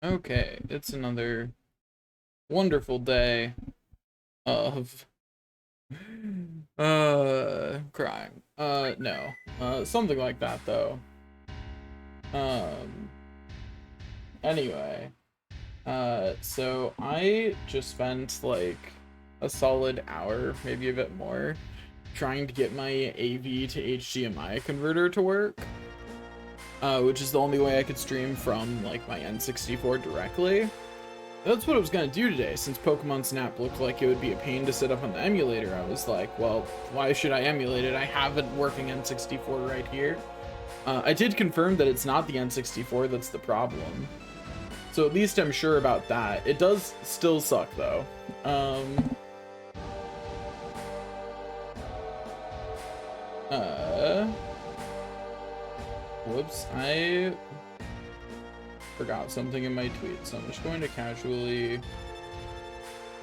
Okay, it's another wonderful day of crime. No. Something like that though. Um anyway, so I just spent like a solid hour, maybe a bit more, trying to get my AV to HDMI converter to work. Which is the only way I could stream from like my N64 directly. That's what I was gonna do today, since Pokemon Snap looked like it would be a pain to set up on the emulator. I was like, well, why should I emulate it? I have a working N64 right here. I did confirm that it's not the N64 that's the problem. So at least I'm sure about that. It does still suck though. Whoops, I forgot something in my tweet, so I'm just going to casually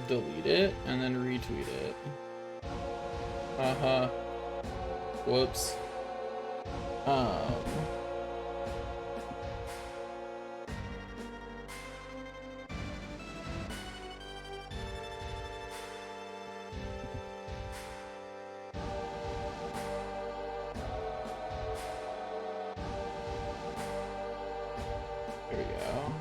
delete it and then retweet it. Whoops. There we go.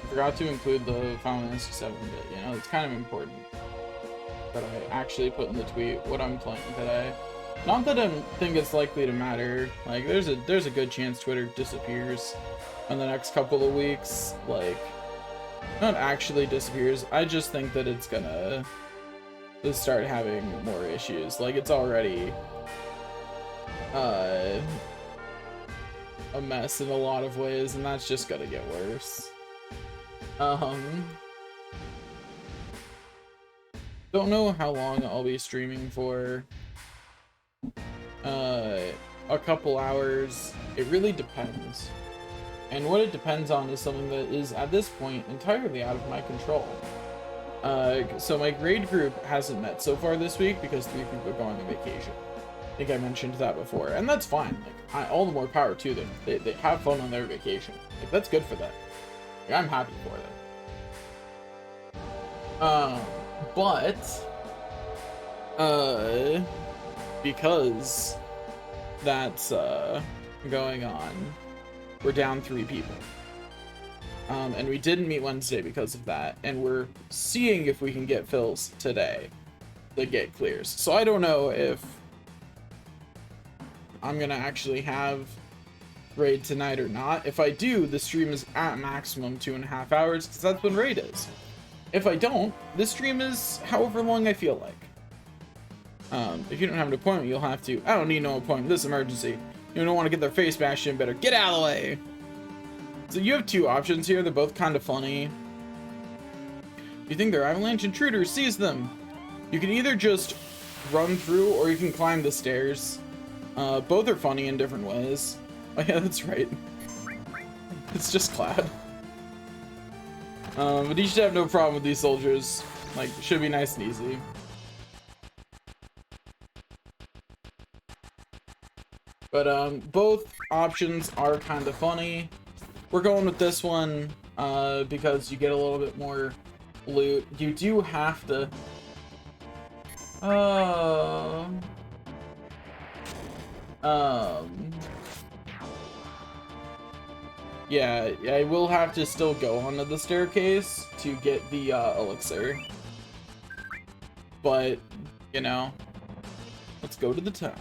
Forgot to include the Final Fantasy 7 bit, you know, it's kind of important that I actually put in the tweet what I'm playing today. Not that I think it's likely to matter. Like, there's a good chance Twitter disappears in the next couple of weeks. Like, not actually disappears. I just think that it's gonna start having more issues. Like, it's already a mess in a lot of ways, and that's just gonna get worse. Don't know how long I'll be streaming for. A couple hours. It really depends. And what it depends on is something that is, at this point, entirely out of my control. So my grade group hasn't met so far this week because 3 people are going on vacation. I think I mentioned that before, and that's fine. Like, all the more power to them. They have fun on their vacation. Like, that's good for them. Like, I'm happy for them. Because that's going on, we're down 3 people. And we didn't meet Wednesday because of that, and we're seeing if we can get fills today that get clears. So I don't know if I'm gonna actually have raid tonight or not. If I do, the stream is at maximum 2.5 hours, because that's when raid is. If I don't, this stream is however long I feel like. If you don't have an appointment, you'll have to. I don't need no appointment. This emergency. You don't want to get their face bashed in, better get out of the way. So you have 2 options here. They're both kind of funny. You think they're avalanche intruders? Seize them. You can either just run through, or you can climb the stairs. Both are funny in different ways. Oh yeah, that's right. It's just Cloud. But you should have no problem with these soldiers. Like, should be nice and easy. But both options are kind of funny. We're going with this one because you get a little bit more loot. You do have to. Yeah, I will have to still go onto the staircase to get the elixir. But, you know, let's go to the top.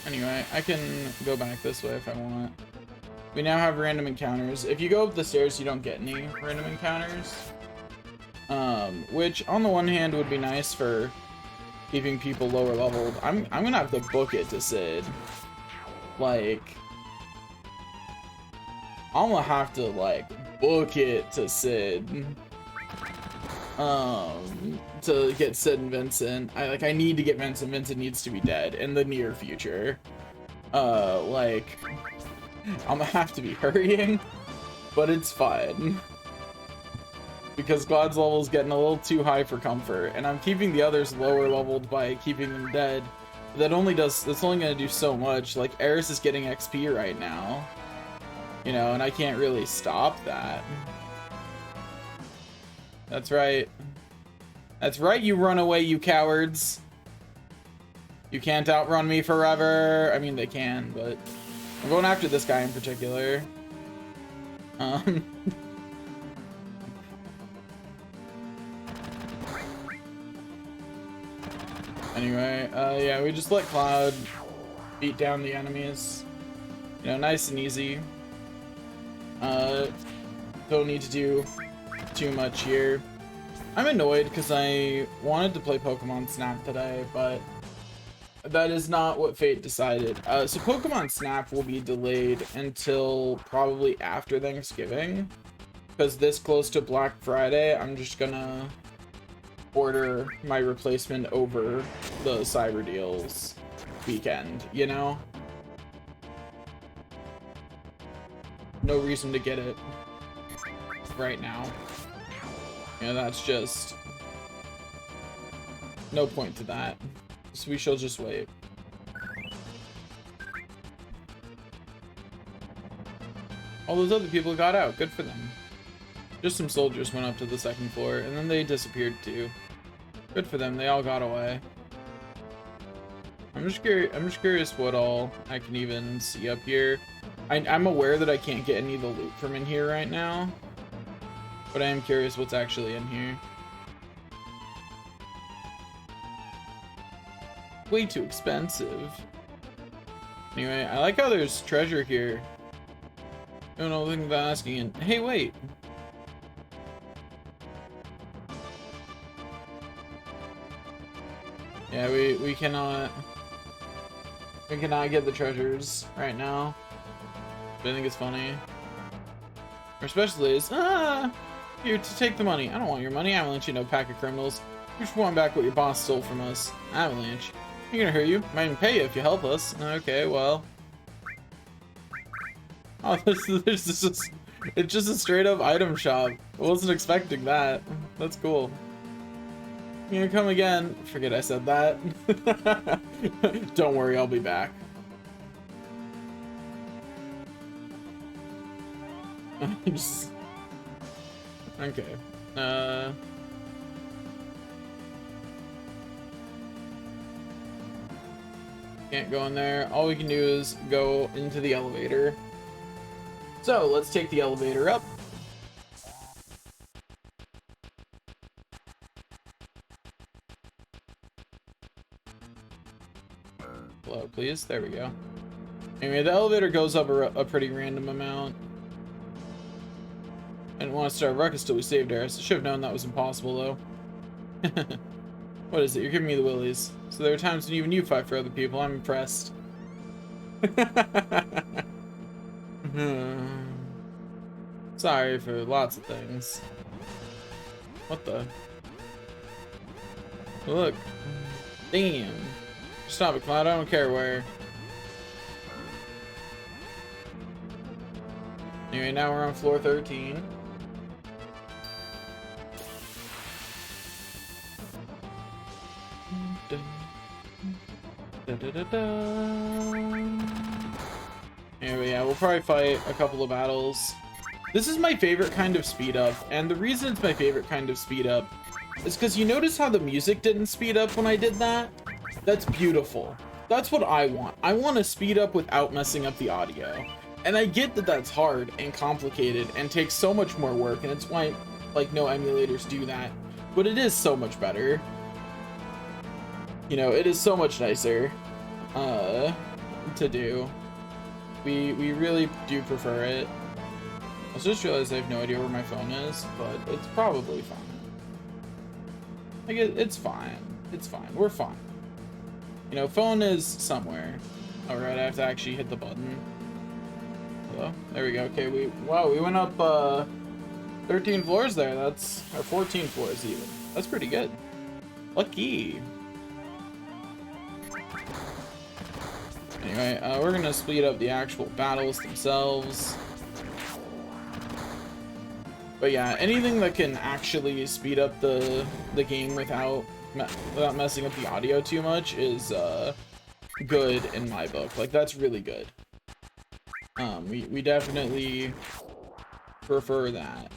Anyway, I can go back this way if I want. We now have random encounters. If you go up the stairs, you don't get any random encounters. Which, on the one hand, would be nice for keeping people lower leveled. I'm gonna have to book it to Sid. Like, I'm gonna have to, like, book it to Sid. To get Sid and Vincent. I need to get Vincent. Vincent needs to be dead in the near future. Like, I'm gonna have to be hurrying, but it's fine. because Cloud's level is getting a little too high for comfort, and I'm keeping the others lower leveled by keeping them dead. That's only gonna do so much. Like, Eris is getting XP right now, you know, and I can't really stop that. That's right. That's right, you run away, you cowards. You can't outrun me forever. I mean, they can, but I'm going after this guy in particular. Anyway, yeah, we just let Cloud beat down the enemies. You know, nice and easy. Don't need to do too much here. I'm annoyed because I wanted to play Pokemon Snap today, but that is not what Fate decided. So Pokemon Snap will be delayed until probably after Thanksgiving, because this close to Black Friday, I'm just gonna order my replacement over the Cyber Deals weekend, you know? No reason to get it right now. Yeah, that's just no point to that. So we shall just wait. All those other people got out. Good for them. Just some soldiers went up to the second floor, and then they disappeared too. Good for them. They all got away. I'm just curious what all I can even see up here. I'm aware that I can't get any of the loot from in here right now, but I am curious what's actually in here. Way too expensive. Anyway, I like how there's treasure here. I don't know, think about asking it. Hey, wait. Yeah, we cannot get the treasures right now. But I think it's funny. Our specialty is here to take the money. I don't want your money, Avalanche, you know, pack of criminals. We just want back what your boss stole from us. Avalanche. You're gonna hurt you. Might even pay you if you help us. Okay, well. Oh, it's just a straight up item shop. I wasn't expecting that. That's cool. You're gonna come again. Forget I said that. Don't worry, I'll be back. Okay. Can't go in there. All we can do is go into the elevator. So let's take the elevator up. Hello, please. There we go. Anyway, the elevator goes up a pretty random amount. I didn't want to start a ruckus till we saved Eris. I should have known that was impossible, though. What is it? You're giving me the willies. So there are times when even you fight for other people. I'm impressed. Sorry for lots of things. What the? Look. Damn. Stop it, Cloud. I don't care where. Anyway, now we're on floor 13. Anyway, yeah, we'll probably fight a couple of battles. This is my favorite kind of speed up, and the reason it's my favorite kind of speed up is because you notice how the music didn't speed up when I did that? That's beautiful. That's what I want. I want to speed up without messing up the audio. And I get that that's hard and complicated and takes so much more work, and it's why, like, no emulators do that. But it is so much better. You know, it is so much nicer to do. We really do prefer it. I just realized I have no idea where my phone is, but it's probably fine. Like, it's fine. It's fine. We're fine. You know, phone is somewhere. Alright, I have to actually hit the button. Hello? There we go. Okay, we went up 13 floors there. That's, or 14 floors even. That's pretty good. Lucky. Anyway, we're gonna speed up the actual battles themselves. But yeah, anything that can actually speed up the game without messing up the audio too much is good in my book. Like, that's really good. We definitely prefer that.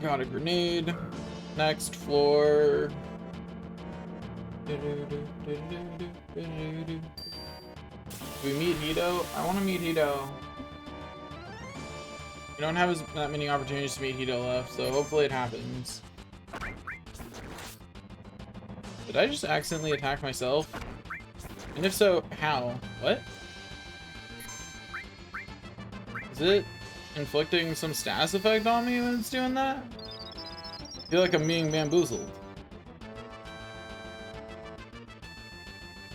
Got a grenade. Next floor. Do we meet Hito? I want to meet Hito. We don't have that many opportunities to meet Hito left, so hopefully it happens. Did I just accidentally attack myself? And if so, how? What? Is it inflicting some status effect on me when it's doing that? I feel like I'm being bamboozled.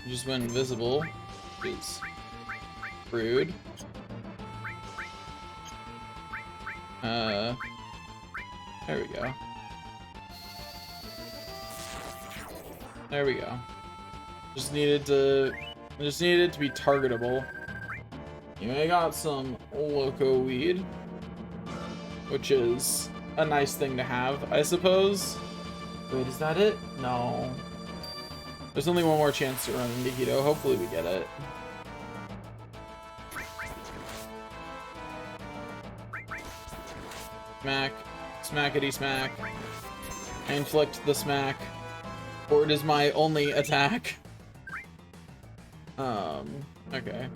You just went invisible, which is rude. There we go. There we go. Just needed to be targetable. I got some loco weed, which is a nice thing to have, I suppose. Wait, is that it? No. There's only one more chance to run into Hito. Hopefully we get it. Smack. Smackety smack. I inflict the smack. Or it is my only attack. Okay.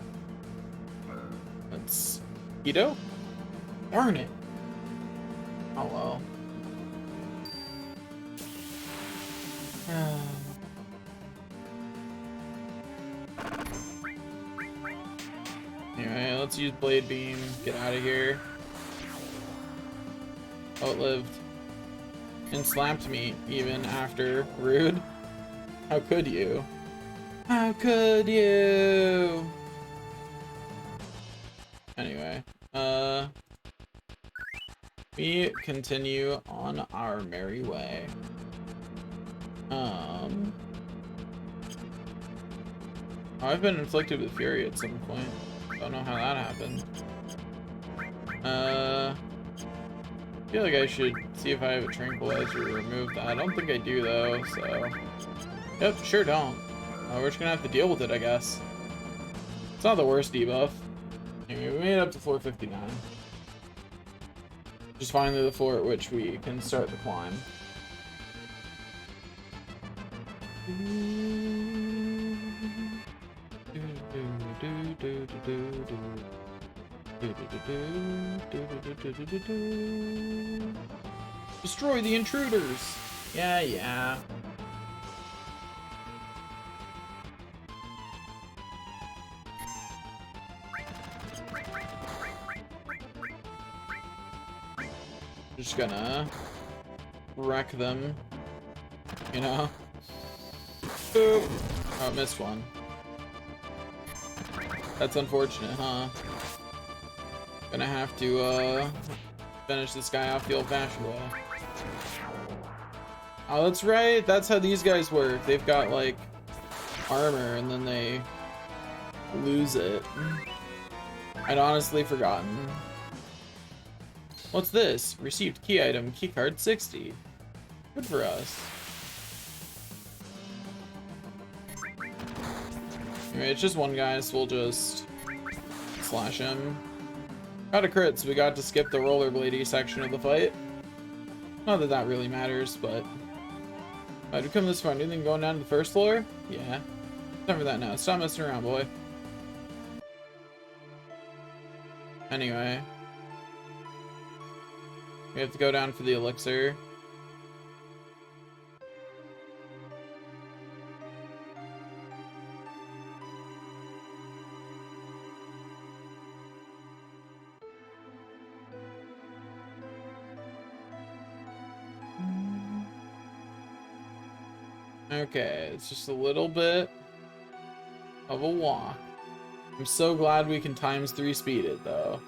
Let's... Hito? Darn it. Oh well. Anyway, let's use Blade Beam. Get out of here. Oh, it lived. And slapped me even after. Rude. How could you? How could you? Anyway, we continue on our merry way. I've been inflicted with Fury at some point. Don't know how that happened. I feel like I should see if I have a tranquilizer to remove that. I don't think I do though, so... Yep, sure don't. We're just gonna have to deal with it, I guess. It's not the worst debuff. Anyway, we made it up to floor 59. Which is finally the floor at which we can start the climb. Destroy the intruders! Yeah, yeah. Just gonna wreck them, you know? Boop. Oh, missed one. That's unfortunate, huh? Gonna have to, finish this guy off the old-fashioned way. Oh, that's right. That's how these guys work. They've got, like, armor, and then they lose it. I'd honestly forgotten. What's this? Received key item, keycard 60. Good for us. Anyway, it's just one guy, so we'll just slash him. Got a crit, so we got to skip the rollerbladey section of the fight. Not that that really matters, but... Alright, we come this far. Anything going down to the first floor? Yeah. Time for that now. Stop messing around, boy. Anyway. We have to go down for the elixir. Okay, it's just a little bit of a walk. I'm so glad we can ×3 speed it, though.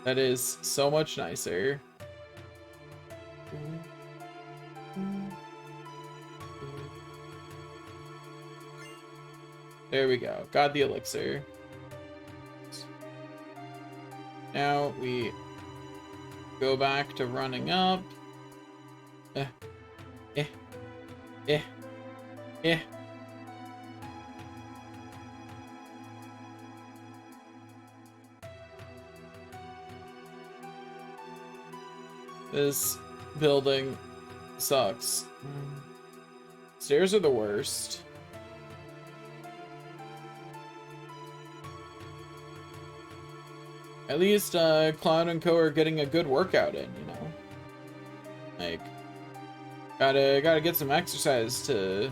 That is so much nicer. There we go. Got the elixir. Now we go back to running up. Eh. This building sucks. Stairs are the worst. At least Cloud and Co are getting a good workout in, you know. Like, gotta get some exercise to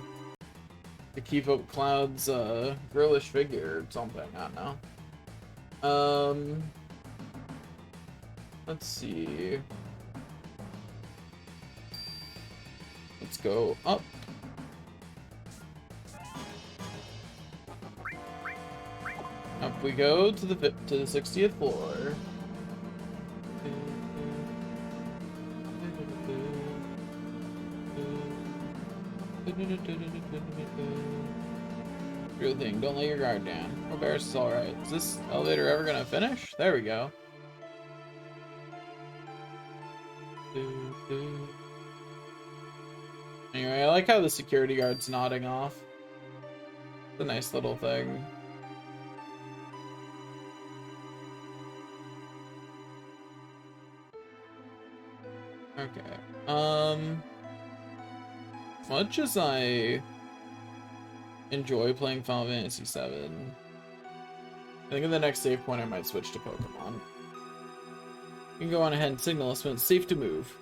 keep up Cloud's girlish figure or something. I don't know. Let's see. Let's go up. Up we go to the 60th floor. Real thing, don't let your guard down. Robert's is alright. Is this elevator ever gonna finish? There we go. Anyway, I like how the security guard's nodding off. It's a nice little thing. Okay. Much as I enjoy playing Final Fantasy VII, I think in the next save point I might switch to Pokemon. You can go on ahead and signal us when it's safe to move.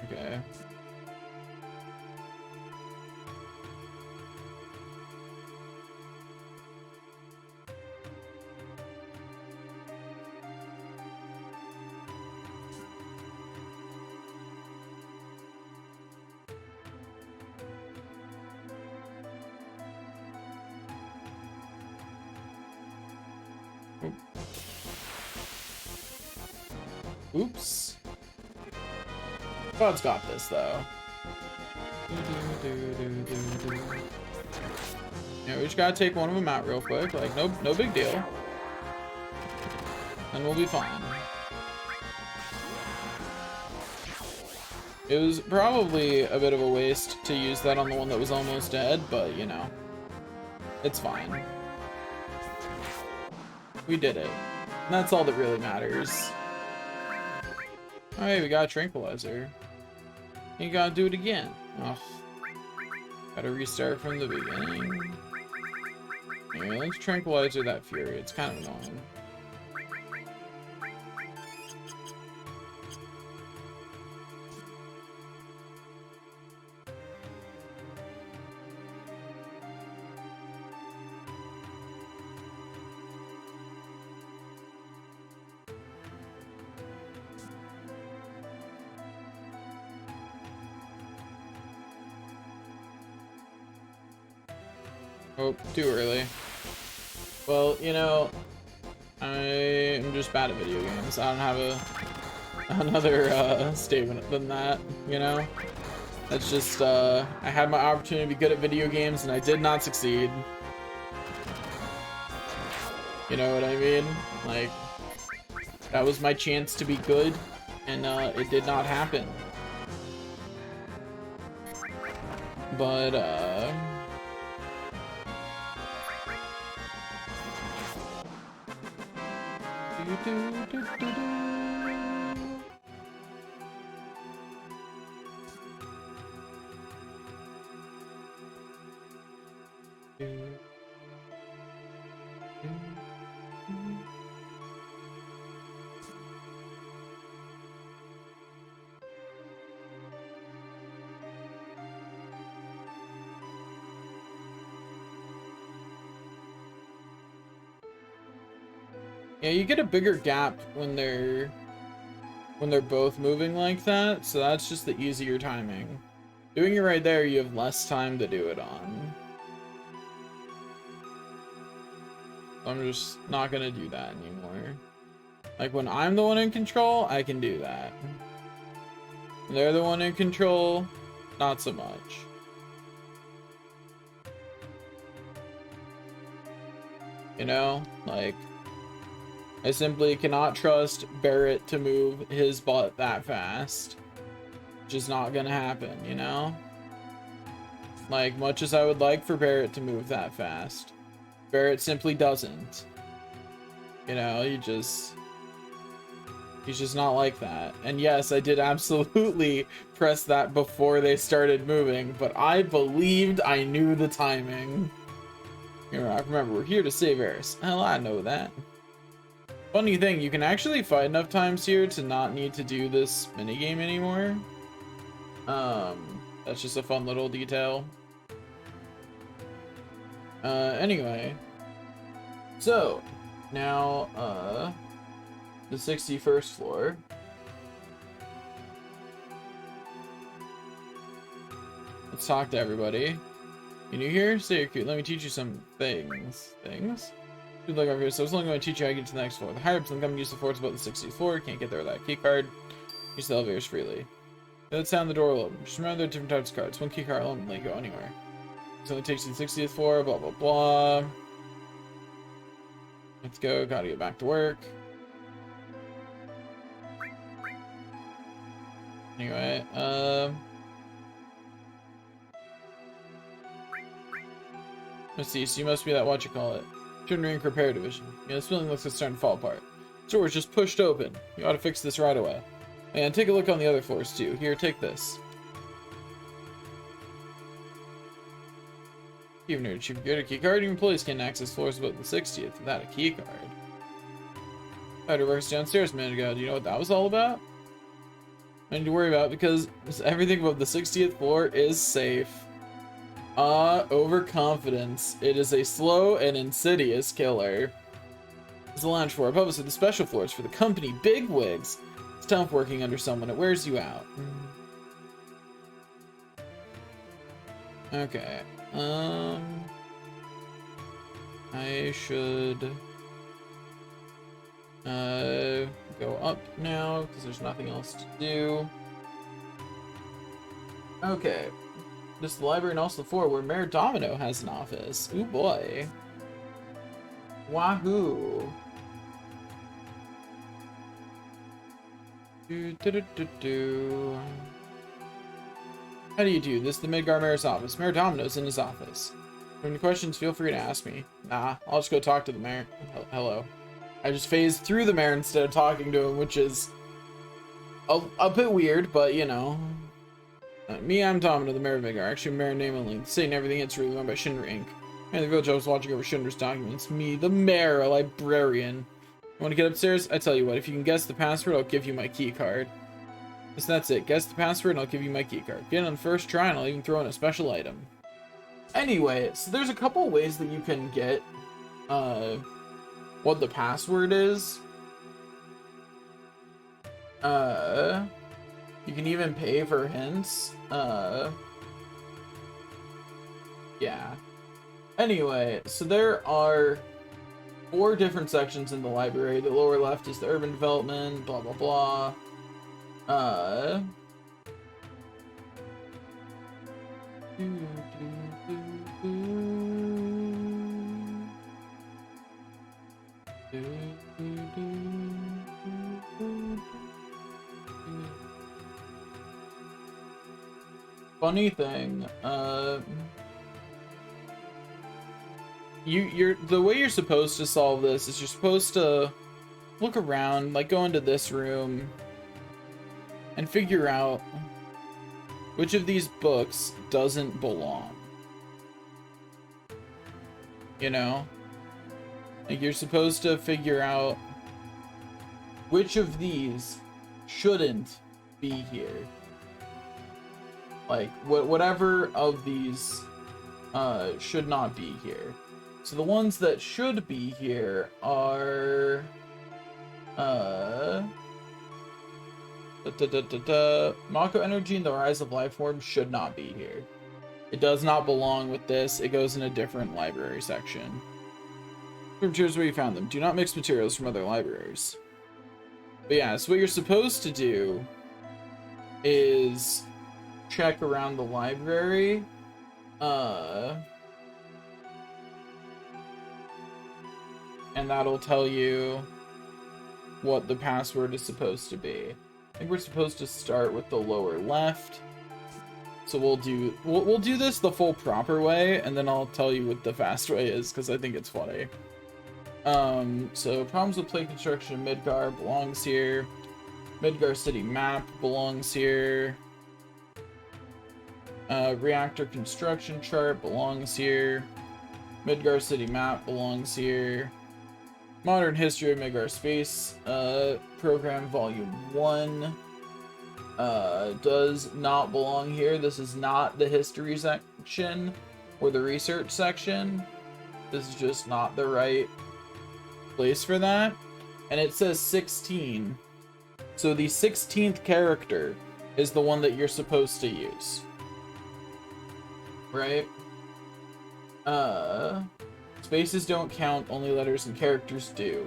Okay. Oops. Cloud's got this, though. Yeah, we just gotta take one of them out real quick. Like, no big deal. And we'll be fine. It was probably a bit of a waste to use that on the one that was almost dead, but, you know. It's fine. We did it. And that's all that really matters. Alright, we got a tranquilizer. You gotta do it again. Ugh. Gotta restart from the beginning. Anyway, let's tranquilizer that Fury. It's kind of annoying. Oh, too early. Well, you know, I'm just bad at video games. I don't have another statement than that, you know? That's just, I had my opportunity to be good at video games and I did not succeed. You know what I mean? Like, that was my chance to be good and it did not happen. But, yeah, you get a bigger gap when they're both moving like that, so that's just the easier timing. Doing it right there, you have less time to do it on. I'm just not gonna do that anymore. Like, when I'm the one in control, I can do that. When they're the one in control, not so much. You know? Like, I simply cannot trust Barrett to move his butt that fast. Just not gonna happen, you know? Like, much as I would like for Barrett to move that fast, Barrett simply doesn't. You know, he's just not like that. And yes, I did absolutely press that before they started moving, but I believed I knew the timing. You know, remember, we're here to save Eris. Hell, I know that. Funny thing, you can actually fight enough times here to not need to do this minigame anymore. That's just a fun little detail. Anyway. So, now, the 61st floor. Let's talk to everybody. You new here? Stay here, cute. Let me teach you some things. Good luck over here. So I was only going to teach you how to get to the next floor. The higher ups can come and use the floor. It's about the 60th floor. Can't get there without a key card. Use the elevators freely. Let's sound the door will open. Just remember there are different types of cards. One key card alone let you go anywhere. This only takes you to the 60th floor. Blah blah blah. Let's go. Gotta get back to work. Anyway, let's see. So you must be that what you call it. Shouldn't repair division. Yeah, this building looks like it's starting to fall apart. The door's just pushed open. You ought to fix this right away. And take a look on the other floors too. Here, take this. Even if you get a key card, your employees can't access floors above the 60th without a key card. I had to work downstairs a minute ago. Do you know what that was all about? I need to worry about because everything above the 60th floor is safe. Overconfidence. It is a slow and insidious killer. There's a lounge floor above us are the special floors for the company bigwigs. It's tough working under someone. It wears you out. Okay. I should go up now because there's nothing else to do. Okay. This is the library and also the floor where Mayor Domino has an office. Ooh boy. Wahoo. How do you do? This is the Midgar Mayor's office. Mayor Domino's in his office. If you have any questions, feel free to ask me. Nah, I'll just go talk to the mayor. Hello. I just phased through the mayor instead of talking to him, which is a bit weird, but you know. I'm Domino, the mayor of Midgar. Actually, mayor name only. Saying everything it's really run by Shinra Inc. And the village I was watching over Shinra's documents. Me, the mayor, a librarian. You want to get upstairs? I tell you what, if you can guess the password, I'll give you my key card. So that's it. Guess the password and I'll give you my key card. Get it on the first try and I'll even throw in a special item. Anyway, so there's a couple ways that you can get what the password is. You can even pay for hints. Yeah. Anyway, so there are 4 different sections in the library. The lower left is the urban development, blah blah blah. Funny thing, you're the way you're supposed to solve this is you're supposed to look around, like go into this room and figure out which of these books doesn't belong. You know? Like you're supposed to figure out which of these shouldn't be here. Like whatever of these should not be here. So the ones that should be here are Mako Energy and the Rise of Life Form should not be here. It does not belong with this. It goes in a different library section. Here's where you found them. Do not mix materials from other libraries. But yeah, so what you're supposed to do is check around the library. And that'll tell you what the password is supposed to be. I think we're supposed to start with the lower left. So we'll do this the full proper way, and then I'll tell you what the fast way is, because I think it's funny. So problems with plate construction in Midgar belongs here. Midgar city map belongs here. Reactor construction chart belongs here. Midgar city map belongs here. Modern history of Midgar space program volume 1 does not belong here. This is not the history section or the research section. This is just not the right place for that. And it says 16. So the 16th character is the one that you're supposed to use. Right? Spaces don't count, only letters and characters do.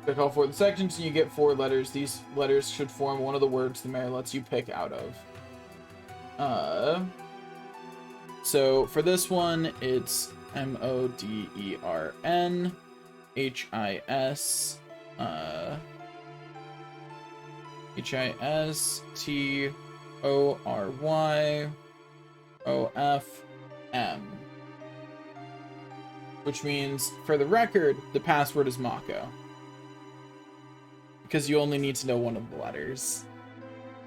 Pick all 4 of the sections and you get 4 letters. These letters should form one of the words the mayor lets you pick out of. So for this one, it's MODERN HIS HISTORYOFM, which means, for the record, the password is Mako, because you only need to know one of the letters,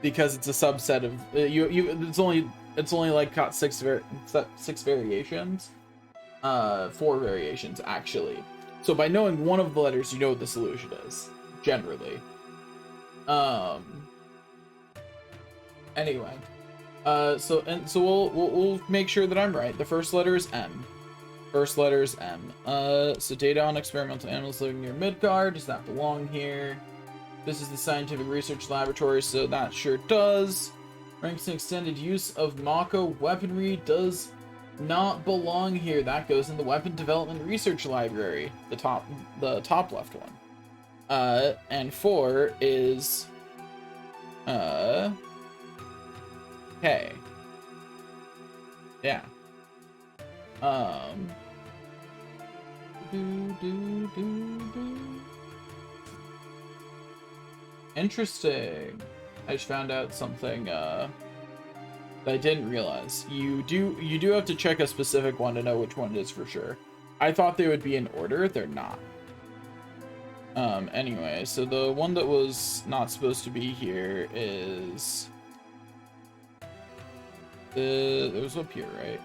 because it's a subset of it's only like got 6 variations, 4 variations actually. So by knowing one of the letters, you know what the solution is generally. Anyway, so we'll make sure that I'm right. The first letter is M. First letter is M. So data on experimental animals living near Midgar. Does that belong here? This is the scientific research laboratory, so that sure does. Ranks and extended use of Mako weaponry does not belong here. That goes in the weapon development research library, the top left one. And 4 is K. Yeah. Interesting. I just found out something that I didn't realize. You do have to check a specific one to know which one it is for sure. I thought they would be in order. They're not. Anyway, so the one that was not supposed to be here is it was up here, right?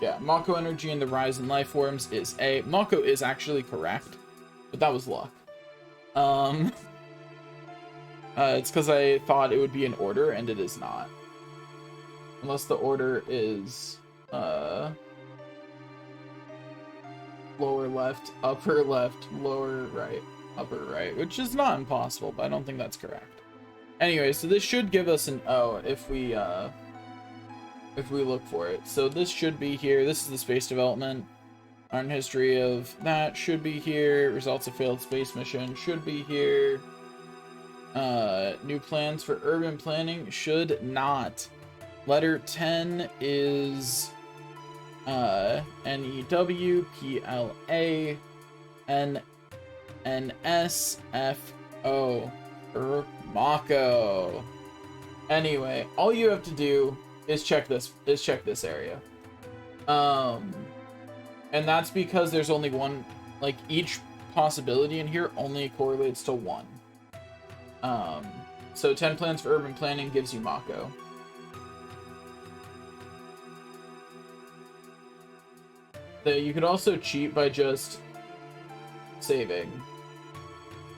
Yeah, Mako energy and the rise in life forms is A. Mako is actually correct, but that was luck. It's because I thought it would be in order, and it is not. Unless the order is lower left, upper left, lower right, upper right, which is not impossible, but I don't think that's correct. Anyway, so this should give us an O if we look for it. So this should be here. This is the space development. Art and history of that should be here. Results of failed space mission should be here. New plans for urban planning should not. Letter 10 is NEWPLANNSFO for Mako. Anyway, all you have to do is check this area. And that's because there's only one, like each possibility in here only correlates to 1. So 10 plans for urban planning gives you Mako. You could also cheat by just saving.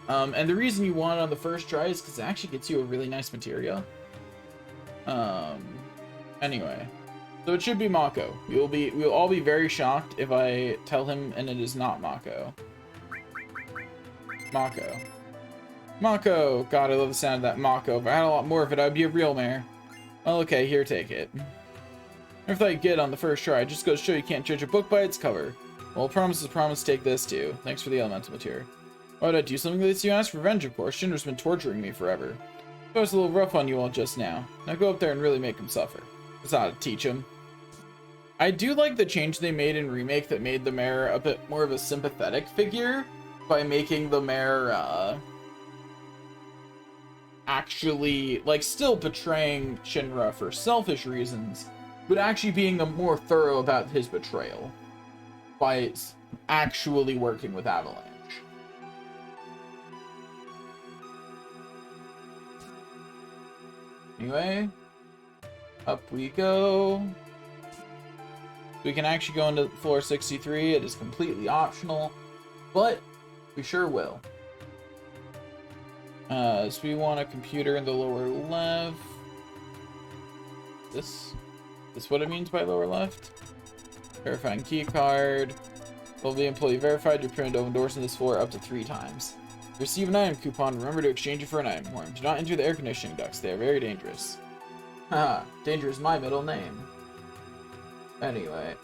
And the reason you want it on the first try is because it actually gets you a really nice materia. Anyway, so it should be Mako. We'll all be very shocked if I tell him and it is not Mako. Mako! God, I love the sound of that Mako. If I had a lot more of it, I'd be a real mayor. Well, okay, here, take it. Never thought you'd get on the first try. It just goes to show you can't judge a book by its cover. Well, promise is promise. Take this, too. Thanks for the elemental material. Why would I do something like this, you ask? Revenge, of course. Shinra's been torturing me forever. I was a little rough on you all just now. Now go up there and really make him suffer. That's how to teach him. I do like the change they made in Remake that made the mayor a bit more of a sympathetic figure by making the mayor, actually, like, still betraying Shinra for selfish reasons, but actually being more thorough about his betrayal by actually working with Avalanche. Anyway, up we go. We can actually go into floor 63. It is completely optional, but we sure will. So we want a computer in the lower left. This what it means by lower left? Verifying key card. Will be employee verified. You're permitted to open doors on this floor up to 3 times. Receive an item coupon. Remember to exchange it for an item horn. Do not enter the air conditioning ducts. They are very dangerous. Haha, danger is my middle name. Anyway,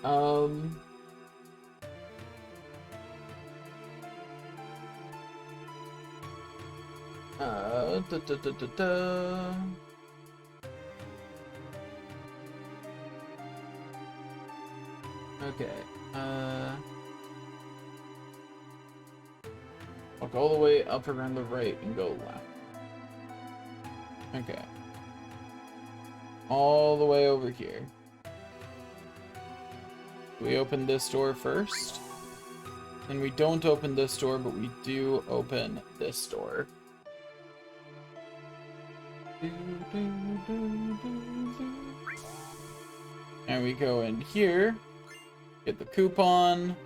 Okay, walk all the way up around the right and go left. Okay. All the way over here. We open this door first. And we don't open this door, but we do open this door. And we go in here, get the coupon,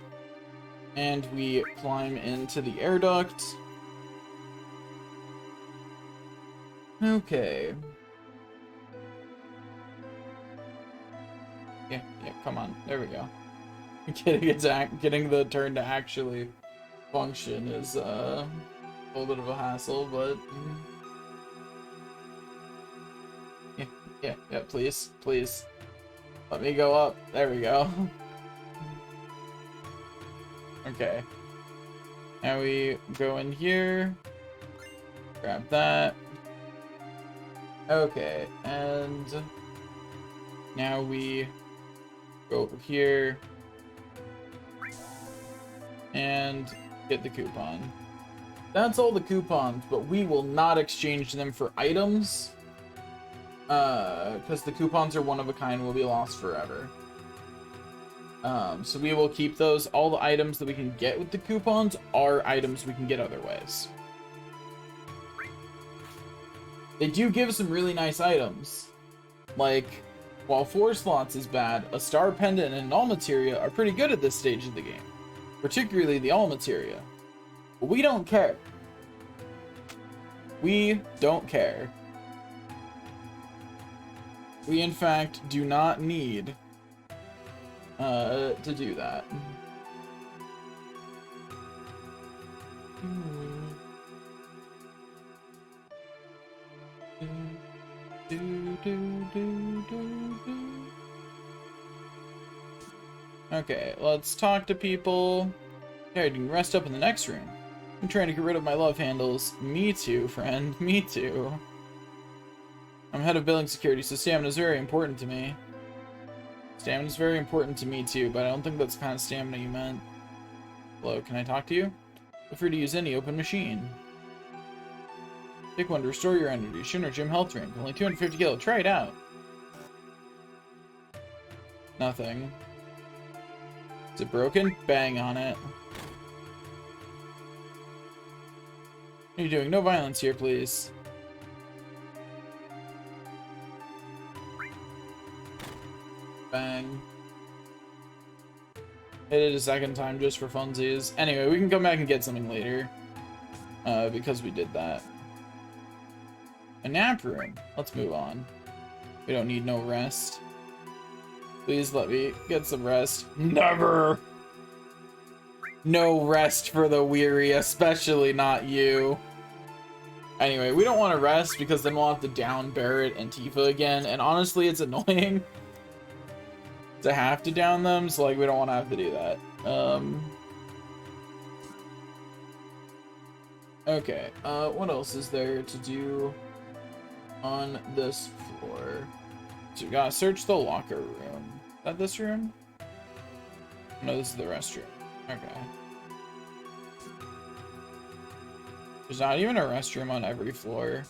and we climb into the air duct. Okay. Yeah, come on. There we go. Getting the turn to actually function is a little bit of a hassle, but yeah, please. Let me go up. There we go. Okay. Now we go in here. Grab that. Okay, and now we go over here and get the coupon. That's all the coupons, but we will not exchange them for items. Because the coupons are one of a kind, will be lost forever. So we will keep those. All the items that we can get with the coupons are items we can get other ways. They do give some really nice items. Like, while 4 slots is bad, a star pendant and an all materia are pretty good at this stage of the game. Particularly the all materia. But we don't care. We don't care. We, in fact, do not need to do that. Okay, let's talk to people. Yeah, you can rest up in the next room. I'm trying to get rid of my love handles. Me too, friend. Me too. I'm head of building security, so stamina is very important to me. Stamina is very important to me too, but I don't think that's the kind of stamina you meant. Hello, can I talk to you? Feel free to use any open machine. Pick one to restore your energy. Shinra Gym Health Drink. Only 250 kilo. Try it out. Nothing. Is it broken? Bang on it. What are you doing? No violence here, please. Bang. Hit it a second time just for funsies. Anyway, we can come back and get something later. Because we did that. A nap room. Let's move on. We don't need no rest. Please let me get some rest. Never! No rest for the weary, especially not you. Anyway, we don't want to rest because then we'll have to down Barret and Tifa again, and honestly, it's annoying to have to down them, so like we don't want to have to do that. Okay, what else is there to do on this floor? So we gotta search the locker room. Is that this room? No, this is the restroom. Okay. There's not even a restroom on every floor.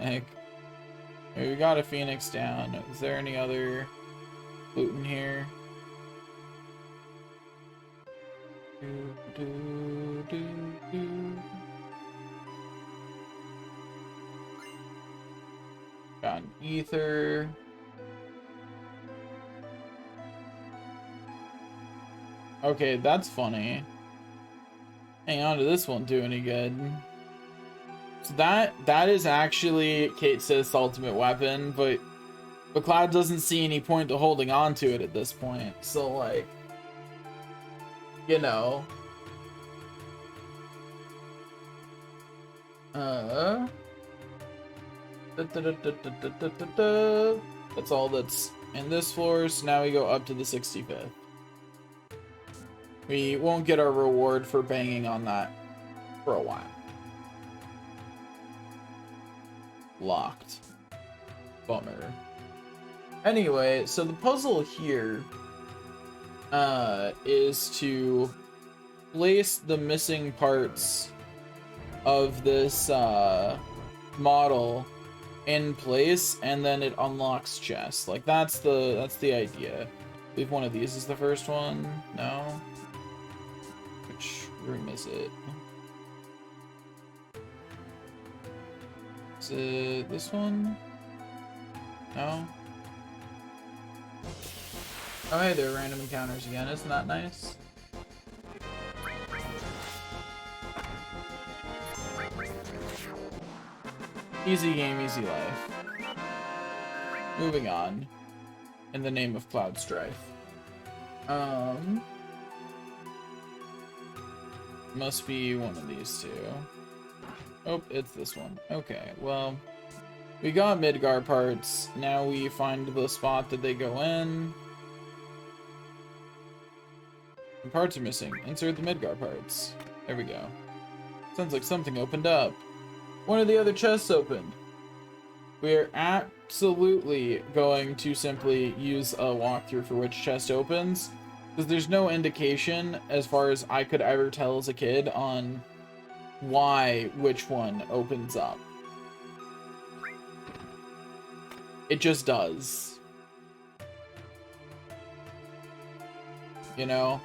Like, we got a Phoenix down. Is there any other loot in here? Got an ether. Okay, that's funny. Hang on to this won't do any good. So that is actually Kate Sith's ultimate weapon, but Cloud doesn't see any point to holding on to it at this point. So like, you know. That's all that's in this floor, so now we go up to the 65th. We won't get our reward for banging on that for a while. Locked. Bummer. Anyway, so the puzzle here is to place the missing parts of this model in place, and then it unlocks chests. Like that's the idea. I believe one of these is the first one. No. Which room is it? Is it this one? No. Oh hey, there are random encounters again. Isn't that nice? Easy game, easy life. Moving on. In the name of Cloud Strife. Must be one of these two. Oh, it's this one. Okay, well, we got Midgar parts. Now we find the spot that they go in. The parts are missing. Insert the Midgar parts. There we go. Sounds like something opened up. One of the other chests opened. We're absolutely going to simply use a walkthrough for which chest opens, because there's no indication, as far as I could ever tell as a kid, on why which one opens up. It just does. You know?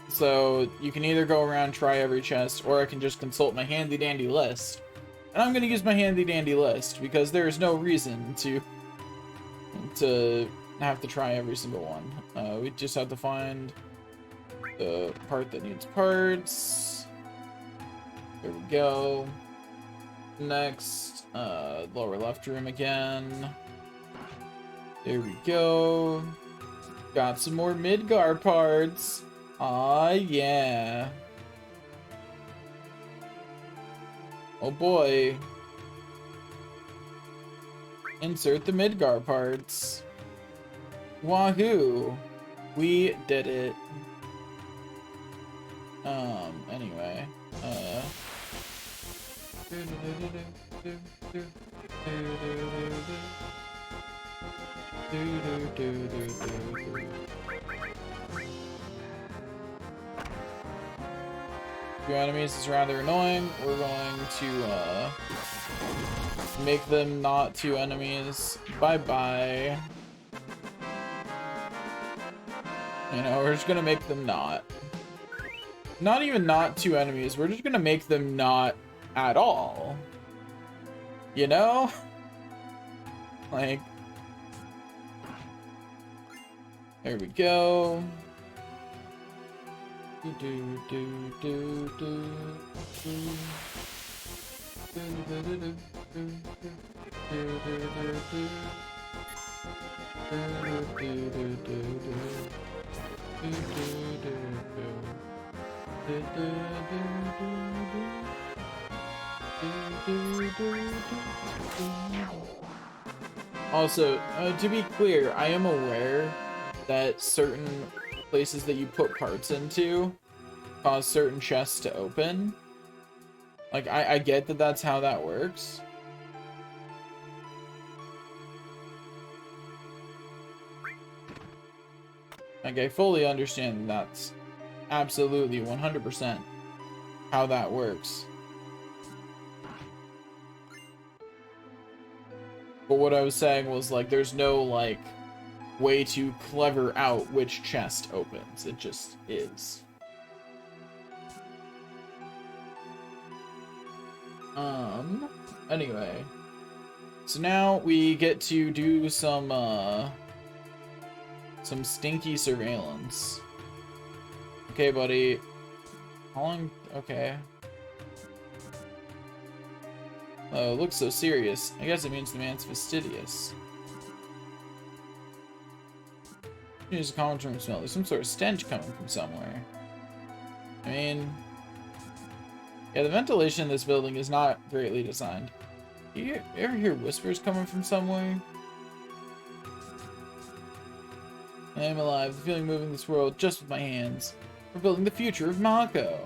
So you can either go around, try every chest, or I can just consult my handy dandy list. And I'm gonna use my handy dandy list because there is no reason to have to try every single one. We just have to find the part that needs parts. There we go. Next, lower left room again. There we go. Got some more Midgar parts. Aw, yeah. Oh boy. Insert the Midgar parts. Wahoo! We did it. Anyway. Few enemies is rather annoying. We're going to make them not two enemies. Bye-bye. You know, we're just gonna make them not. Not even not two enemies. We're just gonna make them not at all. You know? Like, there we go. Also, to be clear, I am aware that certain places that you put parts into cause certain chests to open. Like, I get that that's how that works. Like, I fully understand that that's absolutely 100% how that works. But what I was saying was, like, there's no, like, way to clever out which chest opens. It just is. Anyway. So now we get to do some stinky surveillance. Okay, buddy. How long? Okay. Oh, it looks so serious. I guess it means the man's fastidious. Use a common term smell. There's some sort of stench coming from somewhere. I mean, yeah, the ventilation in this building is not greatly designed. You ever hear whispers coming from somewhere? I am alive, the feeling moving this world just with my hands. We're building the future of Mako.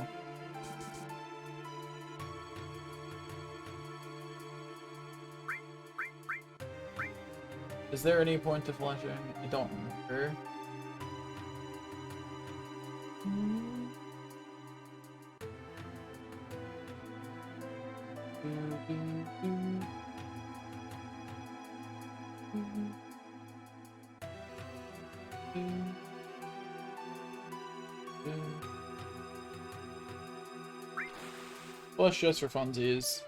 Is there any point to flashing? I don't remember. Flush just for funsies.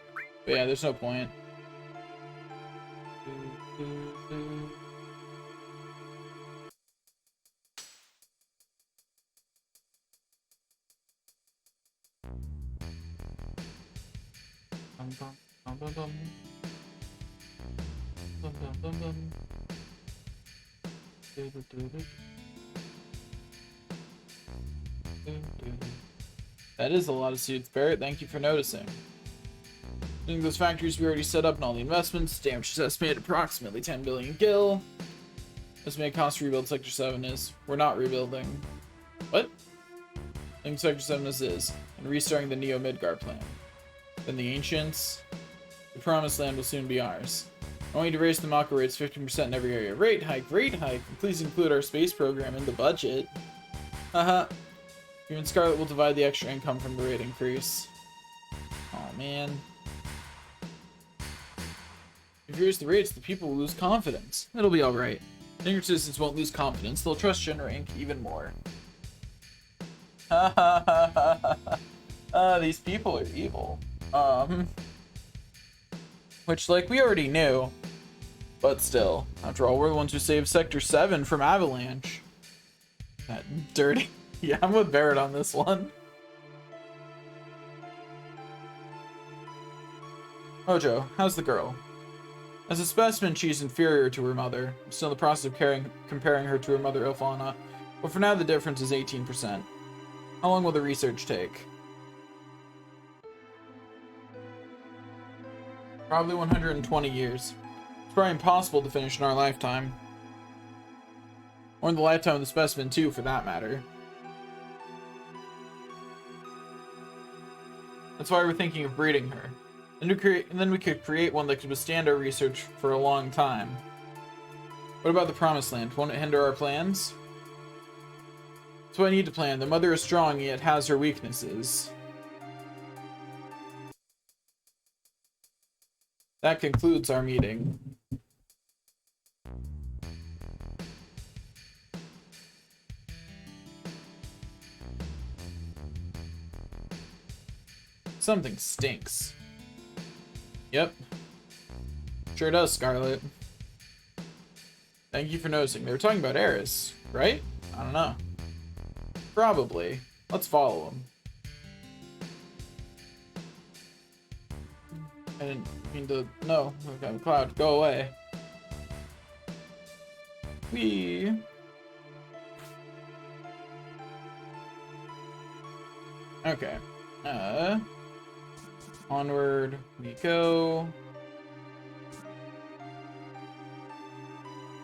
But yeah, there's no point. That is a lot of suits, Barrett. Thank you for noticing. Doing those factories we already set up and all the investments, damage is estimated approximately 10 billion gil. Estimated cost to rebuild Sector 7 is, we're not rebuilding. What? I think Sector 7 is, and restarting the Neo Midgar plan. Then the Ancients. The Promised Land will soon be ours. I want you to raise the Mako rates 15% in every area. Rate hike, and please include our space program in the budget. Haha. You and Scarlet will divide the extra income from the rate increase. Oh man. If you raise the rates, the people will lose confidence. It'll be alright. Senior citizens won't lose confidence, they'll trust Shinra Inc. even more. These people are evil. Which, like, we already knew. But still. After all, we're the ones who saved Sector 7 from Avalanche. That dirty... Yeah, I'm with Barrett on this one. Hojo, how's the girl? As a specimen, she's inferior to her mother. I'm still in the process of comparing her to her mother, Ilfana. But for now, the difference is 18%. How long will the research take? Probably 120 years. It's probably impossible to finish in our lifetime. Or in the lifetime of the specimen, too, for that matter. That's why we're thinking of breeding her. And then we could create one that could withstand our research for a long time. What about the Promised Land? Won't it hinder our plans? That's what I need to plan. The mother is strong, yet has her weaknesses. That concludes our meeting. Something stinks. Yep. Sure does, Scarlet. Thank you for noticing. They were talking about Eris, right? I don't know. Probably. Let's follow them. I didn't mean to... No. Okay, Cloud, go away. Whee! Okay. Onward we go.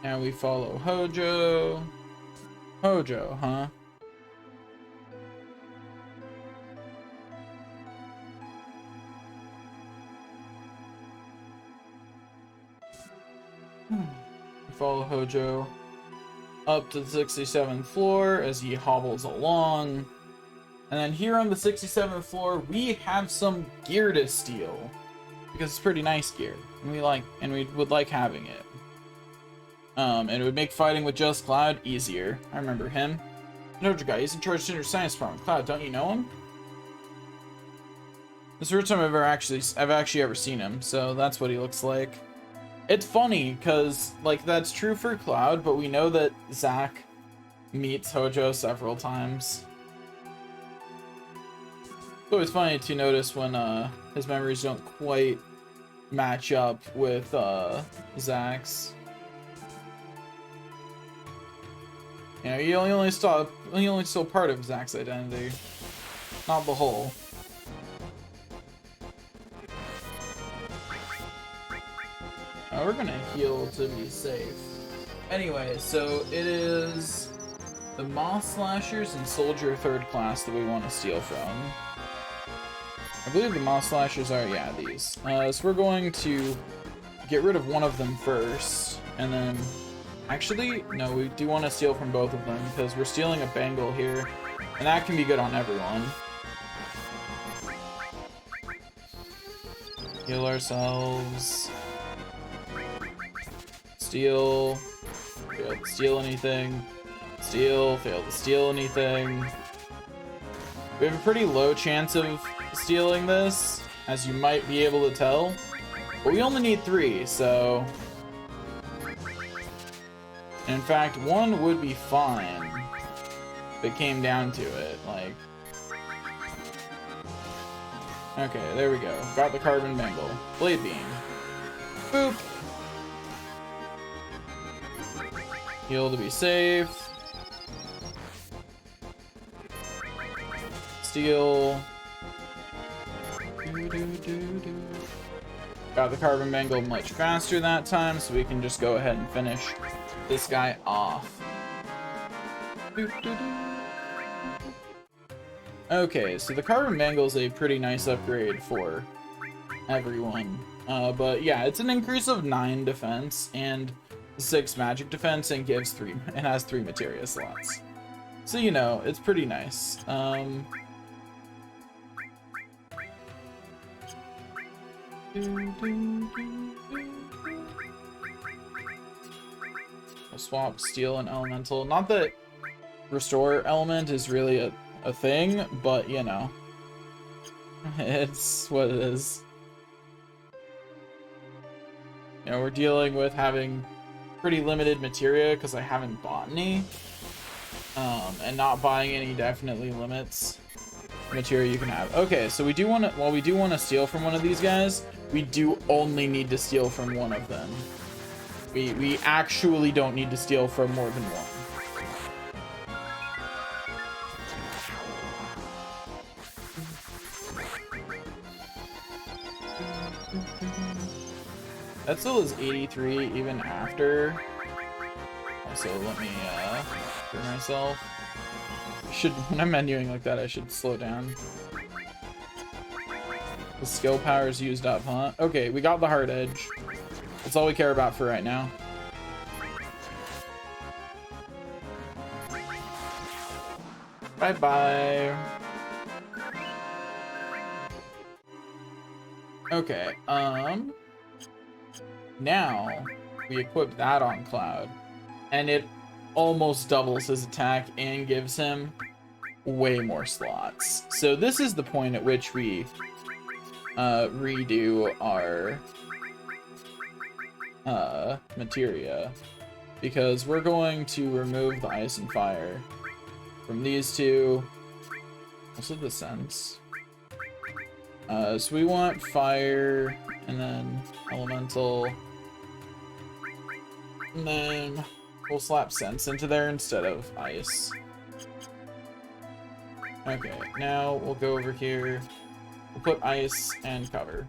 Now we follow Hojo. Hojo, huh? We follow Hojo up to the 67th floor as he hobbles along. And then here on the 67th floor, we have some gear to steal. because it's pretty nice gear, and we would like having it. And it would make fighting with just Cloud easier. I remember him. Noja guy, he's in charge of Cinder Science Department. Cloud, don't you know him? This is the first time I've actually ever seen him, so that's what he looks like. It's funny, because, like, that's true for Cloud, but we know that Zack meets Hojo several times. It's always funny to notice when his memories don't quite match up with Zack's. You know, he only stole part of Zack's identity, not the whole. We're gonna heal to be safe. Anyway, so it is the Moth Slashers and Soldier 3rd class that we want to steal from. I believe the Moth Slashers are, yeah, these. So we're going to get rid of one of them first, and then... Actually, no, we do want to steal from both of them, because we're stealing a bangle here, and that can be good on everyone. Heal ourselves. Steal. Fail to steal anything. Steal. Fail to steal anything. We have a pretty low chance of stealing this, as you might be able to tell. But we only need 3, so... And in fact, 1 would be fine if it came down to it, like... Okay, there we go. Got the Carbon Bangle. Blade Beam. Boop! Heal to be safe. Steal. Got the Carbon Bangle much faster that time, so we can just go ahead and finish this guy off. Okay, so the Carbon Bangle is a pretty nice upgrade for everyone. But yeah, it's an increase of 9 defense and 6 magic defense, and has 3 materia slots. So, you know, it's pretty nice. I'll swap Steel and Elemental. Not that Restore Element is really a thing, but, you know. It's what it is. You know, we're dealing with having pretty limited materia because I haven't bought any. And not buying any definitely limits materia you can have. Okay, so we do want to, while we do want to steal from one of these guys, we do only need to steal from one of them. We actually don't need to steal from more than one. That still is 83 even after. Also, let me clear myself. When I'm menuing like that, I should slow down. The skill power is used up, huh? Okay, we got the Hard Edge. That's all we care about for right now. Bye-bye. Okay, now we equip that on Cloud, and it almost doubles his attack and gives him way more slots. So this is the point at which we redo our materia, because we're going to remove the Ice and Fire from these two. Also the Sense. So we want Fire, and then Elemental, and then we'll slap Sense into there instead of Ice. Okay, now we'll go over here. We'll put Ice and Cover.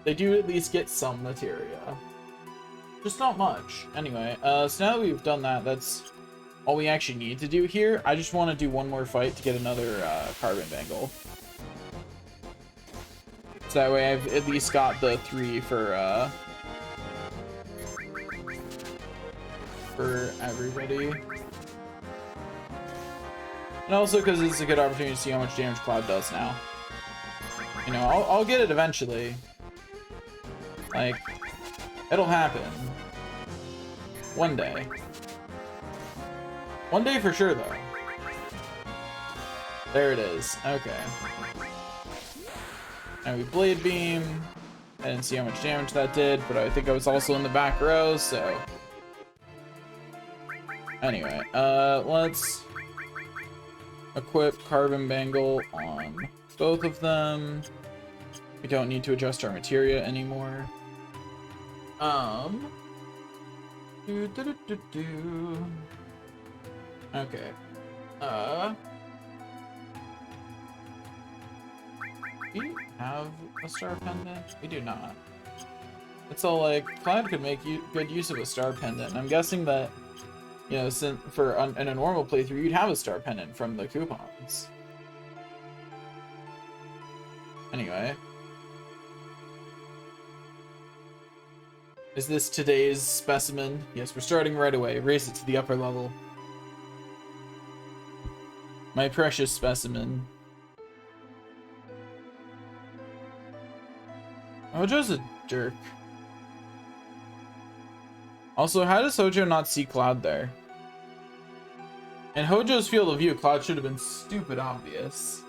They do at least get some materia. Just not much. Anyway, so now that we've done that, that's all we actually need to do here. I just want to do one more fight to get another Carbon Bangle. So that way I've at least got the 3 for everybody. And also because it's a good opportunity to see how much damage Cloud does now. You know, I'll get it eventually. Like, it'll happen. One day. One day for sure, though. There it is. Okay. And we Blade Beam. I didn't see how much damage that did, but I think I was also in the back row, so... Anyway, let's equip Carbon Bangle on both of them. We don't need to adjust our materia anymore. Okay. Do we have a star pendant? We do not. It's all like, Cloud could make good use of a star pendant. And I'm guessing that, you know, since in a normal playthrough, you'd have a star pendant from the coupons. Anyway. Is this today's specimen? Yes, we're starting right away. Raise it to the upper level. My precious specimen. Hojo's a jerk. Also, how does Hojo not see Cloud there? In Hojo's field of view, Cloud should have been stupid obvious.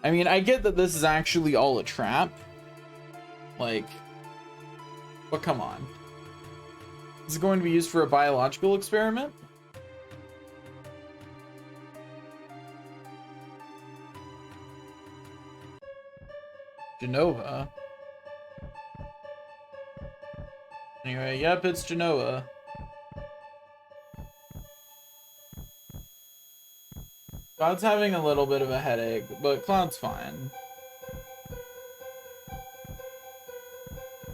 I mean, I get that this is actually all a trap. Like, but come on. Is it going to be used for a biological experiment? Jenova. Anyway, yep, it's Jenova. Cloud's having a little bit of a headache, but Cloud's fine.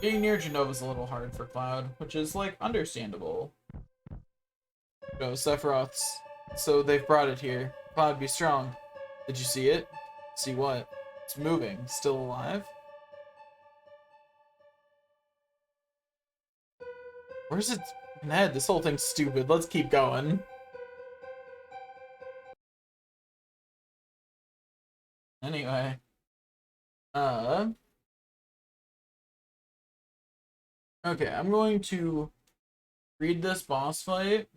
Being near Jenova's a little hard for Cloud, which is, like, understandable. No, Sephiroth's. So they've brought it here. Cloud, be strong. Did you see it? See what? It's moving. Still alive? Where's its head? This whole thing's stupid. Let's keep going. Anyway. Okay, I'm going to read this boss fight.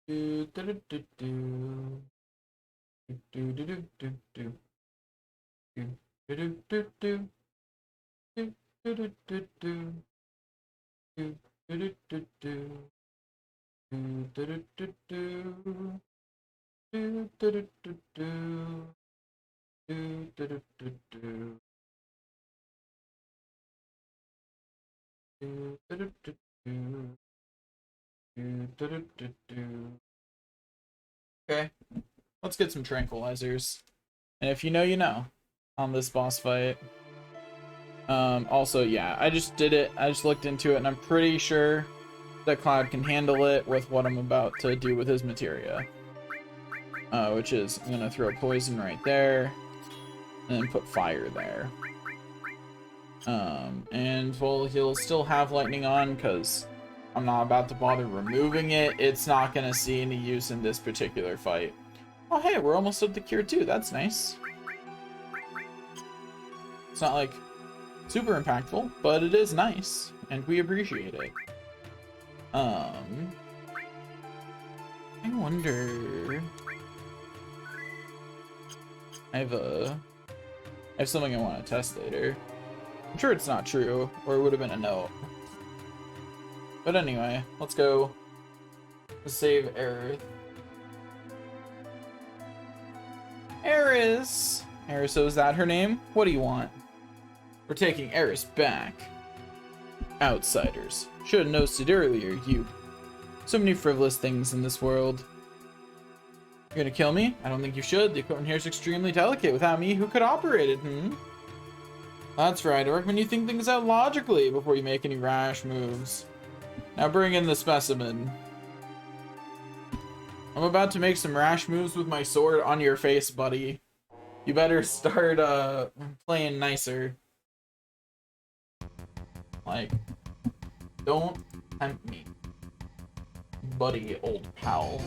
Do do do do do. Do do do do do. Do do do do do. Do do do do do. Do do do do do. Do do do do do. Do do do do do. Do do do do do. Do do do do do. Do do do do do. Okay, let's get some tranquilizers. And if you know, you know, on this boss fight. Also, yeah, I just did it. I just looked into it, and I'm pretty sure that Cloud can handle it with what I'm about to do with his materia. Which is, I'm gonna throw poison right there, and then put fire there. And, well, he'll still have lightning on, because I'm not about to bother removing it. It's not gonna see any use in this particular fight. Oh, hey, we're almost at the cure too. That's nice. It's not, like, super impactful, but it is nice, and we appreciate it. I wonder... I have something I want to test later. I'm sure it's not true, or it would have been a note. But anyway, let's go save Aerith. Aeris! Aeris, so is that her name? What do you want? We're taking Aeris back. Outsiders. Should have noticed it earlier, you. So many frivolous things in this world. You're gonna kill me? I don't think you should. The equipment here is extremely delicate. Without me, who could operate it, That's right. I recommend you think things out logically before you make any rash moves. Now bring in the specimen. I'm about to make some rash moves with my sword on your face, buddy. You better start, playing nicer. Like, don't tempt me, buddy, old pal.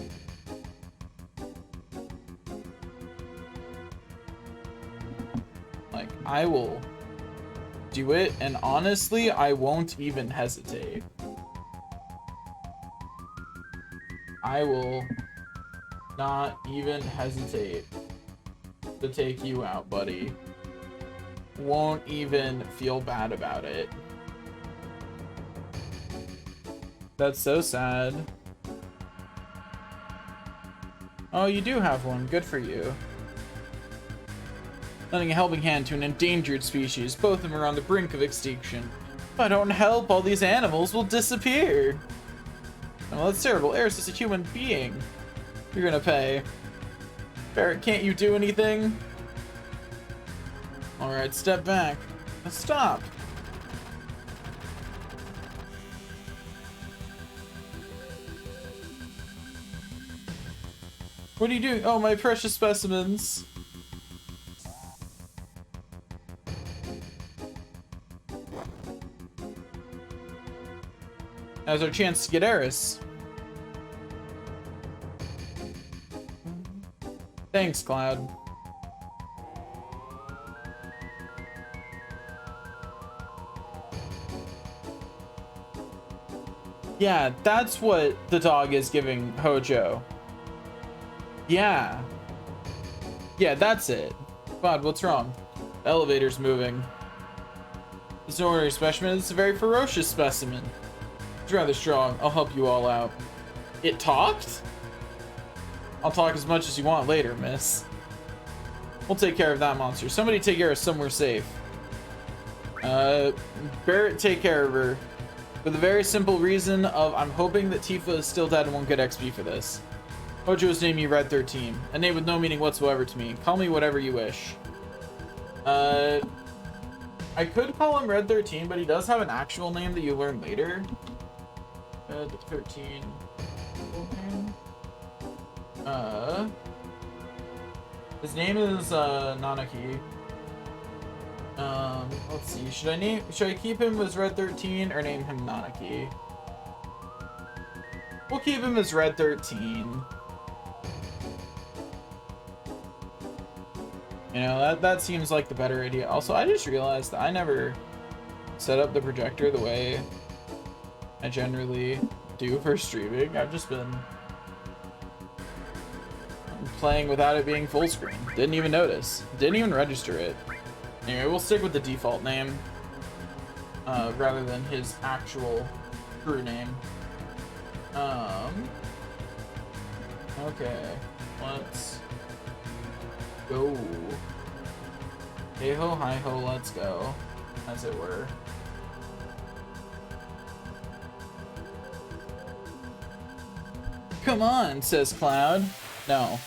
Like, I will do it, and honestly, I won't even hesitate. I will not even hesitate to take you out, buddy. Won't even feel bad about it. That's so sad. Oh, you do have one. Good for you. Lending a helping hand to an endangered species. Both of them are on the brink of extinction. If I don't help, all these animals will disappear. Well, that's terrible. Eris is a human being. You're gonna pay. Barret, can't you do anything? Alright, step back. Now stop. What are you doing? Oh, my precious specimens. Now's our chance to get Eris. Thanks, Cloud. Yeah, that's what the dog is giving Hojo. Yeah. Yeah, that's it. God, what's wrong? The elevator's moving. It's no ordinary specimen, it's a very ferocious specimen. It's rather strong. I'll help you all out. It talked? I'll talk as much as you want later, miss. We'll take care of that monster. Somebody take care of somewhere safe. Barret, take care of her. For the very simple reason of I'm hoping that Tifa is still dead and won't get XP for this. Hojo's name you Red 13. A name with no meaning whatsoever to me. Call me whatever you wish. I could call him Red 13, but he does have an actual name that you learn later. Red 13. His name is Nanaki. Let's see. Should I keep him as Red 13 or name him Nanaki? We'll keep him as Red 13. You know, that seems like the better idea. Also, I just realized that I never set up the projector the way I generally do for streaming. I've just been playing without it being full screen. Didn't even notice. Didn't even register it. Anyway, we'll stick with the default name rather than his actual true name. Okay, let's go. Hey ho, hi ho, let's go, as it were. Come on, says Cloud. No.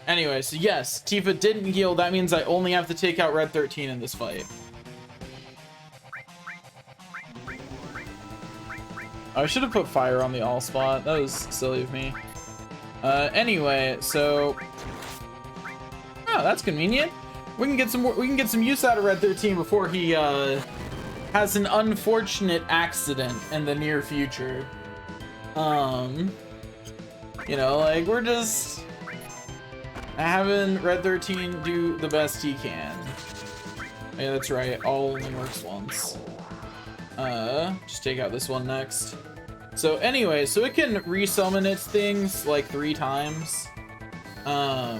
Anyway, so yes, Tifa didn't heal. That means I only have to take out Red 13 in this fight. I should have put fire on the all spot. That was silly of me. Anyway, so oh, that's convenient. We can get some use out of Red 13 before he has an unfortunate accident in the near future. You know, like we're just having Red 13 do the best he can. Yeah, that's right. All only works once. Just take out this one next. So anyway, so it can resummon its things like 3 times. So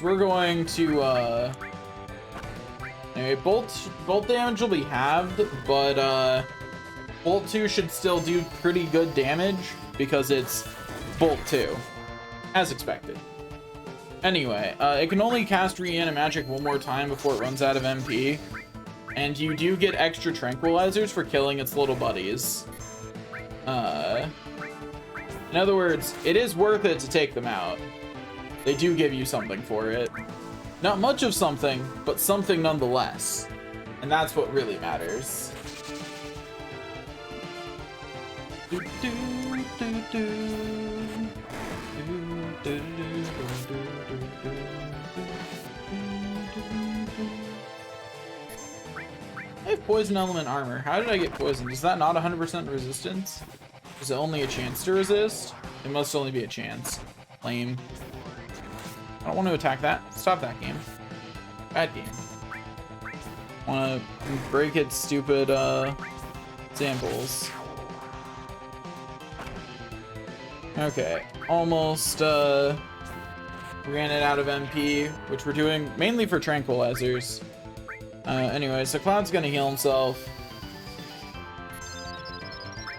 we're going to anyway, bolt damage will be halved, but Bolt 2 should still do pretty good damage because it's Bolt 2, as expected. Anyway, it can only cast Reanimagic one more time before it runs out of MP, and you do get extra tranquilizers for killing its little buddies. In other words, it is worth it to take them out. They do give you something for it. Not much of something, but something nonetheless. And that's what really matters. I have poison element armor. How did I get poisoned? Is that not 100% resistance? Is it only a chance to resist? It must only be a chance. Lame. don't want to attack that. Stop that game. Bad game. Want to break its stupid samples. Okay, almost ran it out of MP, which we're doing mainly for tranquilizers. Anyway, so Cloud's gonna heal himself.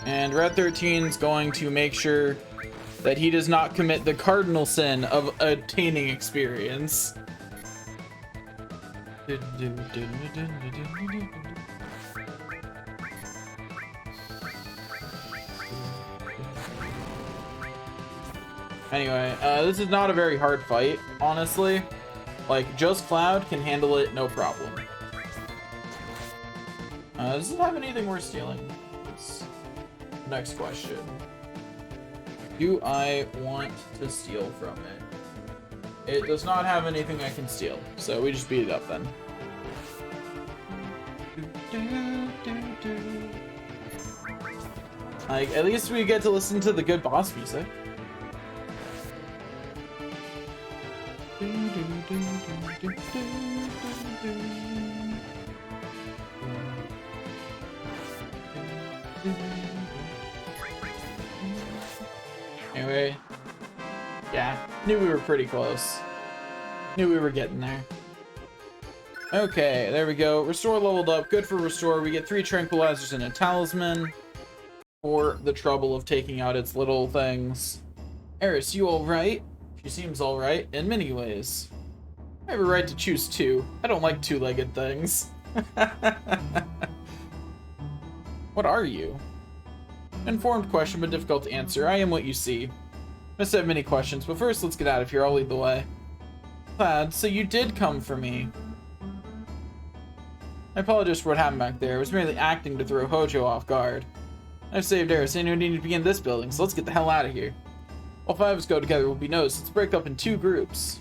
And Red 13's going to make sure that he does not commit the cardinal sin of attaining experience. Anyway, this is not a very hard fight, honestly. Like, just Cloud can handle it, no problem. Does it have anything worth stealing? It's next question. Do I want to steal from it? It does not have anything I can steal, so we just beat it up then. Like, at least we get to listen to the good boss music. Anyway, yeah, knew we were pretty close. Knew we were getting there. Okay, there we go. Restore leveled up. Good for Restore. We get 3 tranquilizers and a talisman for the trouble of taking out its little things. Eris, you alright? She seems alright in many ways. I have a right to choose 2. I don't like 2-legged things. What are you? Informed question, but difficult to answer. I am what you see. Must have many questions, but first let's get out of here. I'll lead the way. Glad, so you did come for me. I apologize for what happened back there. I was merely acting to throw Hojo off guard. I've saved Eris, and we need to begin this building, so let's get the hell out of here. All 5 of us go together, we'll be noticed. Let's break up in 2 groups.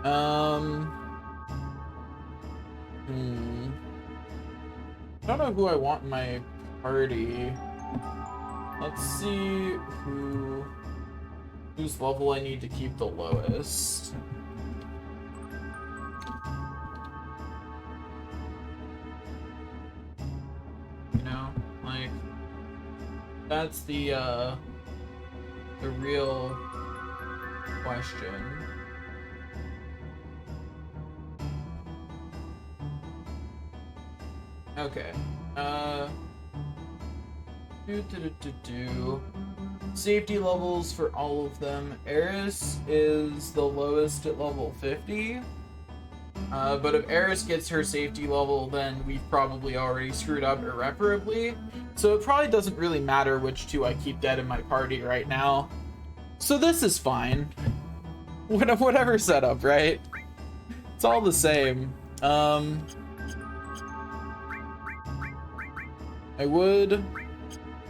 I don't know who I want in my party. Let's see whose level I need to keep the lowest. You know, like, that's the real question. Okay. Safety levels for all of them. Eris is the lowest at level 50. But if Eris gets her safety level, then we've probably already screwed up irreparably. So it probably doesn't really matter which 2 I keep dead in my party right now. So this is fine. Whatever setup, right? It's all the same. I would...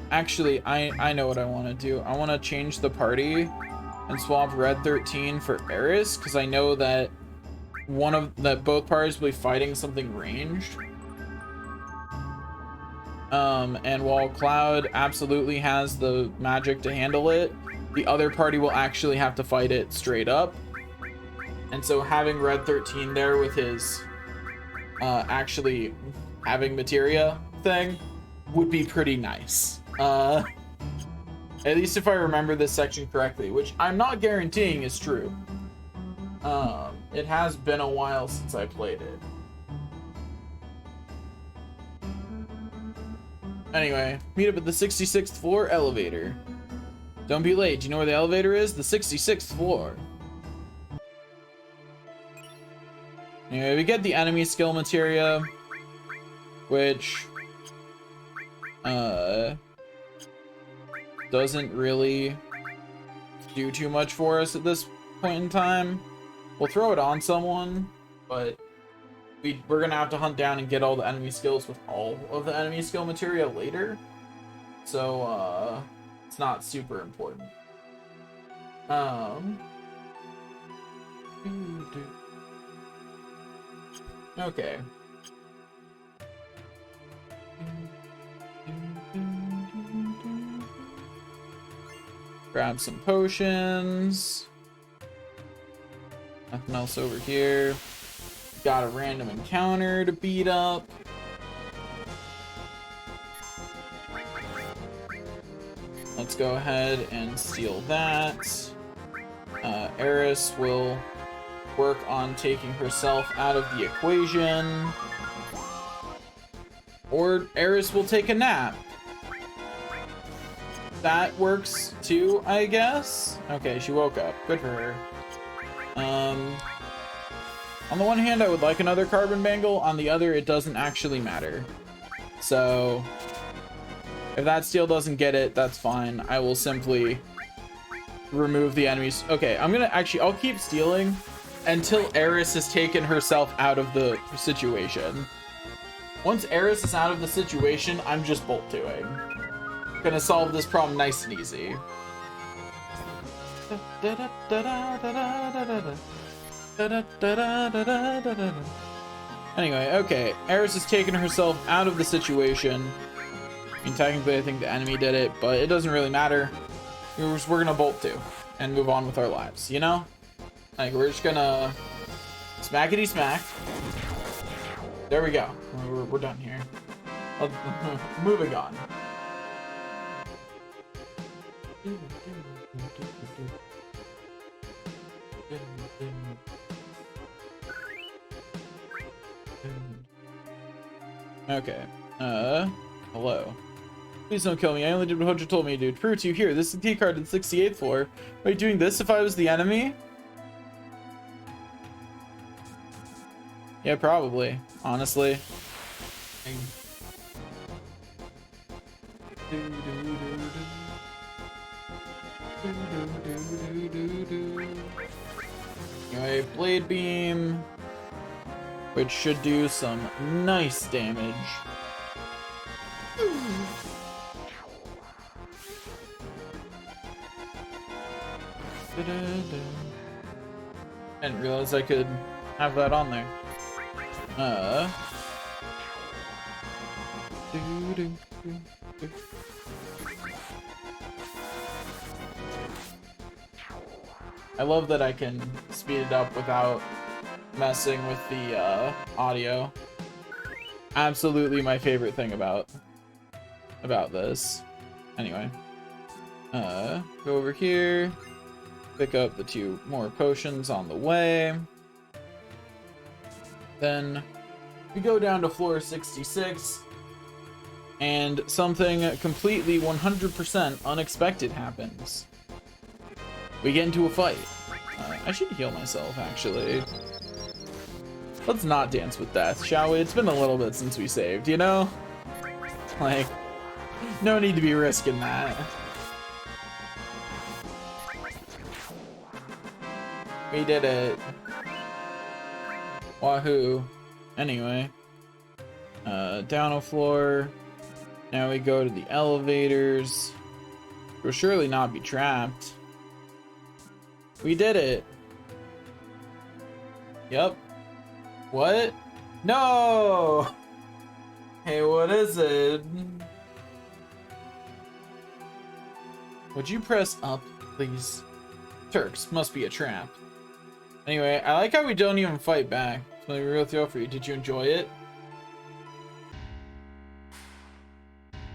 Actually, I know what I want to do. I want to change the party and swap Red 13 for Eris, because I know that both parties will be fighting something ranged. And while Cloud absolutely has the magic to handle it, the other party will actually have to fight it straight up. And so having Red 13 there with his actually having materia thing would be pretty nice. At least if I remember this section correctly, which I'm not guaranteeing is true. It has been a while since I played it. Anyway, meet up at the 66th floor elevator. Don't be late. Do you know where the elevator is? The 66th floor. Anyway, we get the enemy skill materia, which doesn't really do too much for us at this point in time. We'll throw it on someone, but we're gonna have to hunt down and get all the enemy skills with all of the enemy skill materia later. So it's not super important. Okay. Grab some potions. Nothing else over here. Got a random encounter to beat up. Let's go ahead and steal that. Eris will work on taking herself out of the equation. Or Eris will take a nap. That works too, I guess. Okay, she woke up. Good for her. On the one hand, I would like another carbon bangle. On the other, it doesn't actually matter. So, if that steel doesn't get it, that's fine. I will simply remove the enemies. Okay, I'll keep stealing until Eris has taken herself out of the situation. Once Eris is out of the situation, I'm just bolt doing. Gonna solve this problem nice and easy. Anyway, okay. Eris has taken herself out of the situation. I mean, technically, I think the enemy did it, but it doesn't really matter. We're gonna bolt to and move on with our lives, you know? Like, we're just gonna smackety smack. There we go. We're done here. Moving on. Okay. Hello. Please don't kill me. I only did what Hojo told me to do. To prove to you here, this is the key card to the 68th floor. Are you doing this if I was the enemy? Yeah, probably. Honestly. Anyway, Blade Beam, which should do some nice damage. I didn't realize I could have that on there. I love that I can speed it up without messing with the audio. Absolutely my favorite thing about this. Anyway, go over here, pick up the 2 more potions on the way. Then we go down to floor 66, and something completely 100% unexpected happens. We get into a fight. I should heal myself, actually. Let's not dance with death, shall we? It's been a little bit since we saved, you know? Like, no need to be risking that. We did it. Wahoo. Anyway. Down a floor. Now we go to the elevators. We'll surely not be trapped. We did it. Yep. What? No! Hey, what is it? Would you press up, please? Turks, must be a trap. Anyway, I like how we don't even fight back. It's my real throw for you. Did you enjoy it?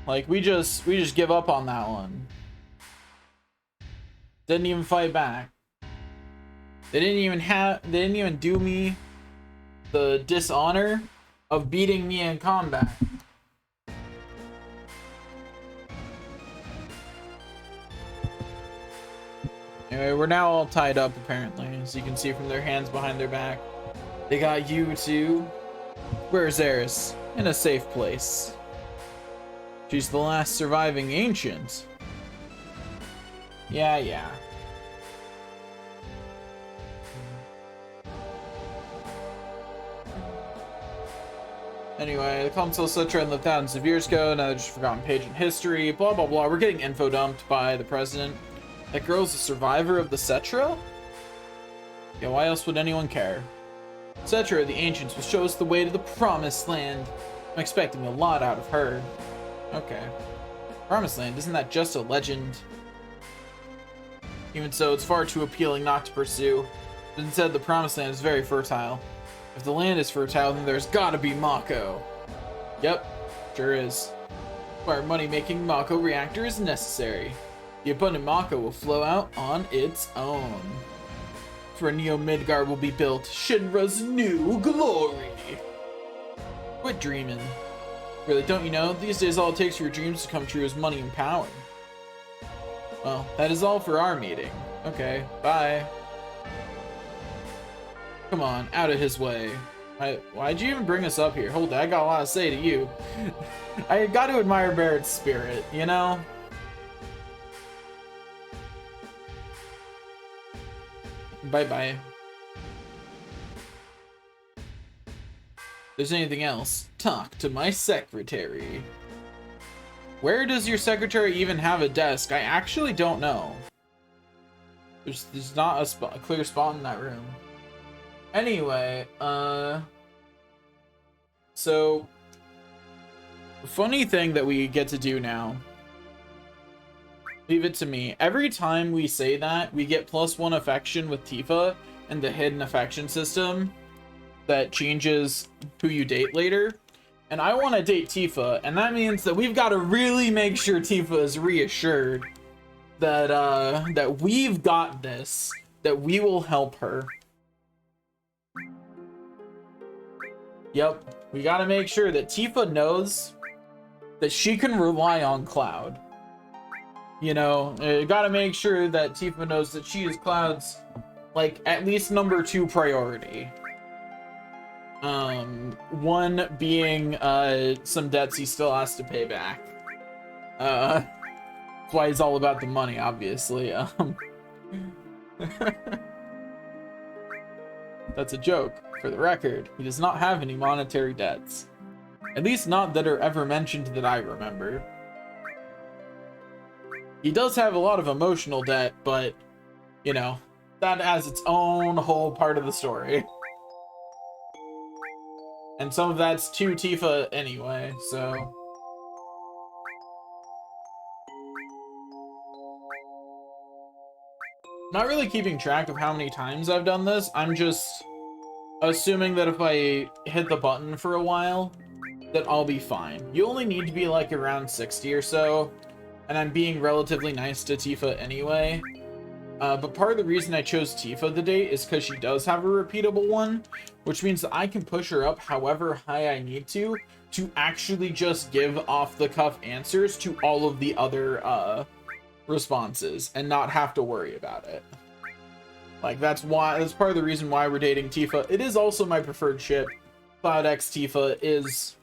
Like, we just give up on that one. Didn't even fight back. They didn't even do me the dishonor of beating me in combat. Anyway, we're now all tied up, apparently, as you can see from their hands behind their back. They got you too. Where's Eris? In a safe place. She's the last surviving ancient. Yeah. Anyway, the Council Cetra lived thousands of years ago, now they're just a forgotten page in history, blah blah blah. We're getting info dumped by the president. That girl's a survivor of the Cetra? Yeah, why else would anyone care? Cetra, the ancients, will show us the way to the promised land. I'm expecting a lot out of her. Okay. Promised land, isn't that just a legend? Even so, it's far too appealing not to pursue. But instead, the Promised Land is very fertile. If the land is fertile, then there's gotta be Mako. Yep, sure is. Our money-making Mako reactor is necessary. The abundant Mako will flow out on its own. For Neo Midgar will be built, Shinra's new glory. Quit dreaming. Really, don't you know? These days all it takes for your dreams to come true is money and power. Well, that is all for our meeting. Okay, bye. Come on, out of his way. Why'd you even bring us up here? Hold it, I got a lot to say to you. I got to admire Barrett's spirit, you know? Bye-bye. If there's anything else, talk to my secretary. Where does your secretary even have a desk? I actually don't know. There's not a clear spot in that room. Anyway, so the funny thing that we get to do now, leave it to me. Every time we say that, we get +1 affection with Tifa and the hidden affection system that changes who you date later. And I want to date Tifa, and that means that we've got to really make sure Tifa is reassured that that we've got this, that we will help her. Yep, we gotta make sure that Tifa knows that she can rely on Cloud. You know, gotta make sure that Tifa knows that she is Cloud's, like, at least #2 priority. One being, some debts he still has to pay back. That's why he's all about the money, obviously. That's a joke. For the record, he does not have any monetary debts. At least not that are ever mentioned that I remember. He does have a lot of emotional debt, but, you know, that has its own whole part of the story. And some of that's to Tifa anyway, so... Not really keeping track of how many times I've done this, I'm just assuming that if I hit the button for a while, that I'll be fine. You only need to be like around 60 or so, and I'm being relatively nice to Tifa anyway. But part of the reason I chose Tifa the date is because she does have a repeatable one, which means that I can push her up however high I need to actually just give off-the-cuff answers to all of the other responses and not have to worry about it. Like, that's part of the reason why we're dating Tifa. It is also my preferred ship. Cloud X Tifa is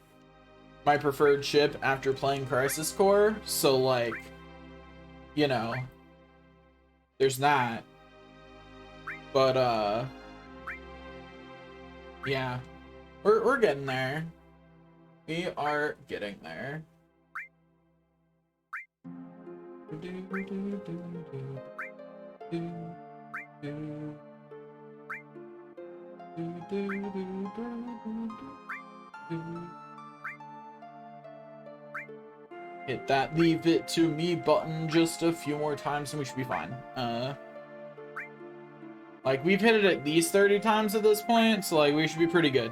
my preferred ship after playing Crisis Core, so, like, you know, there's that. But, yeah. We're getting there. We are getting there. Hit that leave it to me button just a few more times and we should be fine. Like, we've hit it at least 30 times at this point, so like we should be pretty good.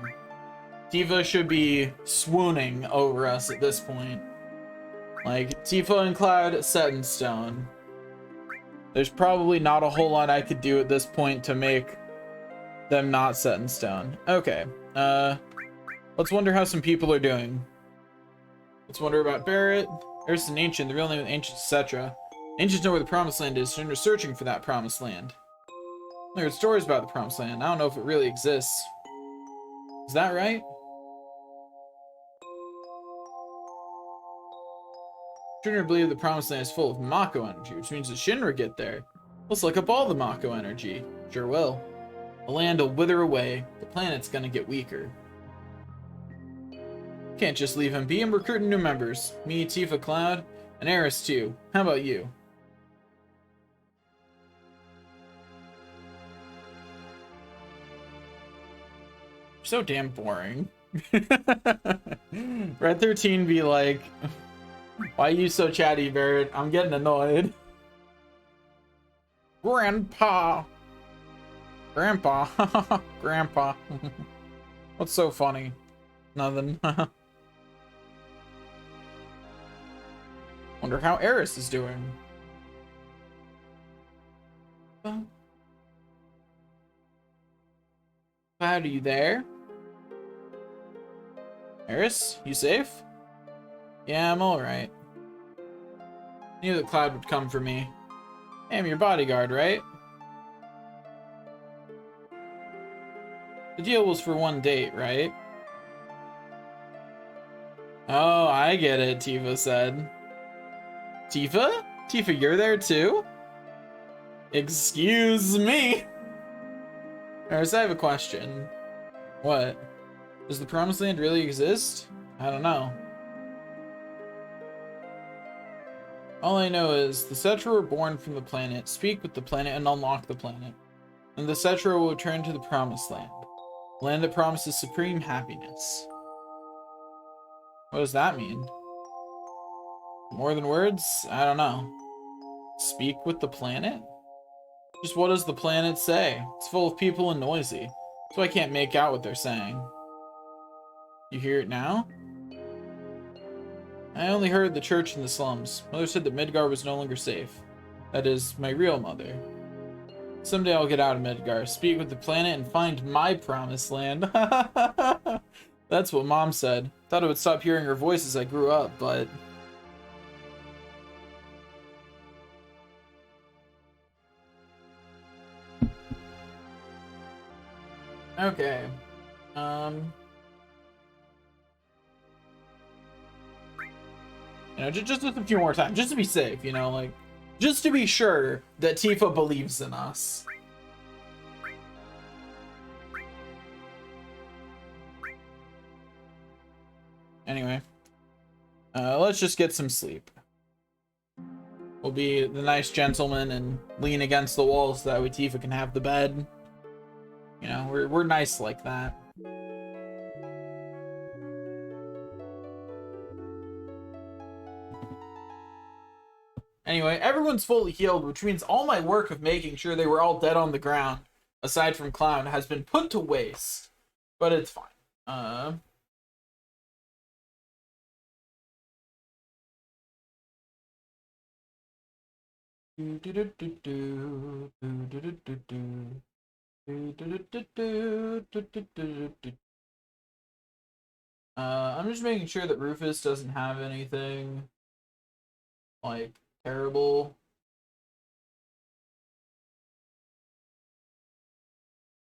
Tifa should be swooning over us at this point. Like, Tifa and Cloud set in stone. There's probably not a whole lot I could do at this point to make them not set in stone. Okay, let's wonder how some people are doing. Let's wonder about Barrett. There's an ancient, the real name of ancient, etc. Ancients know where the Promised Land is, and they're searching for that Promised Land. I heard stories about the Promised Land. I don't know if it really exists. Is that right? Shinra believe the Promised Land is full of Mako energy, which means that Shinra get there. Let's look up all the Mako energy. Sure will. The land will wither away. The planet's gonna get weaker. Can't just leave him be. I'm recruiting new members. Me, Tifa, Cloud, and Aeris too. How about you? So damn boring. Red 13 be like, why are you so chatty, Barrett? I'm getting annoyed. Grandpa. Grandpa. Grandpa. What's so funny? Nothing. Wonder how Eris is doing. Cloud, are you there? Eris, you safe? Yeah, I'm alright. Knew that Cloud would come for me. Hey, I'm your bodyguard, right? The deal was for one date, right? Oh, I get it, Tifa said. Tifa? Tifa, you're there too? Excuse me. Eris, I have a question. What? Does the Promised Land really exist? I don't know. All I know is the Cetra were born from the planet, speak with the planet, and unlock the planet. And the Cetra will return to the Promised Land. A land that promises supreme happiness. What does that mean? More than words? I don't know. Speak with the planet? Just what does the planet say? It's full of people and noisy, so I can't make out what they're saying. You hear it now? I only heard the church in the slums. Mother said that Midgar was no longer safe. That is, my real mother. Someday I'll get out of Midgar, speak with the planet, and find my promised land. That's what Mom said. Thought I would stop hearing her voice as I grew up, but... Okay. You know, just a few more times, just to be safe, you know, like, just to be sure that Tifa believes in us. Anyway, let's just get some sleep. We'll be the nice gentleman and lean against the wall so that way Tifa can have the bed. You know, we're nice like that. Anyway, everyone's fully healed, which means all my work of making sure they were all dead on the ground, aside from Clown, has been put to waste. But it's fine. I'm just making sure that Rufus doesn't have anything like terrible.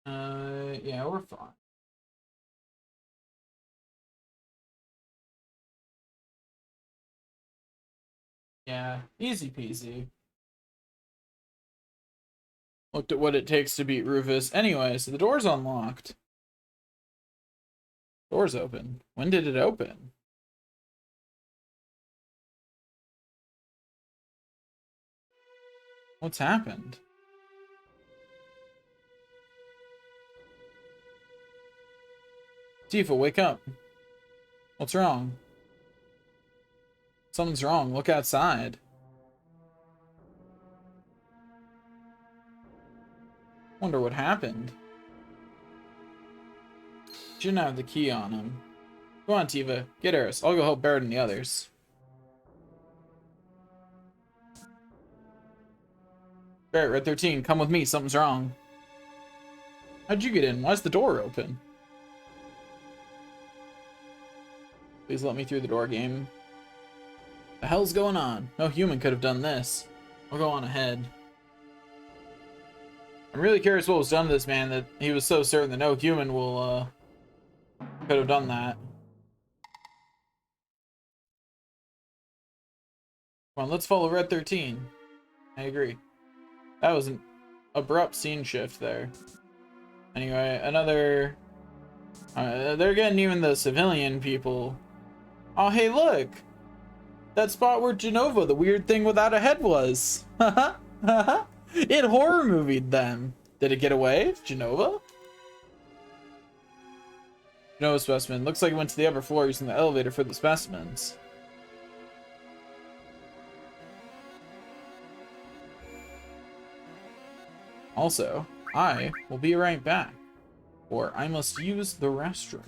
Yeah, we're fine. Yeah, easy peasy. Looked at what it takes to beat Rufus. Anyway, so the door's unlocked. Door's open. When did it open? What's happened? Tifa, wake up. What's wrong? Something's wrong. Look outside. Wonder what happened. Shouldn't have the key on him. Go on, Tifa. Get Eris. I'll go help Barret and the others. Barret, Red 13, come with me. Something's wrong. How'd you get in? Why's the door open? Please let me through the door, game. The hell's going on? No human could have done this. I'll go on ahead. I'm really curious what was done to this man that he was so certain that no human will, could have done that. Come on, let's follow Red 13. I agree. That was an abrupt scene shift there. Anyway, another... they're getting even the civilian people. Oh, hey, look! That spot where Jenova, the weird thing without a head, was. Haha. It horror movied them. Did it get away, Jenova? Jenova specimen. Looks like it went to the upper floor using the elevator for the specimens. Also, I will be right back, or I must use the restroom.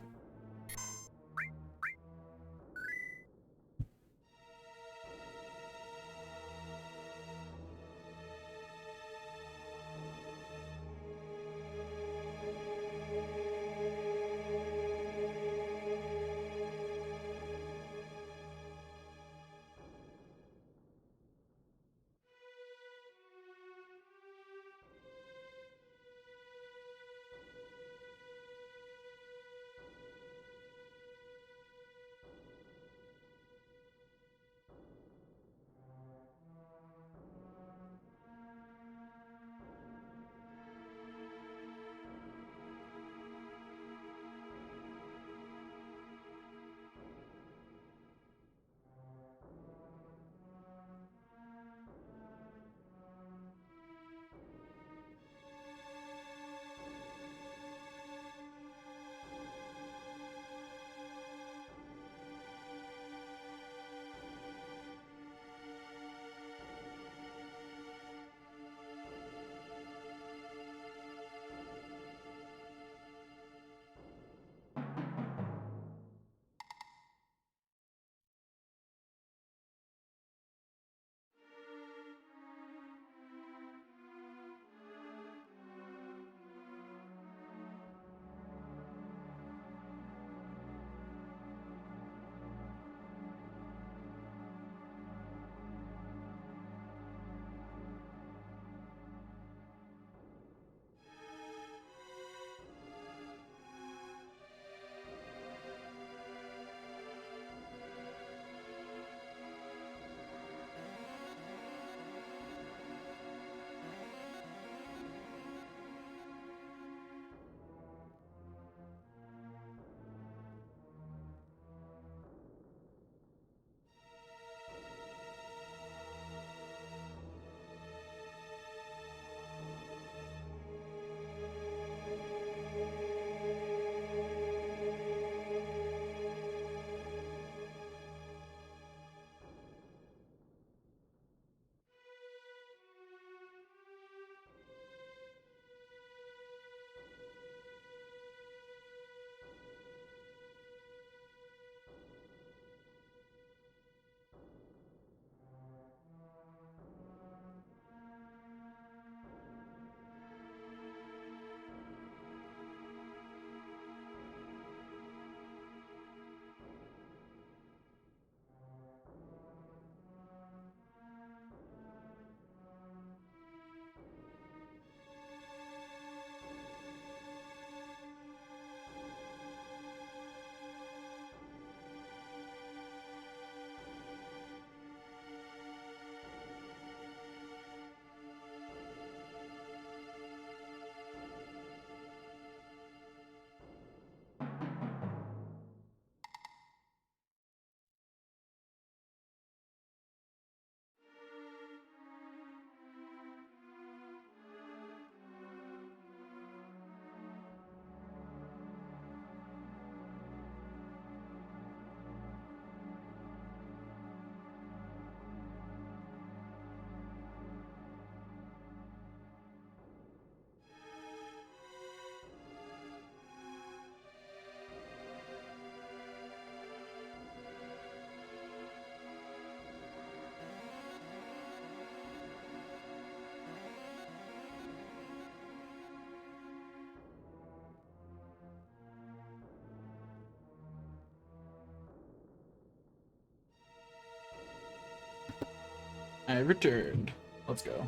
I returned. Let's go.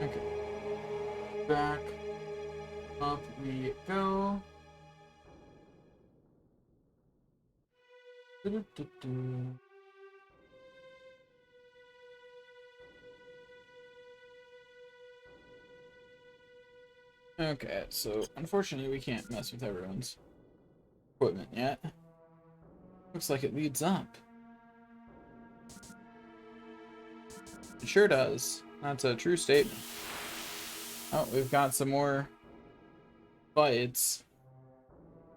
Okay. Back up we go. Do-do-do-do. Okay, so unfortunately we can't mess with everyone's equipment yet. Looks like it leads up. It sure does. That's a true statement. Oh, we've got some more fights,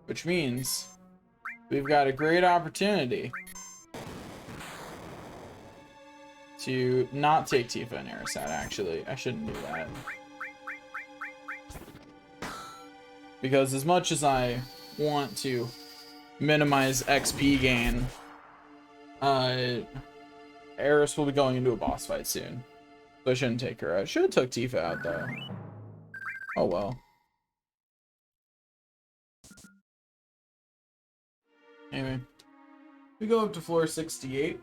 which means we've got a great opportunity to not take Tifa and Aerosat, actually. I shouldn't do that. Because as much as I want to minimize XP gain, Aeris will be going into a boss fight soon. So I shouldn't take her out. Should have took Tifa out, though. Oh, well. Anyway. We go up to floor 68.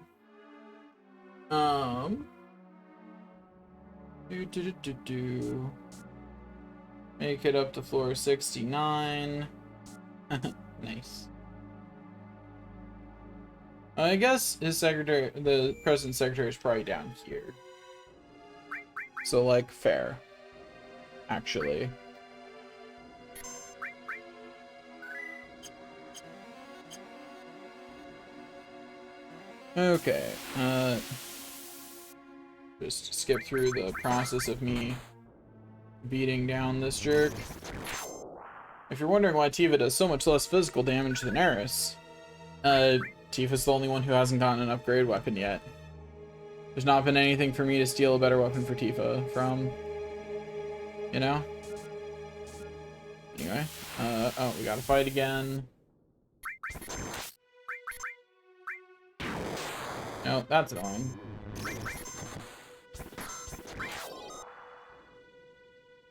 Make it up to floor 69. Nice. I guess his secretary, the president's secretary, is probably down here. So, like, fair. Actually. Okay, just skip through the process of me beating down this jerk. If you're wondering why Tifa does so much less physical damage than Aeris, Tifa's the only one who hasn't gotten an upgrade weapon yet. There's not been anything for me to steal a better weapon for Tifa from, you know? Anyway, oh, we gotta fight again. No, that's annoying.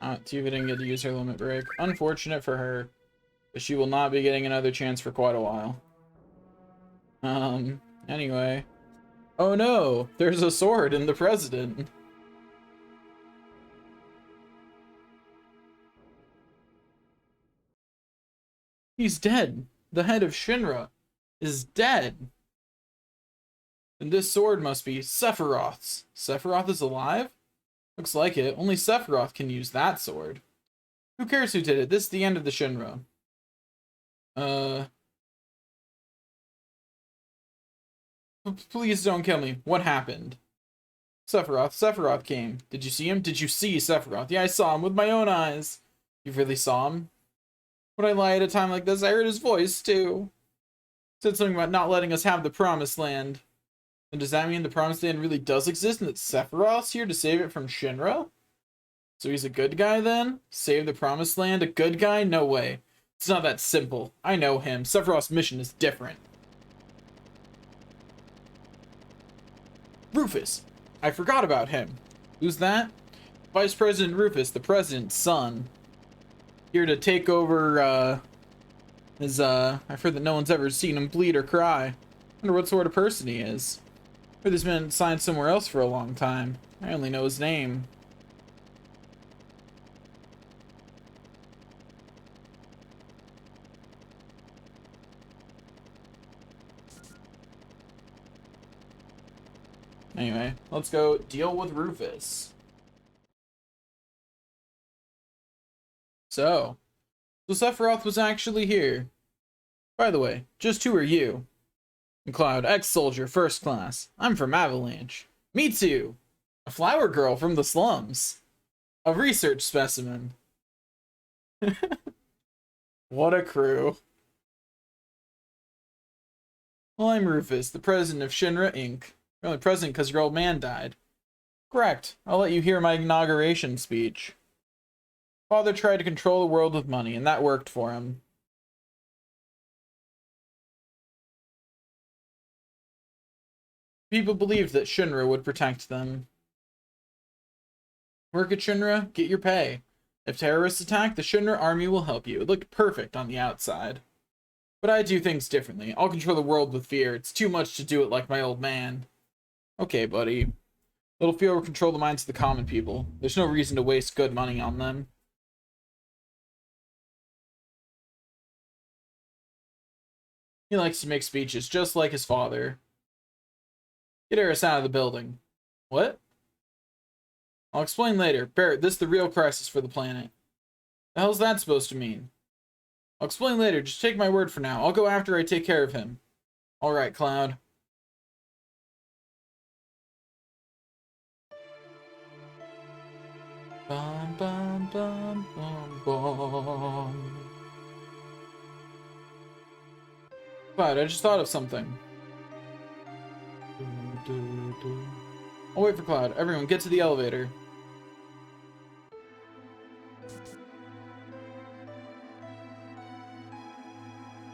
Tifa didn't get to use her limit break. Unfortunate for her, but she will not be getting another chance for quite a while. Anyway. Oh no! There's a sword in the president! He's dead! The head of Shinra is dead! And this sword must be Sephiroth's. Sephiroth is alive? Looks like it. Only Sephiroth can use that sword. Who cares who did it? This is the end of the Shinra. Please don't kill me. What happened? Sephiroth. Sephiroth came. Did you see him? Did you see Sephiroth? Yeah, I saw him with my own eyes. You really saw him? Would I lie at a time like this? I heard his voice, too. Said something about not letting us have the Promised Land. And does that mean the Promised Land really does exist and that Sephiroth's here to save it from Shinra? So he's a good guy then? Save the Promised Land? A good guy? No way. It's not that simple. I know him. Sephiroth's mission is different. Rufus. I forgot about him. Who's that? Vice President Rufus, the president's son. Here to take over, I've heard that no one's ever seen him bleed or cry. Wonder what sort of person he is. Heard this man signed somewhere else for a long time. I only know his name. Anyway, let's go deal with Rufus. So Sephiroth was actually here. By the way, just who are you? Cloud, ex-soldier, first class. I'm from Avalanche. Me too. A flower girl from the slums. A research specimen. What a crew. Well, I'm Rufus, the president of Shinra Inc. You're only president because your old man died. Correct. I'll let you hear my inauguration speech. Father tried to control the world with money, and that worked for him. People believed that Shinra would protect them. Work at Shinra, get your pay. If terrorists attack, the Shinra army will help you. It looked perfect on the outside. But I do things differently. I'll control the world with fear. It's too much to do it like my old man. Okay, buddy. Little fear will control the minds of the common people. There's no reason to waste good money on them. He likes to make speeches, just like his father. Get Aeris out of the building. What? I'll explain later. Barret, this is the real crisis for the planet. The hell's that supposed to mean? I'll explain later. Just take my word for now. I'll go after I take care of him. Alright, Cloud. Bum, bum, bum, bum, bum. Cloud, I just thought of something. I'll wait for Cloud. Everyone, get to the elevator.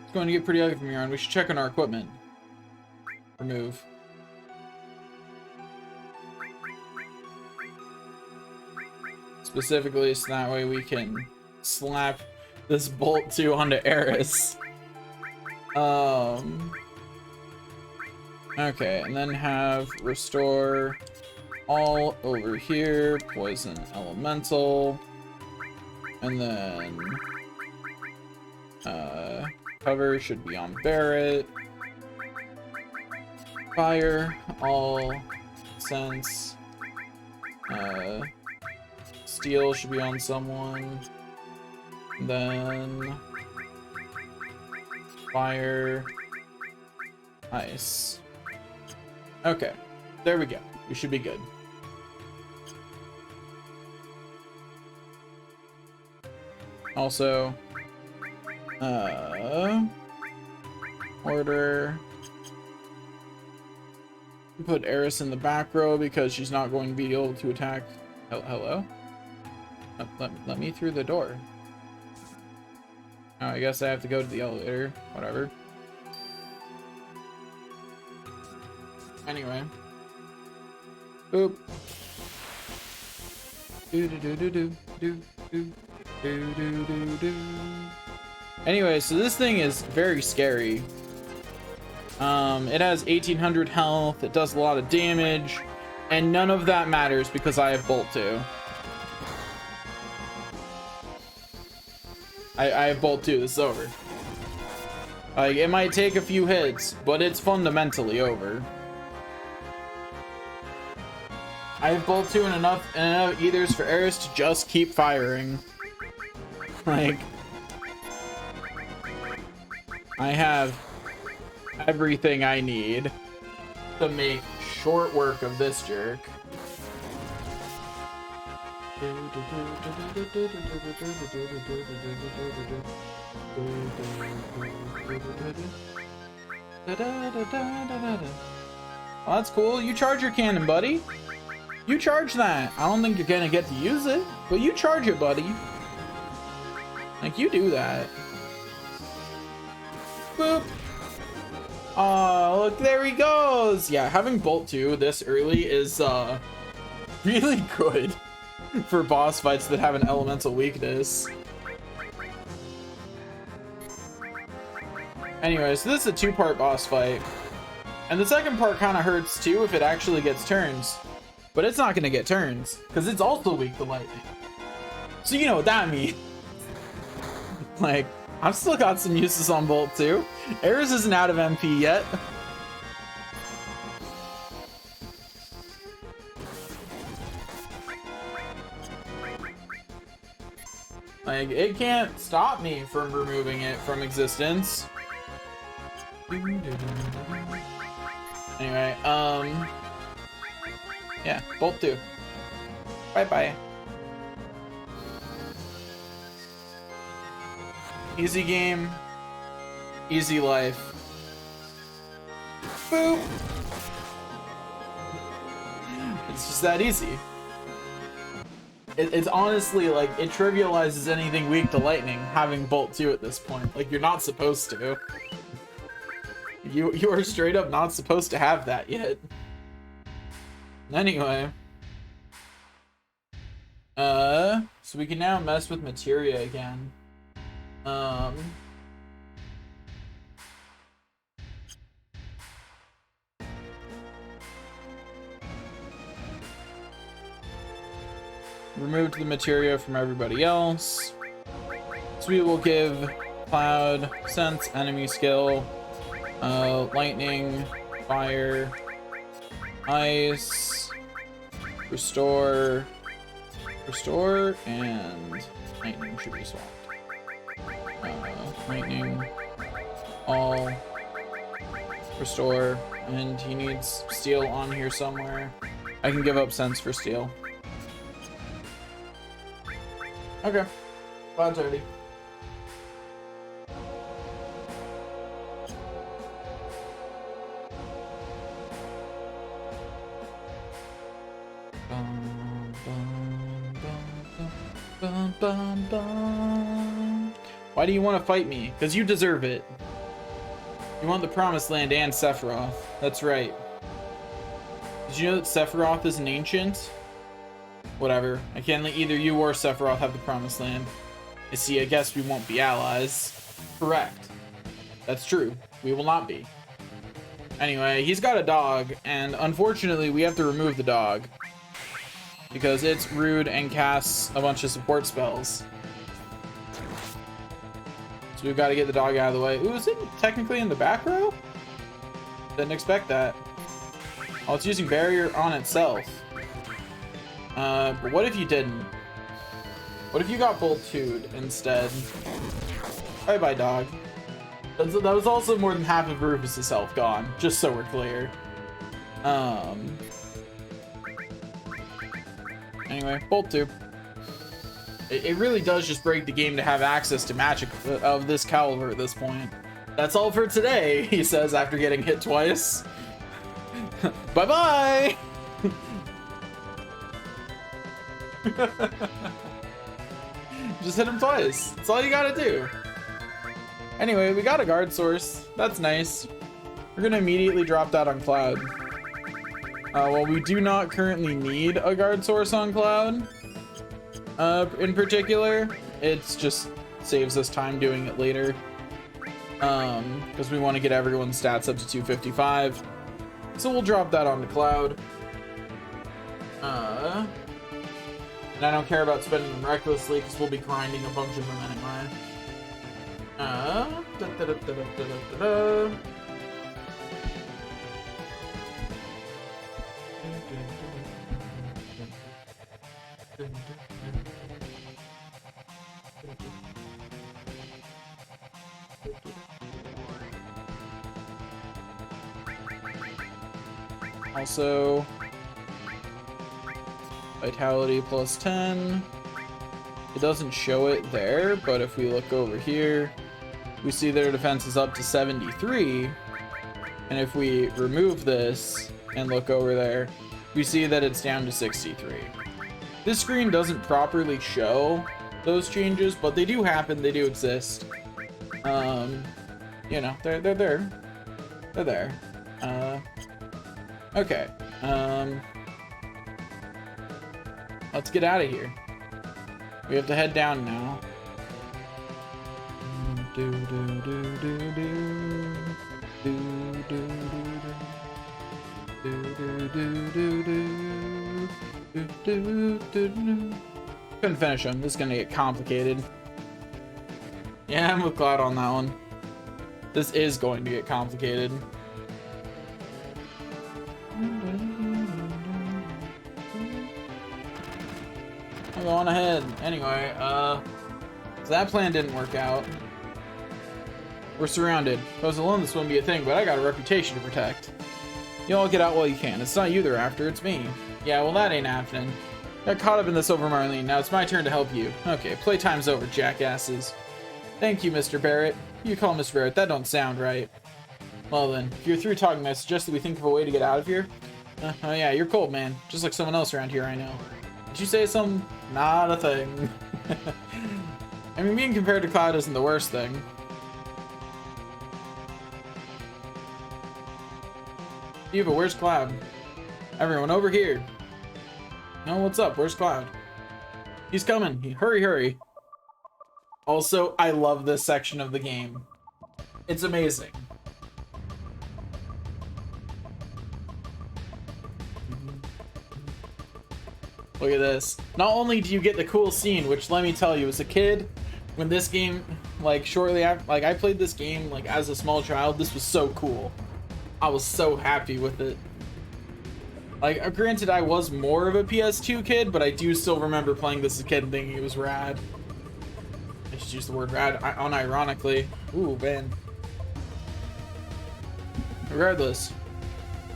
It's going to get pretty ugly from here on. We should check on our equipment. Remove. Specifically, so that way we can slap this Bolt 2 onto Eris. Okay, and then have restore all over here, poison elemental, and then cover should be on Barret. Fire all sense. Steel should be on someone. Then fire, ice. Okay, there we go. We should be good. Also, order. Put Eris in the back row because she's not going to be able to attack. Hello? Let me through the door. Oh, I guess I have to go to the elevator. Whatever. Anyway. Boop. Anyway, so this thing is very scary. It has 1800 health, it does a lot of damage, and none of that matters because I have Bolt 2. I have Bolt 2, this is over. Like, it might take a few hits, but it's fundamentally over. I have Bolt 2 and enough ethers for Eris to just keep firing. Like, I have everything I need to make short work of this jerk. Well, that's cool. You charge your cannon, buddy. You charge that. I don't think you're gonna get to use it, but you charge it, buddy. Like, you do that. Boop. Oh, look, there he goes. Yeah, having Bolt 2 this early is really good for boss fights that have an elemental weakness. Anyway, so this is a two-part boss fight. And the second part kind of hurts too if it actually gets turns. But it's not going to get turns, because it's also weak to lightning. So you know what that means. Like, I've still got some uses on Bolt 2. Eris isn't out of MP yet. Like, it can't stop me from removing it from existence. Anyway, yeah, Bolt 2. Bye-bye. Easy game, easy life. Boop. It's just that easy. It's honestly like, it trivializes anything weak to lightning having Bolt 2 at this point. Like, you're not supposed to. You are straight up not supposed to have that yet. Anyway. So we can now mess with materia again. Removed the materia from everybody else. So we will give Cloud, Sense, Enemy Skill, Lightning, Fire, Ice, Restore, and Lightning should be swapped. Lightning, all, Restore, and he needs Steel on here somewhere. I can give up Sense for Steel. Okay, Cloud's ready. Bum, bum, bum, bum, bum, bum. Why do you want to fight me? Because you deserve it. You want the Promised Land and Sephiroth. That's right. Did you know that Sephiroth is an ancient? Whatever. I can't let either you or Sephiroth have the Promised Land. You see, I guess we won't be allies. Correct. That's true. We will not be. Anyway, he's got a dog, and unfortunately, we have to remove the dog. Because it's rude and casts a bunch of support spells. So we've got to get the dog out of the way. Ooh, is it technically in the back row? Didn't expect that. Oh, it's using barrier on itself. But what if you didn't? What if you got Bolt 2'd instead? Bye-bye, dog. That was also more than half of Rufus' health gone, just so we're clear. Anyway, Bolt 2. It really does just break the game to have access to magic of this caliber at this point. That's all for today, he says after getting hit twice. Bye-bye! Just hit him twice. That's all you gotta do. Anyway, we got a guard source. That's nice. We're gonna immediately drop that on Cloud. Well, we do not currently need a guard source on Cloud. In particular, it's just saves us time doing it later. Because we want to get everyone's stats up to 255. So we'll drop that onto Cloud. And I don't care about spending them recklessly because we'll be grinding a bunch of them anyway. Also, vitality plus 10. It doesn't show it there, but if we look over here, we see their defense is up to 73. And if we remove this and look over there, we see that it's down to 63. This screen doesn't properly show those changes, but they do happen, they do exist. You know, they're there. They're there. Okay. Let's get out of here. We have to head down now. Couldn't finish them. This is gonna get complicated. Yeah, I'm with Cloud on that one. This is going to get complicated. I'll go on ahead. Anyway, so that plan didn't work out. We're surrounded. If I was alone, this wouldn't be a thing, but I got a reputation to protect. You all get out while you can. It's not you they're after, it's me. Yeah, well that ain't happening. Got caught up in this over Marlene. Now it's my turn to help you. Okay, playtime's over, jackasses. Thank you, Mr. Barrett. You call Mr. Barrett, that don't sound right. Well then, if you're through talking, I suggest that we think of a way to get out of here. Oh yeah, you're cold, man. Just like someone else around here I know. Did you say something? Not a thing. I mean, being compared to Cloud isn't the worst thing. Yeah, but where's Cloud? Everyone over here. No, what's up? Where's Cloud? He's coming. Hurry, hurry. Also, I love this section of the game. It's amazing. Look at this. Not only do you get the cool scene, which let me tell you, as a kid, when this game, like shortly after, like I played this game like as a small child, this was so cool. I was so happy with it. Like, granted, I was more of a PS2 kid, but I do still remember playing this as a kid and thinking it was rad. I just used the word rad unironically. Ooh, man. Regardless,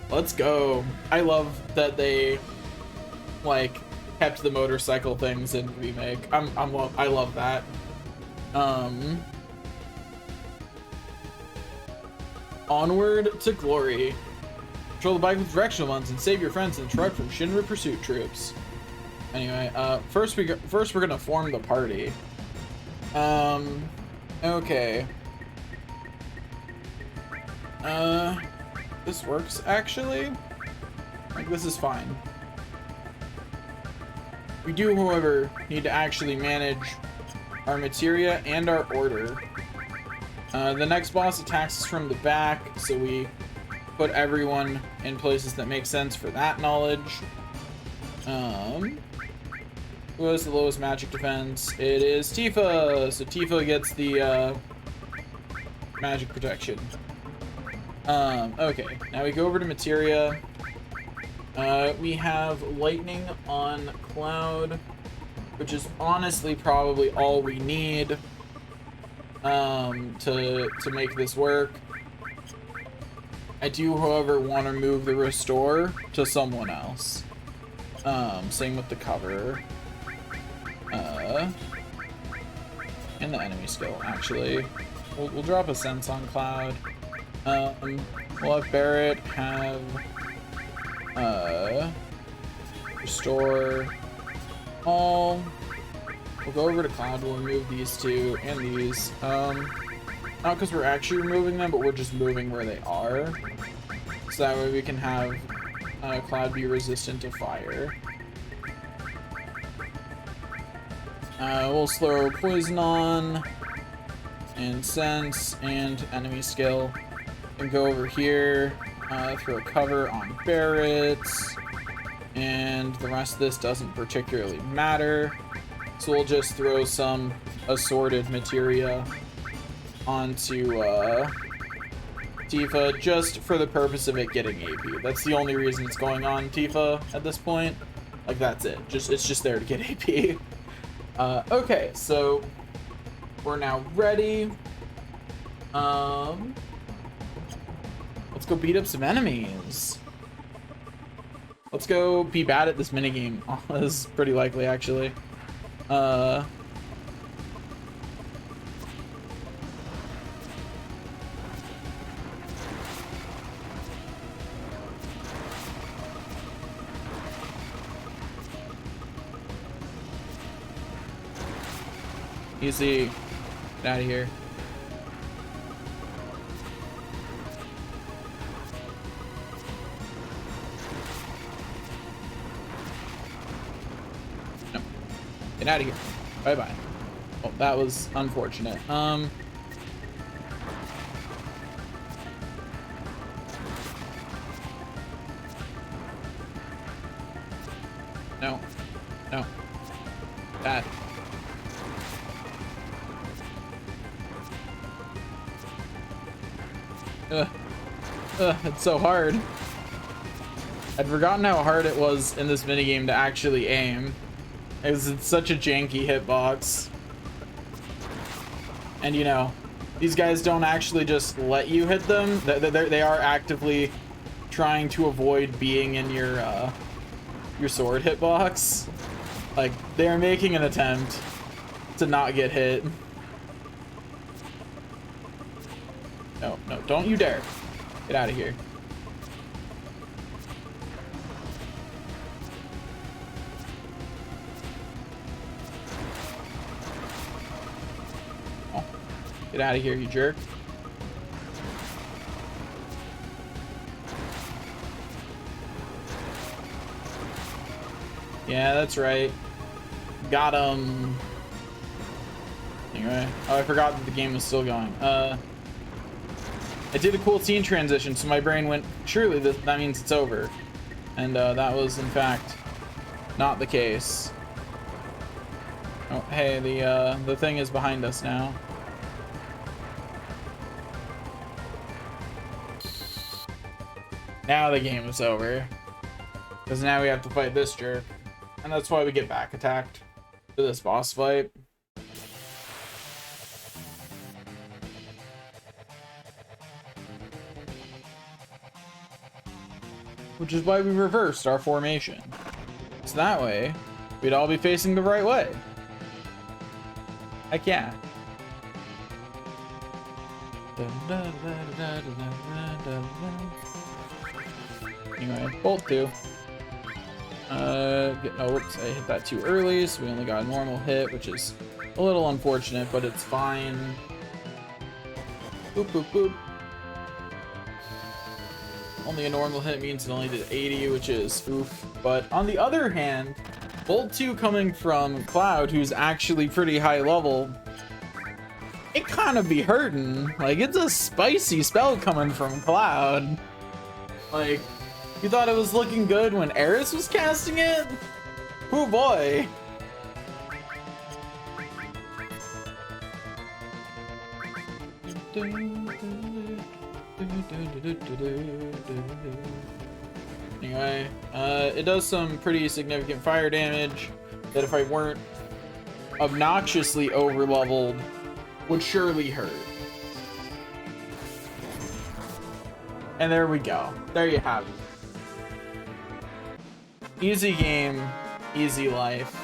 let's go. I love that they, like, kept the motorcycle things in Remake. I love that. Onward to Glory. Control the bike with directional ones and save your friends in the truck from Shinra pursuit troops. Anyway, first we're gonna form the party. Okay. This works actually. Like, this is fine. We do, however, need to actually manage our materia and our order. The next boss attacks us from the back, so we put everyone in places that make sense for that knowledge. Who has the lowest magic defense? It is Tifa! So Tifa gets the magic protection. Okay, now we go over to materia. We have lightning on Cloud, which is honestly probably all we need to make this work. I do, however, want to move the restore to someone else. Same with the cover. And the enemy skill, actually. We'll drop a sense on Cloud. We'll have Barret have restore all. We'll go over to Cloud, we'll remove these two and these. Not because we're actually removing them, but we're just moving where they are. So that way we can have Cloud be resistant to fire. We'll slow poison on, and sense, and enemy skill. And go over here, throw cover on Barret's, and the rest of this doesn't particularly matter. So we'll just throw some assorted materia onto Tifa, just for the purpose of it getting AP. That's the only reason it's going on Tifa at this point. Like, that's it. It's just there to get AP. Okay, so we're now ready. Let's go beat up some enemies. Let's go be bad at this minigame. Oh, this is pretty likely, actually. Easy. Get out of here. No. Get out of here. Bye-bye. Oh, that was unfortunate. No. No. Bad. It's so hard. I'd forgotten how hard it was in this minigame to actually aim. It's such a janky hitbox. And you know, these guys don't actually just let you hit them. They are actively trying to avoid being in your sword hitbox. Like, they are making an attempt to not get hit. No, no, don't you dare. Get out of here. Oh, get out of here, you jerk. Yeah, that's right. Got him. Anyway, oh, I forgot that the game was still going. I did a cool scene transition, so my brain went, surely that means it's over. And that was, in fact, not the case. Oh, hey, the thing is behind us now. Now the game is over. Because now we have to fight this jerk. And that's why we get back attacked to this boss fight. Which is why we reversed our formation. So that way, we'd all be facing the right way. Heck yeah. Anyway, Bolt 2. Oh, whoops, I hit that too early, so we only got a normal hit, which is a little unfortunate, but it's fine. Boop, boop, boop. Only a normal hit means it only did 80, which is oof. But on the other hand, Bolt 2 coming from Cloud, who's actually pretty high level, it kind of be hurting. Like, it's a spicy spell coming from Cloud. Like, you thought it was looking good when Eris was casting it? Oh boy. Anyway, it does some pretty significant fire damage that if I weren't obnoxiously over-leveled would surely hurt. And there we go. There you have it. Easy game, easy life.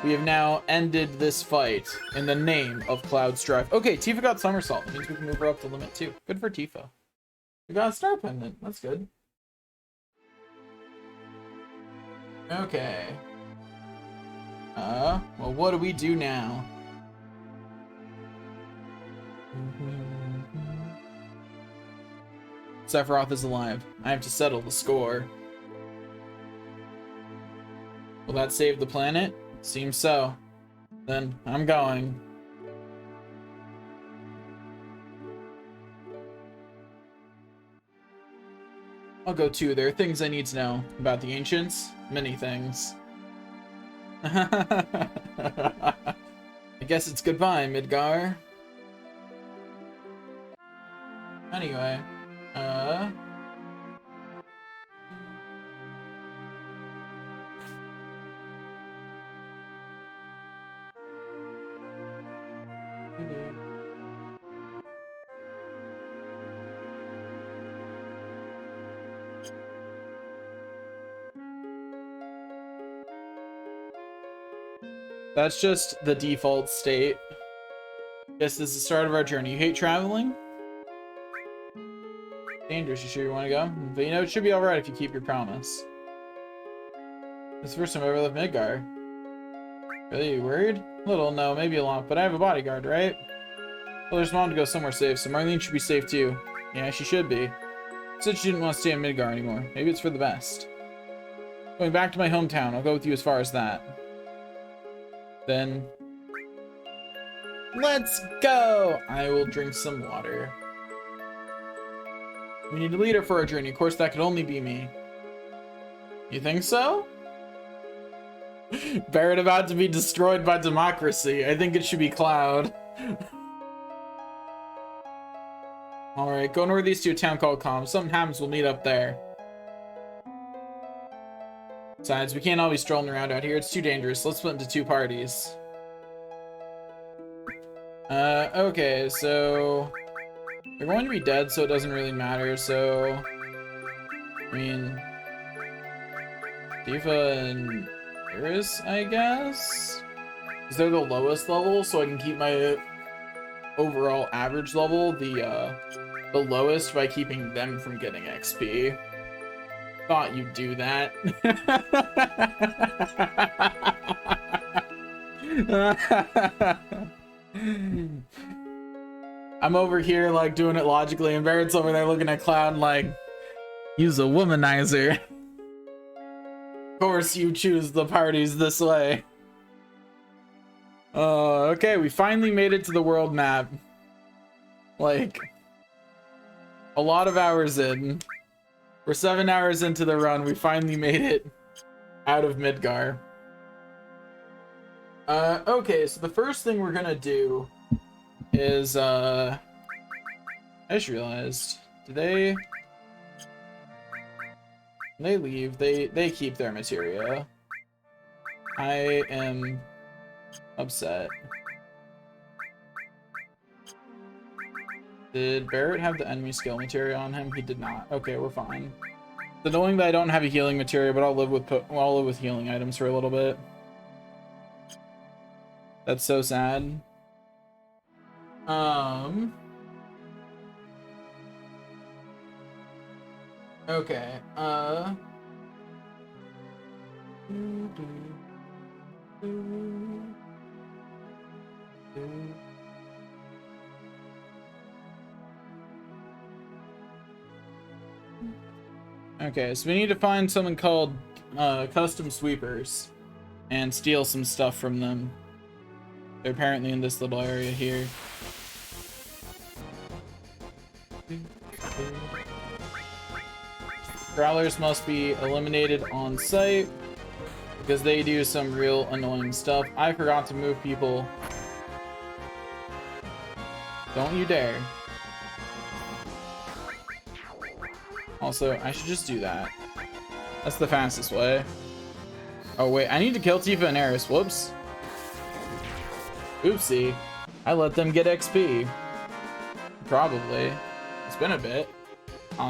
We have now ended this fight in the name of Cloud Strife. Okay, Tifa got Somersault. That means we can move her up to limit 2. Good for Tifa. We got a Star Pendant. That's good. Okay. Well, what do we do now? Sephiroth is alive. I have to settle the score. Will that save the planet? Seems so. Then I'm going. I'll go too. There are things I need to know about the ancients. Many things. I guess it's goodbye, Midgar. Anyway, that's just the default state. Guess this is the start of our journey. You hate traveling? Dangerous, you sure you want to go? But you know, it should be alright if you keep your promise. This is the first time I ever left Midgar. Really, you worried? Little, no, maybe a lot, but I have a bodyguard, right? Well, there's mom to go somewhere safe, so Marlene should be safe too. Yeah, she should be. Said she didn't want to stay in Midgar anymore. Maybe it's for the best. Going back to my hometown, I'll go with you as far as that. Then... let's go! I will drink some water. We need a leader for our journey. Of course, that could only be me. You think so? Barret about to be destroyed by democracy. I think it should be Cloud. Alright, go northeast to a town called Calm. Something happens, we'll meet up there. Besides, we can't all be strolling around out here. It's too dangerous. Let's split into 2 parties. Okay, so... they're going to be dead, so it doesn't really matter, so... I mean... Tifa and Eris, I guess? Because they're the lowest level, so I can keep my overall average level the lowest by keeping them from getting XP. Thought you'd do that. I'm over here like doing it logically, and Barrett's over there looking at Cloud like, use a womanizer. Of course you choose the parties this way. Okay, we finally made it to the world map. Like, a lot of hours in. We're 7 hours into the run. We finally made it out of Midgar. Okay, so the first thing we're gonna do is, I just realized, do they... when they leave, they keep their materia. I am upset. Did Barret have the enemy skill materia on him? He did not. Okay, we're fine. It's annoying that I don't have a healing materia, but I'll live with healing items for a little bit. That's so sad. Okay, okay, so we need to find someone called Custom Sweepers and steal some stuff from them. They're apparently in this little area here. Prowlers must be eliminated on sight because they do some real annoying stuff. I forgot to move people. Don't you dare. Also, I should just do that. That's the fastest way. Oh wait, I need to kill Tifa and Aeris. Whoops. Oopsie. I let them get XP. Probably. It's been a bit.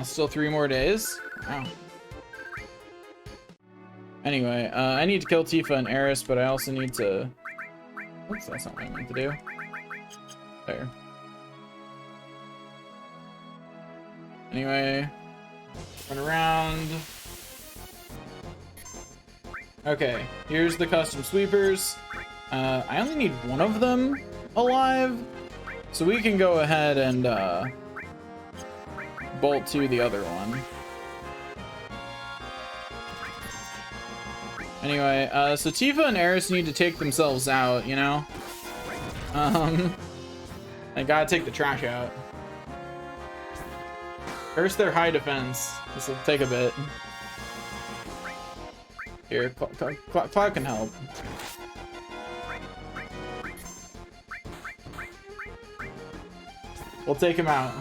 Still 3 more days. Wow. Anyway, I need to kill Tifa and Aeris, but I also need to... Oops, that's not what I meant to do. There. Anyway, run around. Okay, here's the custom sweepers. I only need one of them alive, so we can go ahead and bolt to the other one. Anyway, so Tifa and Aeris need to take themselves out, you know? They gotta take the trash out. First their high defense. This will take a bit. Here, Cloud can help. We'll take him out.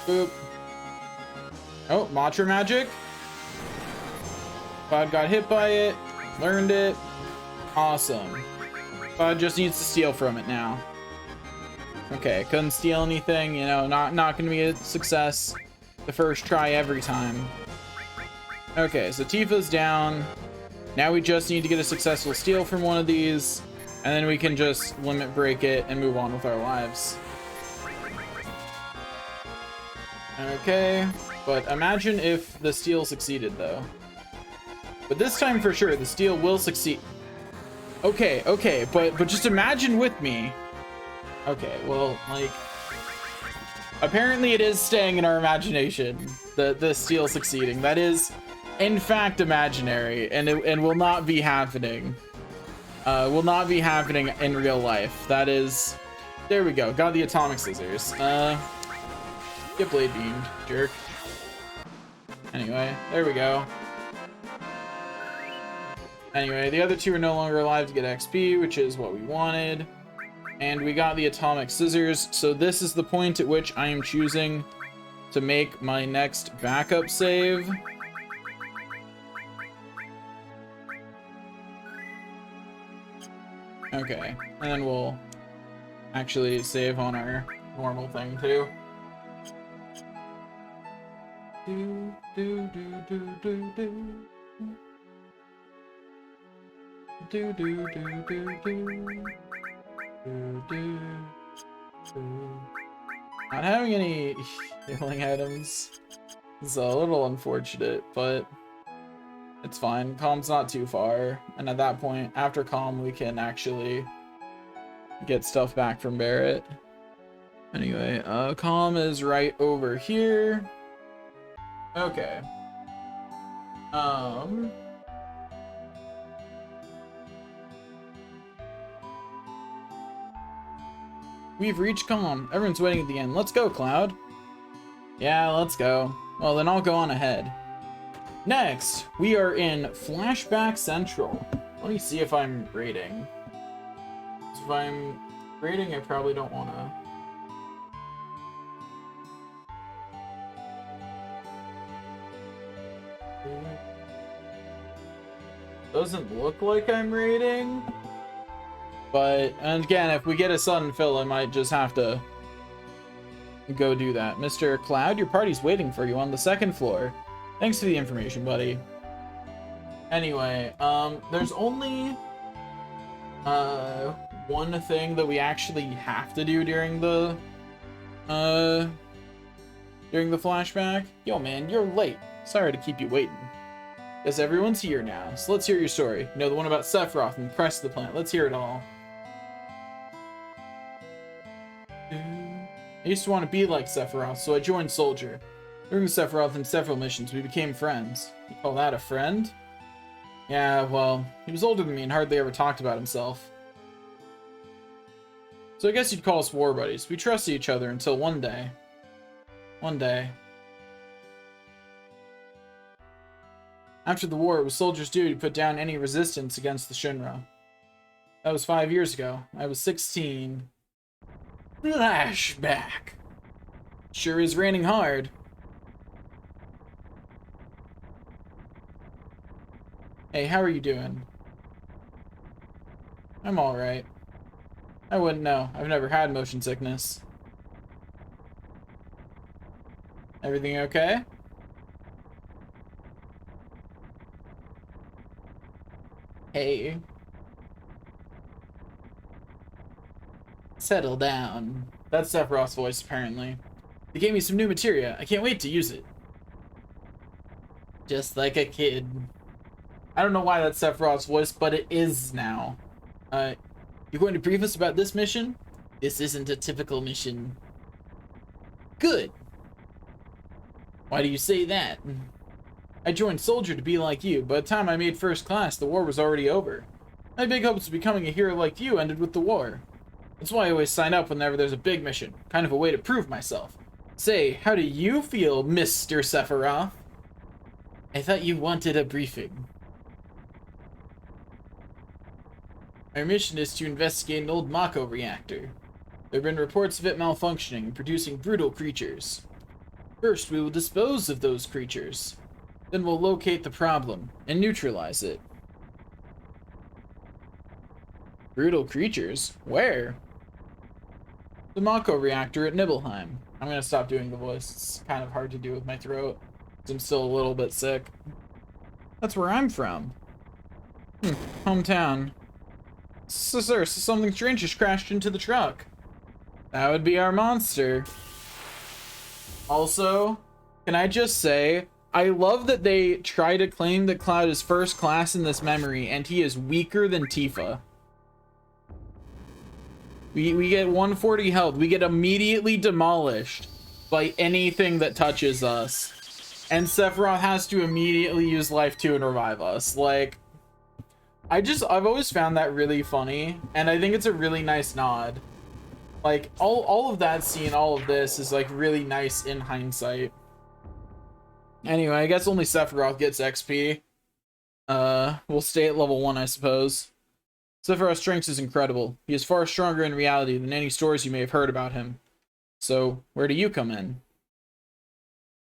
Boop. Oh, Mantra Magic. Cloud got hit by it. Learned it. Awesome. Cloud just needs to steal from it now. Okay, couldn't steal anything, you know, not gonna be a success the first try every time. Okay, so Tifa's down. Now we just need to get a successful steal from one of these, and then we can just limit break it and move on with our lives. Okay, but imagine if the steal succeeded though. But this time for sure, the steal will succeed. Okay, but just imagine with me. Okay, well, like, apparently it is staying in our imagination, the steal succeeding. That is, in fact, imaginary, and will not be happening. Will not be happening in real life. That is, there we go. Got the atomic scissors. Get blade beamed, jerk. Anyway, there we go. Anyway, the other two are no longer alive to get XP, which is what we wanted. And we got the atomic scissors, so this is the point at which I am choosing to make my next backup save. Okay, and then we'll actually save on our normal thing too. Not having any healing items is a little unfortunate, but it's fine. Calm's not too far, and at that point, after Calm, we can actually get stuff back from Barret. Anyway, Calm is right over here. Okay. We've reached Calm. Everyone's waiting at the end. Let's go, Cloud. Yeah, let's go. Well, then I'll go on ahead. Next, we are in Flashback Central. Let me see if I'm raiding. If I'm raiding, I probably don't want to. Doesn't look like I'm raiding. But, and again, if we get a sudden fill, I might just have to go do that. Mr. Cloud, your party's waiting for you on the 2nd floor. Thanks for the information, buddy. Anyway, there's only one thing that we actually have to do during the flashback. Yo, man, you're late. Sorry to keep you waiting. Guess everyone's here now, so let's hear your story. You know, the one about Sephiroth and the rest of the planet. Let's hear it all. I used to want to be like Sephiroth, so I joined Soldier. During Sephiroth and several missions, we became friends. You call that a friend? Yeah, well, he was older than me and hardly ever talked about himself. So I guess you'd call us war buddies. We trusted each other until one day. After the war, it was Soldier's duty to put down any resistance against the Shinra. That was 5 years ago. I was 16. Flashback. Sure is raining hard. Hey, how are you doing? I'm alright. I wouldn't know. I've never had motion sickness. Everything okay? Hey. Settle down. That's Sephiroth's voice, apparently. They gave me some new materia. I can't wait to use it. Just like a kid. I don't know why that's Sephiroth's voice, but it is now. You're going to brief us about this mission? This isn't a typical mission. Good. Why do you say that? I joined Soldier to be like you. By the time I made first class, the war was already over. My big hopes of becoming a hero like you ended with the war. That's why I always sign up whenever there's a big mission. Kind of a way to prove myself. Say, how do you feel, Mr. Sephiroth? I thought you wanted a briefing. Our mission is to investigate an old Mako reactor. There have been reports of it malfunctioning and producing brutal creatures. First, we will dispose of those creatures. Then we'll locate the problem and neutralize it. Brutal creatures? Where? The Mako reactor at Nibelheim. I'm gonna stop doing the voice. It's kind of hard to do with my throat. I'm still a little bit sick. That's where I'm from. Hometown. Sir, something strange just crashed into the truck. That would be our monster. Also, can I just say, I love that they try to claim that Cloud is first class in this memory, and he is weaker than Tifa. We get 140 health. We get immediately demolished by anything that touches us. And Sephiroth has to immediately use Life 2 and revive us. Like, I've always found that really funny, and I think it's a really nice nod. Like, all of that scene, all of this is like really nice in hindsight. Anyway, I guess only Sephiroth gets XP. We'll stay at level 1, I suppose. Sephiroth's strength is incredible. He is far stronger in reality than any stories you may have heard about him. So, where do you come in?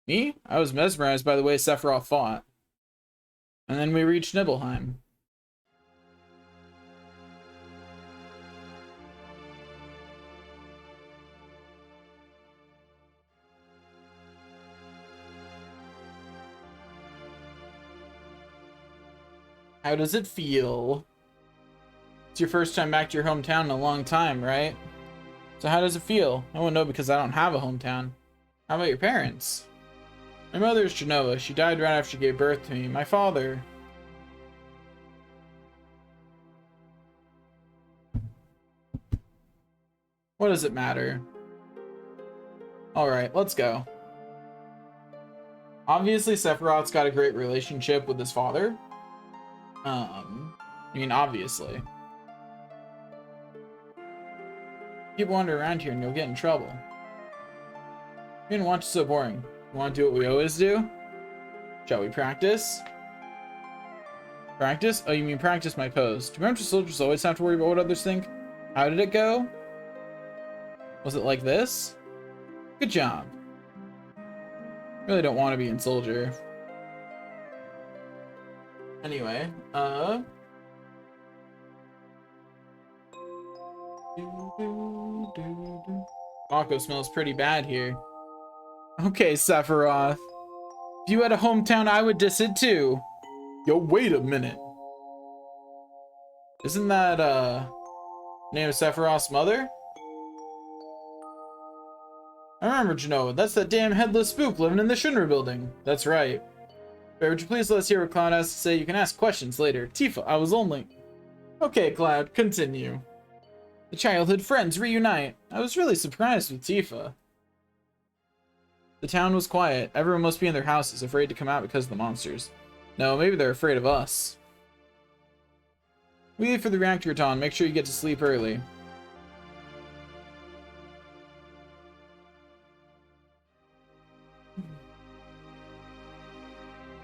Me? I was mesmerized by the way Sephiroth fought. And then we reached Nibelheim. How does it feel? It's your first time back to your hometown in a long time, right? So how does it feel? I won't know because I don't have a hometown. How about your parents? My mother is Genova. She died right after she gave birth to me. My father... What does it matter? Alright, let's go. Obviously, Sephiroth's got a great relationship with his father. I mean, obviously. Keep wandering around here and you'll get in trouble. You didn't want it so boring. You want to do what we always do? Shall we practice? Practice? Oh, you mean practice my pose. Do you remember soldiers always have to worry about what others think? How did it go? Was it like this? Good job. Really don't want to be in Soldier. Anyway, Mako smells pretty bad here. Okay, Sephiroth. If you had a hometown, I would diss it too. Yo, wait a minute. Isn't that, name of Sephiroth's mother? I remember, Genoa. That's that damn headless spook living in the Shinra building. That's right. Bear, would you please let us hear what Cloud has to say? You can ask questions later. Tifa, I was only... Okay, Cloud, continue. The childhood friends reunite. I was really surprised with Tifa. The town was quiet. Everyone must be in their houses, afraid to come out because of the monsters. No, maybe they're afraid of us. We leave for the reactor, Ton. Make sure you get to sleep early.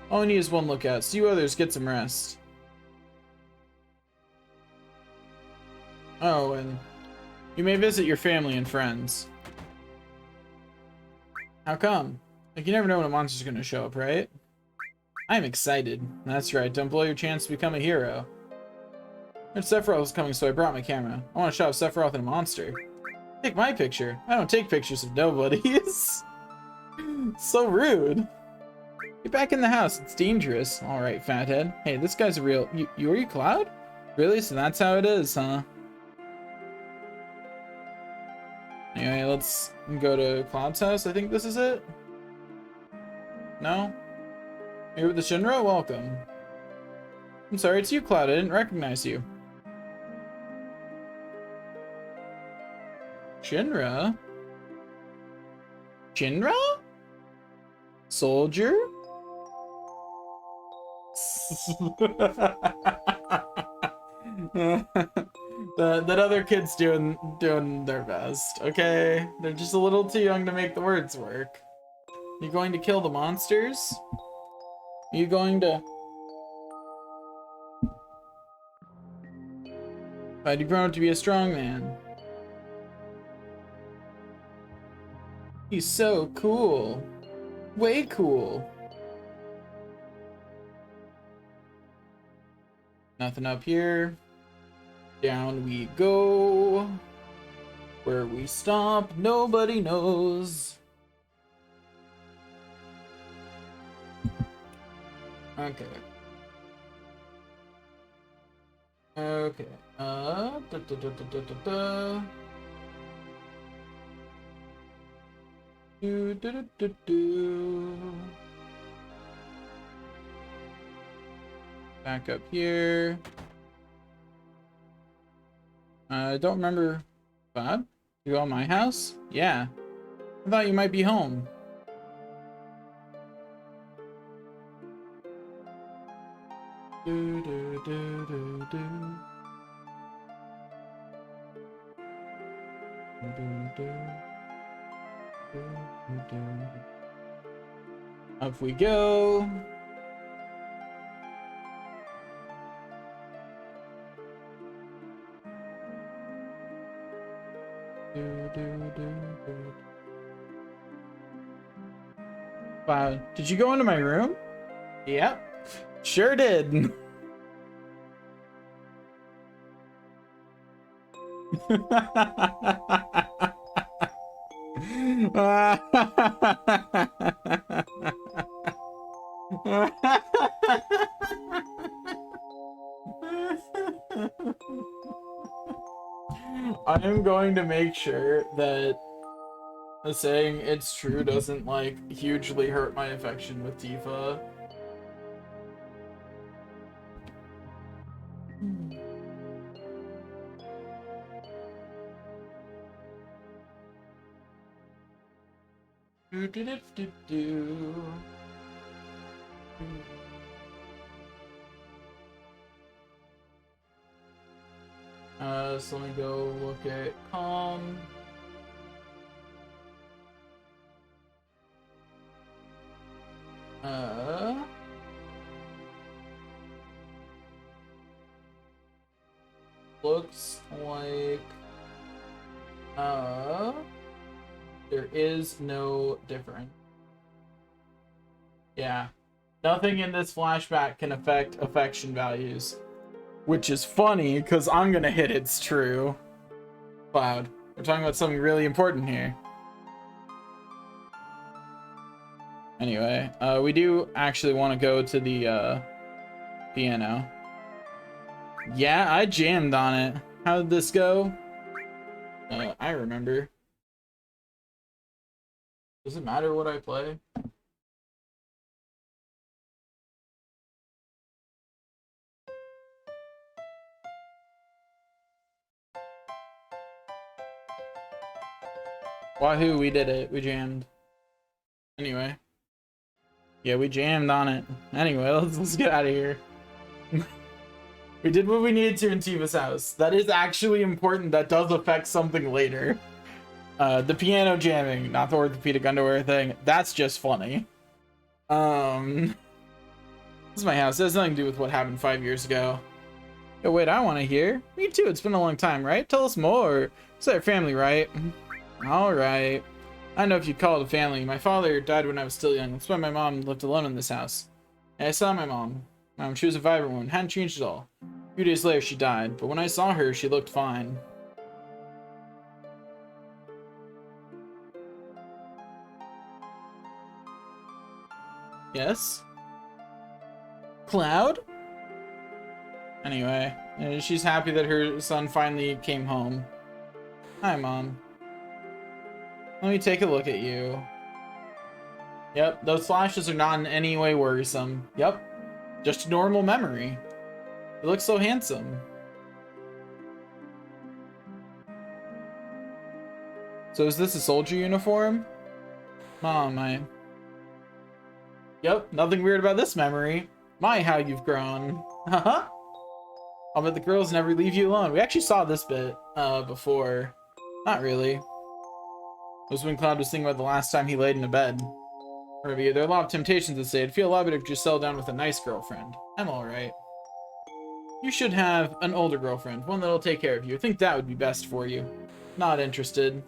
All I need is one lookout, so you others get some rest. Oh, and you may visit your family and friends. How come? Like, you never know when a monster's gonna show up, right? I'm excited. That's right, don't blow your chance to become a hero. Sephiroth was coming, so I brought my camera. I want to show Sephiroth and a monster. Take my picture. I don't take pictures of nobodies. So rude. Get back in the house, it's dangerous. Alright, fathead. Hey, this guy's a real... You are you Cloud? Really? So that's how it is, huh? Anyway, let's go to Cloud's house. I think this is it. No? Here with the Shinra? Welcome. I'm sorry, it's you, Cloud. I didn't recognize you. Shinra? Shinra? Soldier? That other kid's doing their best, okay? They're just a little too young to make the words work. You going to kill the monsters? Are you going to... Why'd you grow up to be a strong man? He's so cool. Way cool. Nothing up here. Down we go. Where we stop, nobody knows. Okay. Okay. Back up here. I don't remember. Bob? You go at my house? Yeah. I thought you might be home. Up we go. Wow, did you go into my room? Yep, sure did. I am going to make sure that the saying "it's true" doesn't like hugely hurt my affection with Tifa. So let me go look at Calm. Looks like there is no difference. Yeah. Nothing in this flashback can affect affection values. Which is funny, because I'm gonna hit it's true. Cloud, we're talking about something really important here. Anyway, we do actually want to go to the piano. Yeah, I jammed on it. How did this go? I remember. Does it matter what I play? Wahoo, we did it. We jammed. Anyway. Yeah, we jammed on it. Anyway, let's get out of here. We did what we needed to in Tifa's house. That is actually important. That does affect something later. The piano jamming, not the orthopedic underwear thing. That's just funny. This is my house. It has nothing to do with what happened 5 years ago. Yo, wait, I want to hear. Me too. It's been a long time, right? Tell us more. It's our family, right? All right. I don't know if you'd call it a family. My father died when I was still young. That's why my mom lived alone in this house. And I saw my mom. She was a vibrant woman. Hadn't changed at all. A few days later, she died. But when I saw her, she looked fine. Yes? Cloud? Anyway, she's happy that her son finally came home. Hi, Mom. Let me take a look at you. Yep, those flashes are not in any way worrisome. Yep, just a normal memory. You look so handsome. So is this a soldier uniform? Mom, Yep, nothing weird about this memory. My, how you've grown. Haha. I'll bet the girls never leave you alone. We actually saw this bit before. Not really. It was when Cloud was thinking about the last time he laid in a bed. Review, there are a lot of temptations to say. It'd feel a lot better if you just settle down with a nice girlfriend. I'm alright. You should have an older girlfriend, one that'll take care of you. I think that would be best for you. Not interested.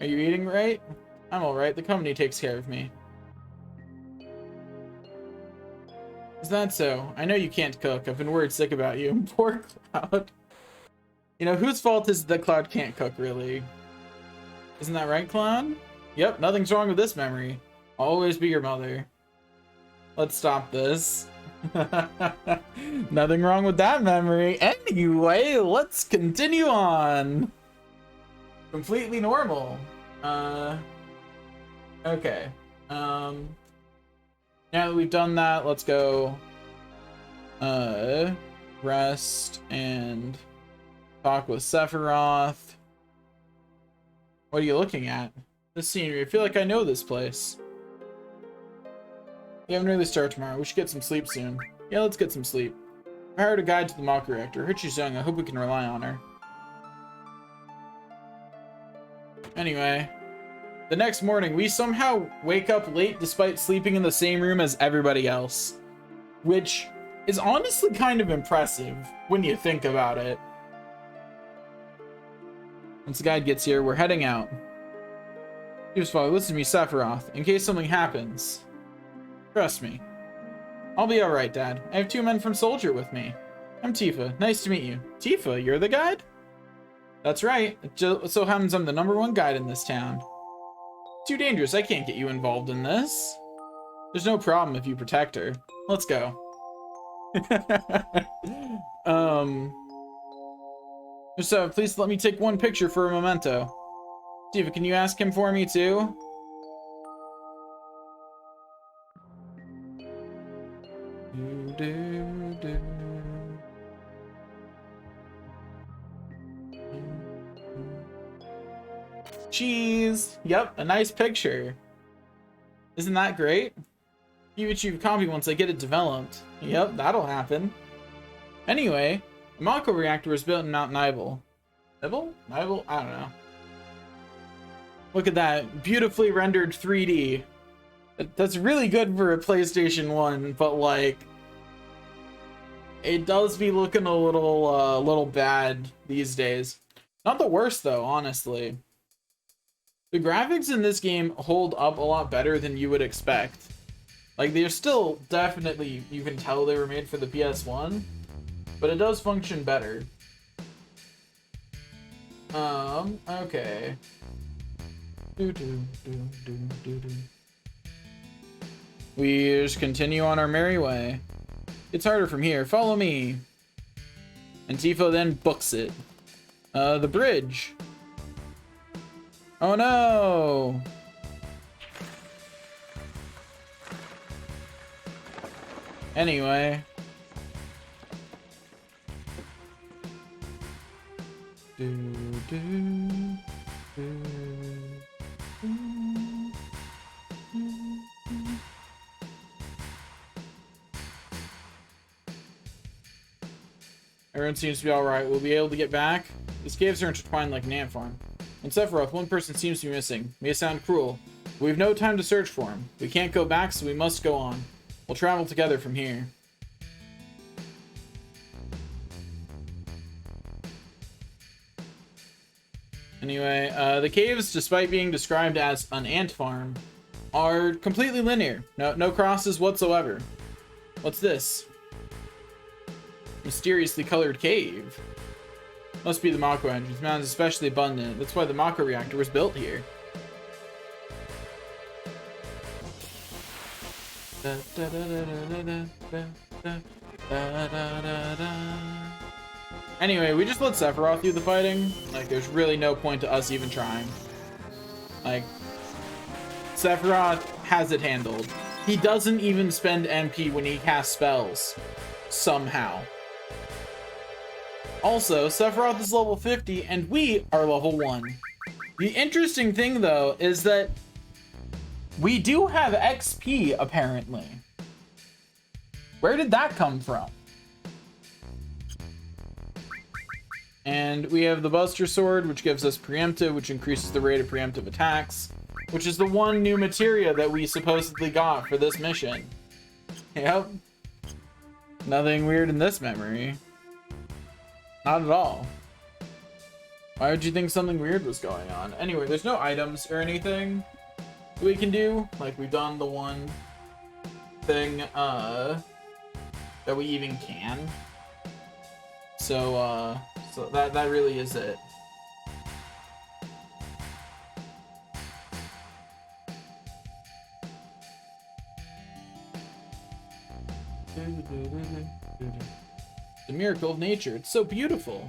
Are you eating right? I'm alright. The company takes care of me. Is that so? I know you can't cook. I've been worried sick about you. Poor Cloud. You know, whose fault is it that Cloud can't cook, really? Isn't that right, Cloud? Yep, nothing's wrong with this memory. I'll always be your mother. Let's stop this. Nothing wrong with that memory. Anyway, let's continue on. Completely normal. Okay. Now that we've done that, let's go rest and talk with Sephiroth. What are you looking at? The scenery. I feel like I know this place. We have an early start tomorrow. We should get some sleep soon. Yeah, let's get some sleep. I hired a guide to the Mako reactor. Her she's young. I hope we can rely on her. Anyway. The next morning, we somehow wake up late despite sleeping in the same room as everybody else. Which is honestly kind of impressive when you think about it. Once the guide gets here, we're heading out. Here's father, listen to me, Sephiroth, in case something happens. Trust me. I'll be alright, Dad. I have 2 men from Soldier with me. I'm Tifa. Nice to meet you. Tifa, you're the guide? That's right. It just so happens I'm the #1 guide in this town. Too dangerous. I can't get you involved in this. There's no problem if you protect her. Let's go. So please let me take one picture for a memento. Tifa, can you ask him for me too? Cheese! Yep, a nice picture. Isn't that great? You achieve a copy once I get it developed. Yep, that'll happen. Anyway, the Mako reactor was built in Mount Nibel. Nibel? Nibel? I don't know. Look at that. Beautifully rendered 3D. That's really good for a PlayStation 1, but like... it does be looking a little bad these days. Not the worst though, honestly. The graphics in this game hold up a lot better than you would expect. Like, they're still definitely, you can tell they were made for the PS1, but it does function better. Okay. we just continue on our merry way. It's harder from here. Follow me. And Tifa then books it. The bridge. Oh no! Anyway. Everyone seems to be alright. We'll be able to get back. These caves are intertwined like an ant farm. In Sephiroth, one person seems to be missing. May sound cruel. But we have no time to search for him. We can't go back, so we must go on. We'll travel together from here. Anyway, the caves, despite being described as an ant farm, are completely linear. No crosses whatsoever. What's this? Mysteriously colored cave. Must be the Mako engine. This mountain is especially abundant. That's why the Mako reactor was built here. Anyway, we just let Sephiroth do the fighting. Like, there's really no point to us even trying. Like, Sephiroth has it handled. He doesn't even spend MP when he casts spells. Somehow. Also, Sephiroth is level 50 and we are level 1. The interesting thing, though, is that we do have XP, apparently. Where did that come from? And we have the Buster Sword, which gives us preemptive, which increases the rate of preemptive attacks, which is the one new materia that we supposedly got for this mission. Yep. Nothing weird in this memory. Not at all. Why would you think something weird was going on? Anyway, there's no items or anything we can do. Like, we've done the one thing that we even can. So that really is it. The miracle of nature. It's so beautiful.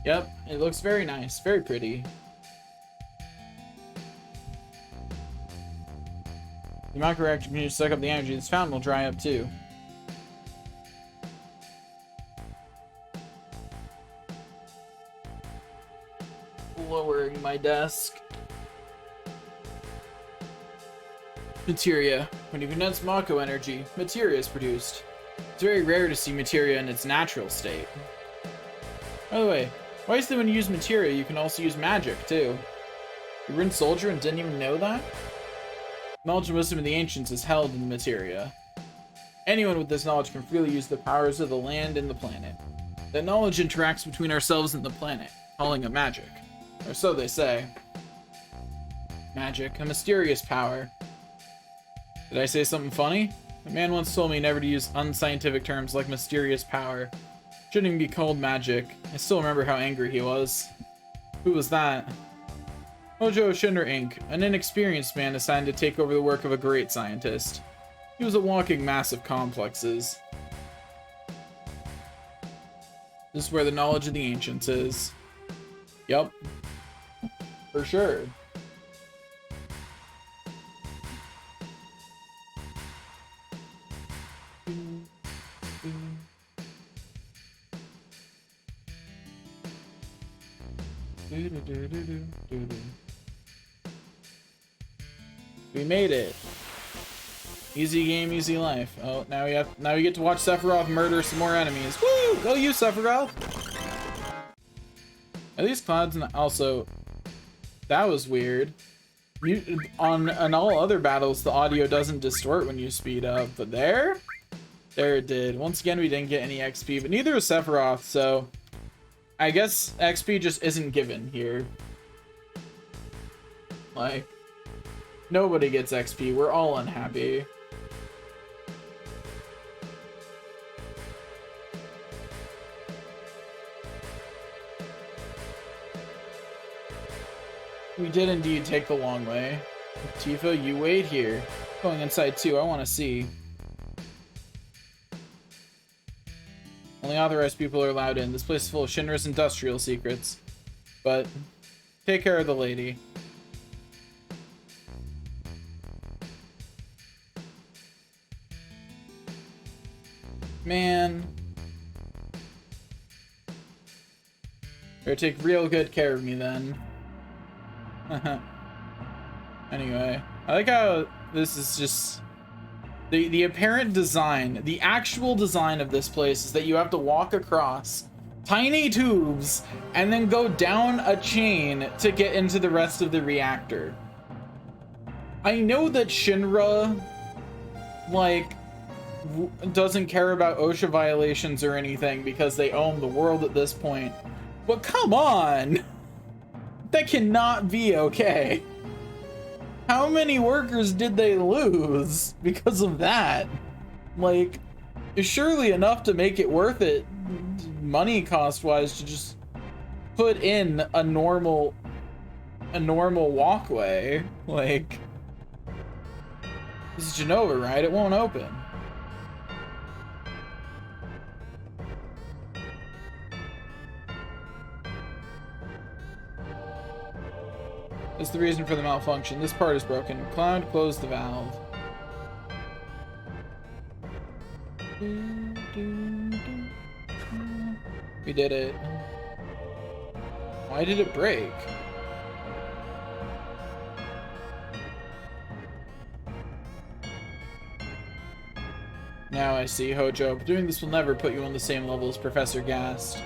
Yep, it looks very nice, very pretty. The Mako reactor continues to suck up the energy. This fountain will dry up too. Lowering my desk. Materia. When you condense Mako energy, materia is produced. It's very rare to see materia in its natural state. By the way, why is it when you use materia, you can also use magic too? You were in Soldier and didn't even know that? Knowledge and wisdom of the ancients is held in the materia. Anyone with this knowledge can freely use the powers of the land and the planet. That knowledge interacts between ourselves and the planet, calling it magic. Or so they say. Magic, a mysterious power. Did I say something funny? A man once told me never to use unscientific terms like mysterious power. Shouldn't even be called magic. I still remember how angry he was. Who was that? Hojo Shinra Inc., an inexperienced man assigned to take over the work of a great scientist. He was a walking mass of complexes. This is where the knowledge of the ancients is. Yup. For sure. We made it. Easy game, easy life. Oh, now we get to watch Sephiroth murder some more enemies. Woo! Go you, Sephiroth! At least clouds, and also that was weird. On all other battles, the audio doesn't distort when you speed up, but there it did. Once again, we didn't get any XP, but neither is Sephiroth, so I guess XP just isn't given here. Like, nobody gets XP. We're all unhappy. We did indeed take the long way. Tifa, you wait here. Going inside too, I want to see. Only authorized people are allowed in. This place is full of Shinra's industrial secrets. But take care of the lady. Man. Better take real good care of me then. Anyway, I like how this is just the apparent design, the actual design of this place is that you have to walk across tiny tubes and then go down a chain to get into the rest of the reactor. I know that Shinra like doesn't care about OSHA violations or anything because they own the world at this point. But come on! That cannot be okay. How many workers did they lose because of that? Like, it's surely enough to make it worth it, money cost-wise, to just put in a normal walkway. Like, this is Genova, right? It won't open. That's the reason for the malfunction. This part is broken. Cloud, close the valve. We did it. Why did it break? Now I see, Hojo. But doing this will never put you on the same level as Professor Gast.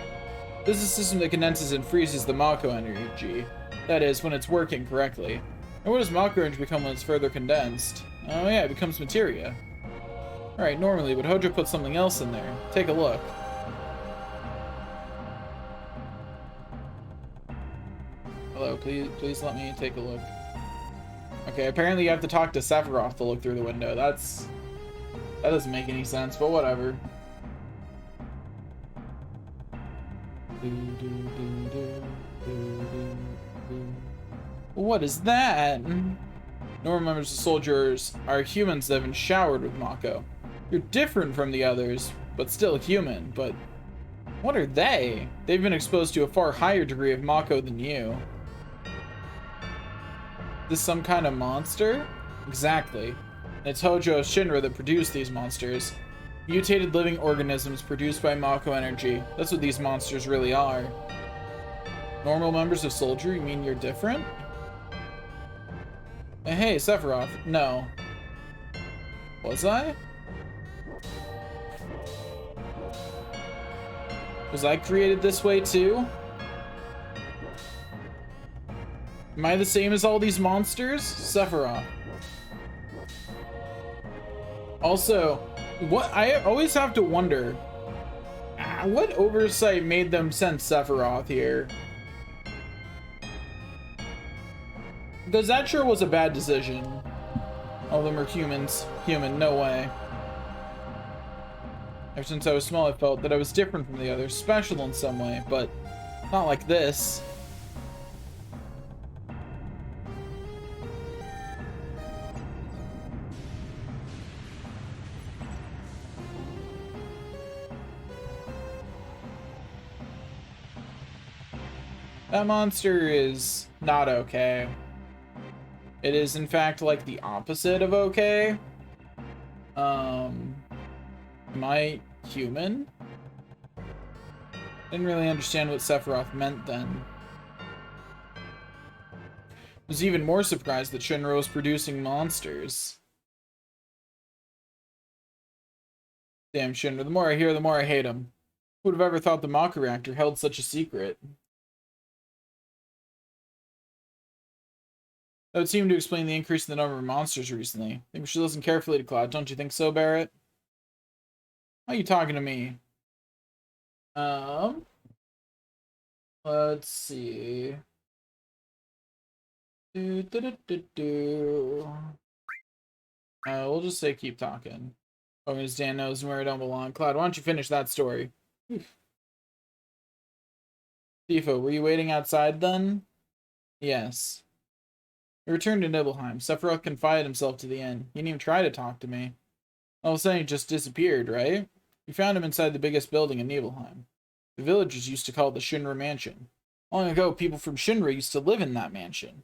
This is a system that condenses and freezes the Mako energy. That is, when it's working correctly. And what does Mako energy become when it's further condensed? Oh yeah, it becomes materia. Alright, normally, but Hojo put something else in there. Take a look. Hello, please let me take a look. Okay, apparently you have to talk to Sephiroth to look through the window. That doesn't make any sense, but whatever. What is that? Normal members of soldiers are humans that have been showered with Mako. You're different from the others, but still human. But what are they? They've been exposed to a far higher degree of Mako than you. Is this some kind of monster? Exactly. And it's Hojo Shinra that produced these monsters. Mutated living organisms produced by Mako energy. That's what these monsters really are. Normal members of Soldier? You mean you're different? Hey, Sephiroth. No. Was I? Was I created this way too? Am I the same as all these monsters? Sephiroth. Also, what I always have to wonder, what oversight made them send Sephiroth here? Because that sure was a bad decision. All of them are humans. Human, no way. Ever since I was small, I felt that I was different from the others, special in some way, but not like this. That monster is not okay. It is, in fact, like the opposite of okay. Am I human? Didn't really understand what Sephiroth meant then. Was even more surprised that Shinra was producing monsters. Damn Shinra, the more I hear, the more I hate him. Who would have ever thought the Mako reactor held such a secret? That would seem to explain the increase in the number of monsters recently. I think we should listen carefully to Cloud, don't you think so, Barrett? Why are you talking to me? Let's see. We'll just say keep talking. Oh, because Dan knows where I don't belong. Cloud, why don't you finish that story? Tifa, were you waiting outside then? Yes. I returned to Nibelheim. Sephiroth confided himself to the inn. He didn't even try to talk to me. All of a sudden, he just disappeared, right? We found him inside the biggest building in Nibelheim. The villagers used to call it the Shinra Mansion. Long ago, people from Shinra used to live in that mansion.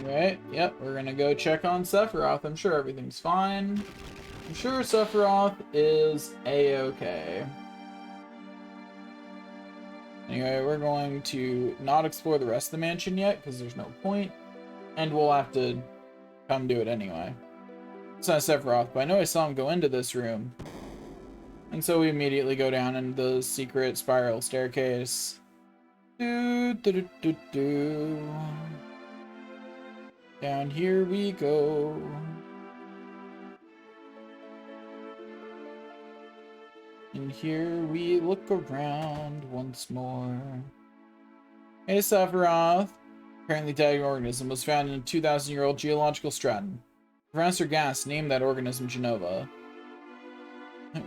Alright, yep, we're gonna go check on Sephiroth. I'm sure everything's fine. I'm sure Sephiroth is A-okay. Anyway, we're going to not explore the rest of the mansion yet, because there's no point. And we'll have to come do it anyway. It's not Sephiroth, but I know I saw him go into this room. And so we immediately go down in the secret spiral staircase. Down here we go. And here we look around once more. Hey, Sephiroth. Apparently dead organism was found in a 2,000-year-old geological stratum. Professor Gast named that organism Jenova.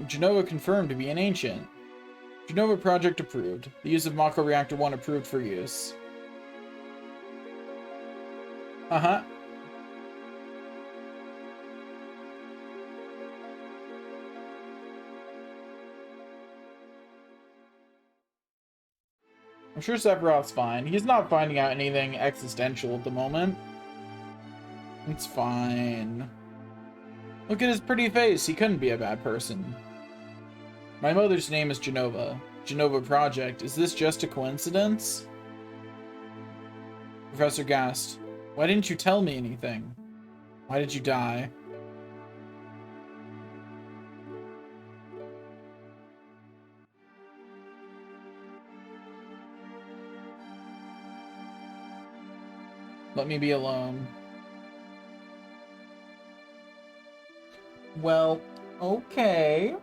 Jenova confirmed to be an ancient. Jenova project approved. The use of Mako Reactor 1 approved for use. Uh-huh. I'm sure Sephiroth's fine. He's not finding out anything existential at the moment. It's fine. Look at his pretty face. He couldn't be a bad person. My mother's name is Jenova. Jenova Project. Is this just a coincidence? Professor Gast, why didn't you tell me anything? Why did you die? Let me be alone. Well, okay.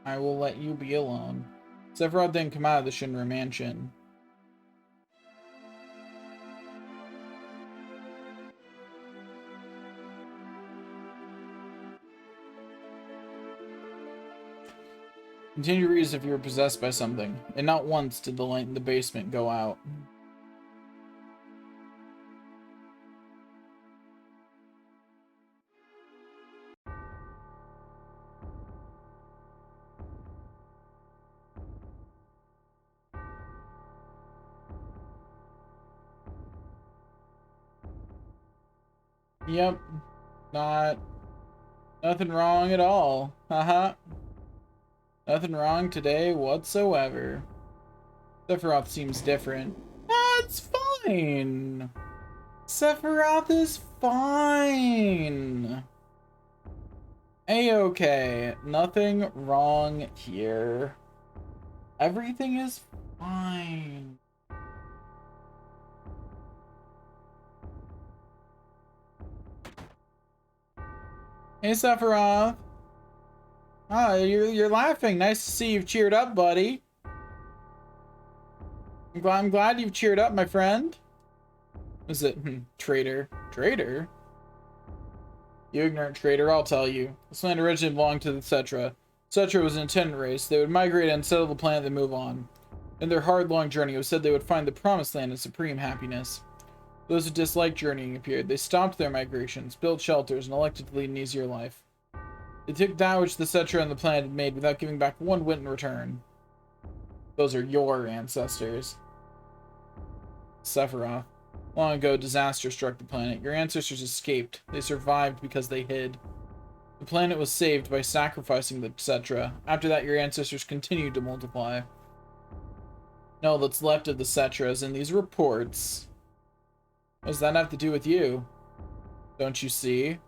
I will let you be alone. Sephiroth didn't come out of the Shinra Mansion. Continue to read as if you were possessed by something, and not once did the light in the basement go out. Yep. Nothing wrong at all. Haha. Nothing wrong today whatsoever. Sephiroth seems different. That's fine. Sephiroth is fine. A-okay. Nothing wrong here. Everything is fine. Hey, Sephiroth. Ah, you're laughing. Nice to see you've cheered up, buddy. I'm glad you've cheered up, my friend. Is it traitor? Traitor? You ignorant traitor, I'll tell you. This land originally belonged to the Cetra. Cetra was an attendant race. They would migrate and settle the planet and move on. In their hard, long journey, it was said they would find the promised land and supreme happiness. Those who disliked journeying appeared. They stopped their migrations, built shelters, and elected to lead an easier life. They took that which the Cetra and the planet had made without giving back one whit in return. Those are your ancestors. Sephiroth. Long ago, disaster struck the planet. Your ancestors escaped. They survived because they hid. The planet was saved by sacrificing the Cetra. After that, your ancestors continued to multiply. All that's left of the Cetras in these reports. What does that have to do with you? Don't you see?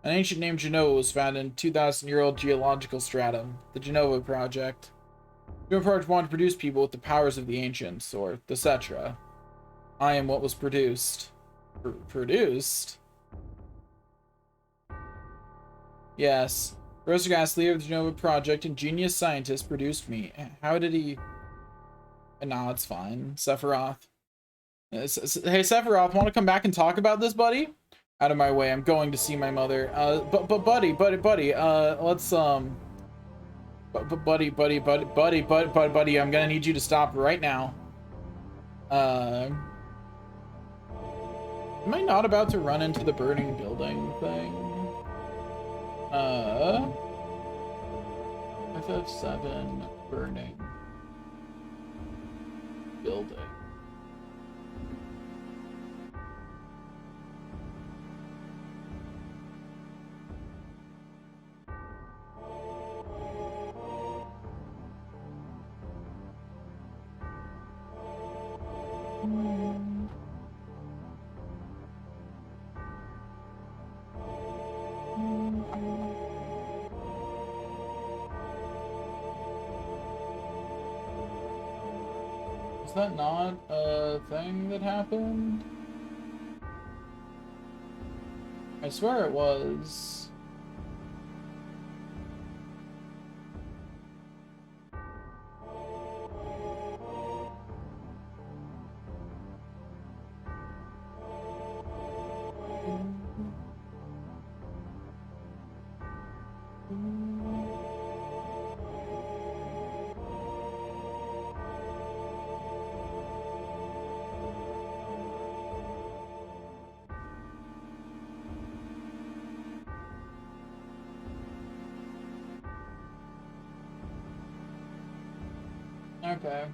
An ancient named Jenova was found in a 2,000-year-old geological stratum, the Jenova Project. The Jenova Project wanted to produce people with the powers of the ancients, or the Cetra. I am what was produced. produced? Yes. Rosagas, leader of the Genova Project and genius scientist, produced me. How did he... Nah, it's fine. Sephiroth. Hey, Sephiroth, want to come back and talk about this, buddy? Out of my way, I'm going to see my mother. But buddy, let's, buddy, I'm gonna need you to stop right now. Am I not about to run into the burning building thing? FF7 burning building. Is that not a thing that happened? I swear it was. Okay.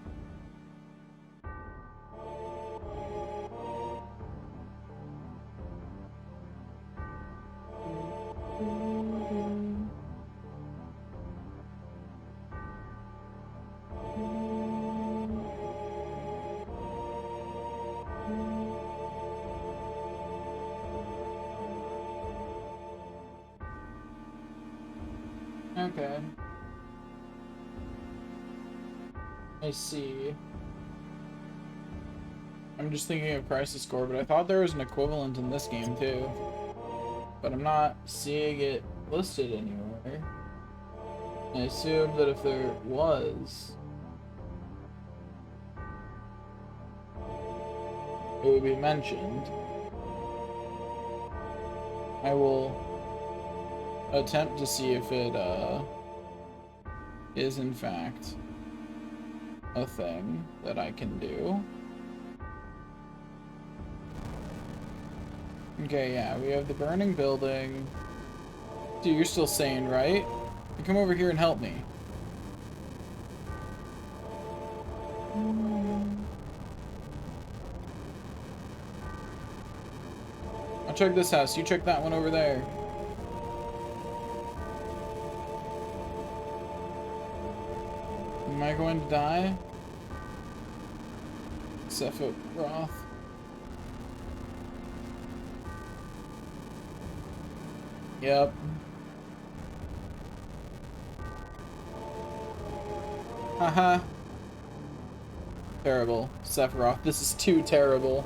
Okay. I see. I'm just thinking of Crisis Core, but I thought there was an equivalent in this game too. But I'm not seeing it listed anywhere. I assume that if there was, it would be mentioned. I will attempt to see if it is in fact a thing that I can do. Okay, yeah, we have the burning building. Dude, you're still sane, right? You come over here and help me. I'll check this house. You check that one over there. Am I going to die? Sephiroth. Yep. Haha. Terrible. Sephiroth, this is too terrible.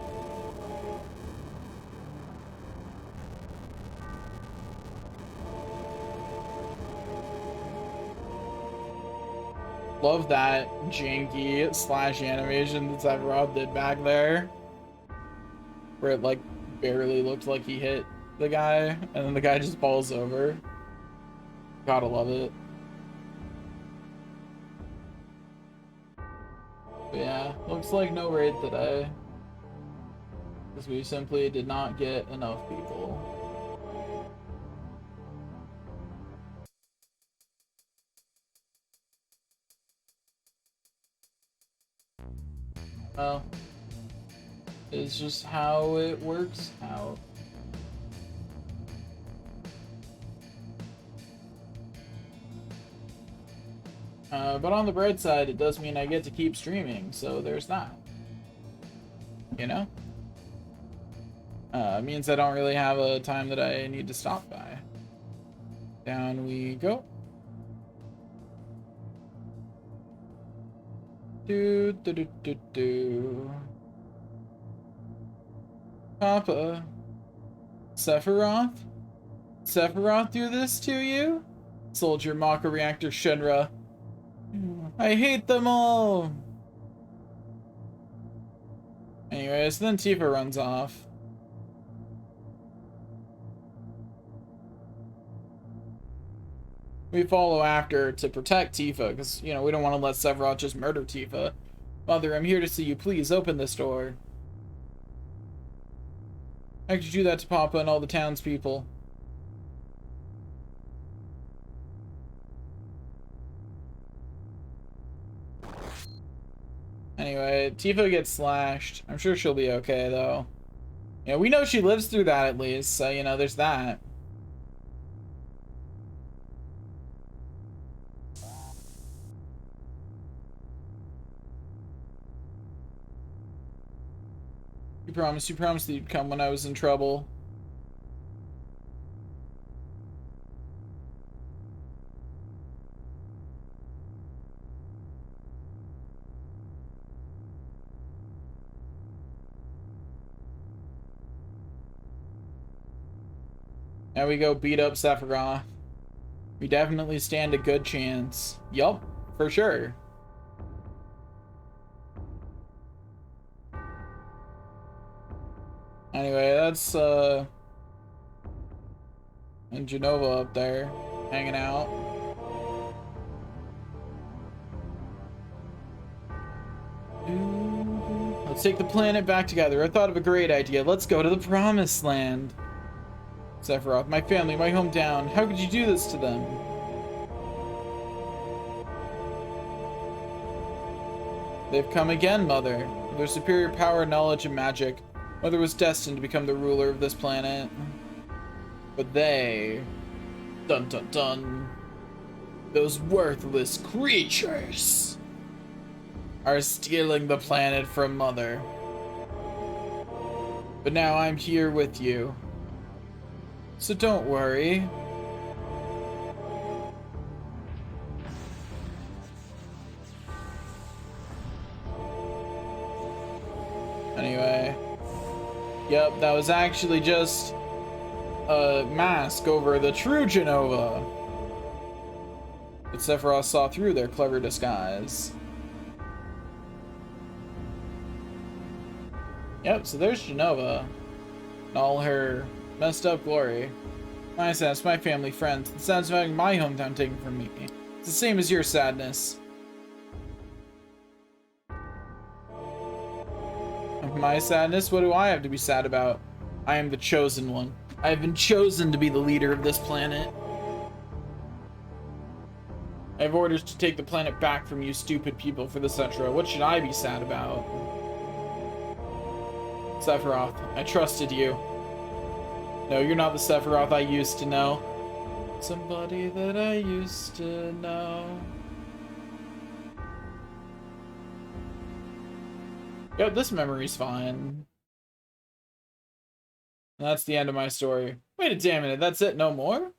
Love that janky slash animation that Sephiroth did back there. Where it like barely looked like he hit the guy and then the guy just falls over. Gotta love it. But yeah, looks like no raid today. Because we simply did not get enough people. Well, it's just how it works out. But on the bright side, it does mean I get to keep streaming, so there's that. You know? It means I don't really have a time that I need to stop by. Down we go. Do. Papa. Sephiroth? Sephiroth do this to you? Soldier, Mako Reactor, Shinra. I hate them all! Anyways, then Tifa runs off. We follow after to protect Tifa, because, you know, we don't want to let Sephiroth just murder Tifa. Mother, I'm here to see you. Please, open this door. How could you do that to Papa and all the townspeople? Anyway, Tifa gets slashed. I'm sure she'll be okay, though. Yeah, we know she lives through that, at least, so, you know, there's that. You promised that you'd come when I was in trouble. Now we go beat up Sephiroth. We definitely stand a good chance. Yup, for sure. Anyway, that's and Jenova up there hanging out. Let's take the planet back together. I thought of a great idea. Let's go to the Promised Land. Sephiroth, my family, my hometown. How could you do this to them? They've come again, Mother. With their superior power, knowledge, and magic, Mother was destined to become the ruler of this planet. But they... Dun dun dun. Those worthless creatures are stealing the planet from Mother. But now I'm here with you. So don't worry. Anyway. Yep, that was actually just a mask over the true Jenova. But Sephiroth saw through their clever disguise. Yep, so there's Jenova. And all her messed up glory. My sadness, my family, friends. The sadness of having my hometown taken from me. It's the same as your sadness. My sadness? What do I have to be sad about? I am the chosen one. I have been chosen to be the leader of this planet. I have orders to take the planet back from you stupid people for the Cetra. What should I be sad about? Sephiroth, I trusted you. No, you're not the Sephiroth I used to know. Somebody that I used to know. Yo, this memory's fine. And that's the end of my story. Wait a damn minute, that's it? No more?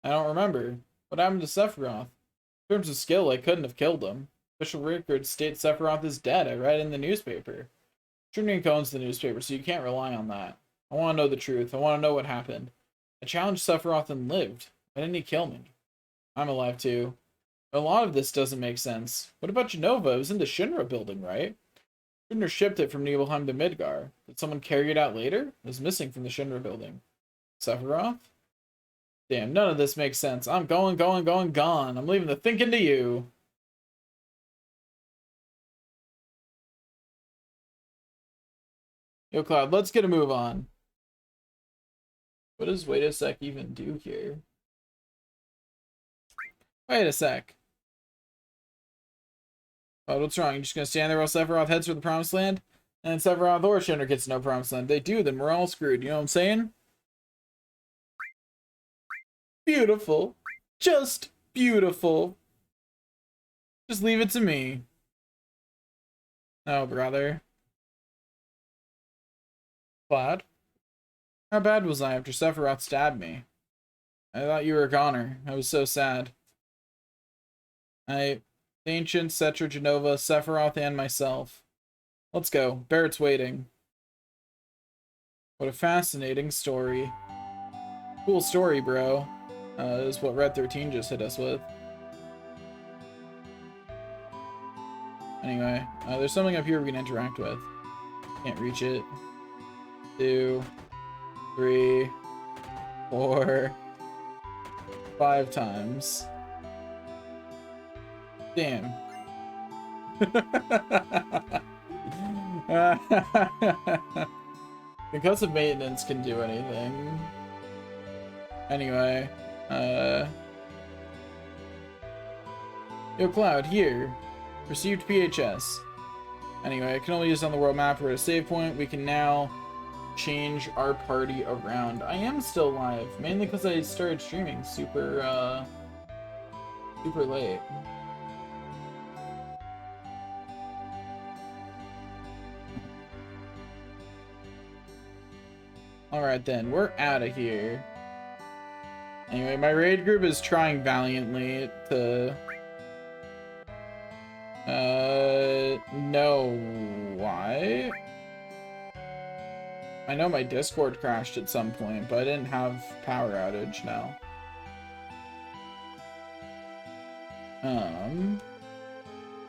I don't remember. What happened to Sephiroth? In terms of skill, I couldn't have killed him. Official records state Sephiroth is dead. I read it in the newspaper. Trinity owns the newspaper, so you can't rely on that. I want to know the truth. I want to know what happened. I challenged Sephiroth and lived. Why didn't he kill me? I'm alive too. A lot of this doesn't make sense. What about Jenova? It was in the Shinra building, right? Shinra shipped it from Nibelheim to Midgar. Did someone carry it out later? It was missing from the Shinra building. Sephiroth? Damn, none of this makes sense. I'm gone. I'm leaving the thinking to you. Yo, Cloud, let's get a move on. What does wait a sec even do here? Wait a sec. Oh, what's wrong? You're just gonna stand there while Sephiroth heads for the Promised Land? And Sephiroth or Shinra gets no Promised Land. They do, then we're all screwed. You know what I'm saying? Beautiful. Just beautiful. Just leave it to me. Oh, brother. Cloud? How bad was I after Sephiroth stabbed me? I thought you were a goner. I was so sad. The Ancient, Cetra, Jenova, Sephiroth, and myself. Let's go. Barrett's waiting. What a fascinating story. Cool story, bro. Is what Red 13 just hit us with. Anyway, there's something up here we can interact with. Can't reach it. 2, 3, 4, 5 times. Damn. Concussive maintenance can do anything. Anyway, Yo, Cloud, here. Received PHS. Anyway, I can only use it on the world map for a save point. We can now change our party around. I am still live, mainly because I started streaming super late. Alright then, we're out of here. Anyway, my raid group is trying valiantly to... know why? I know my Discord crashed at some point, but I didn't have power outage now.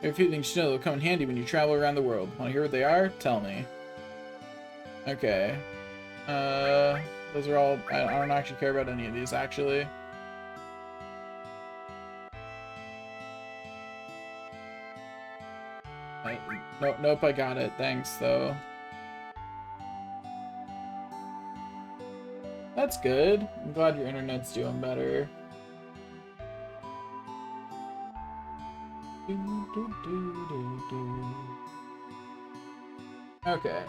A few things you know that'll come in handy when you travel around the world. Want to hear what they are? Tell me. Okay. Those are all... I don't actually care about any of these, actually. Nope, I got it. Thanks, though. That's good. I'm glad your internet's doing better. Okay,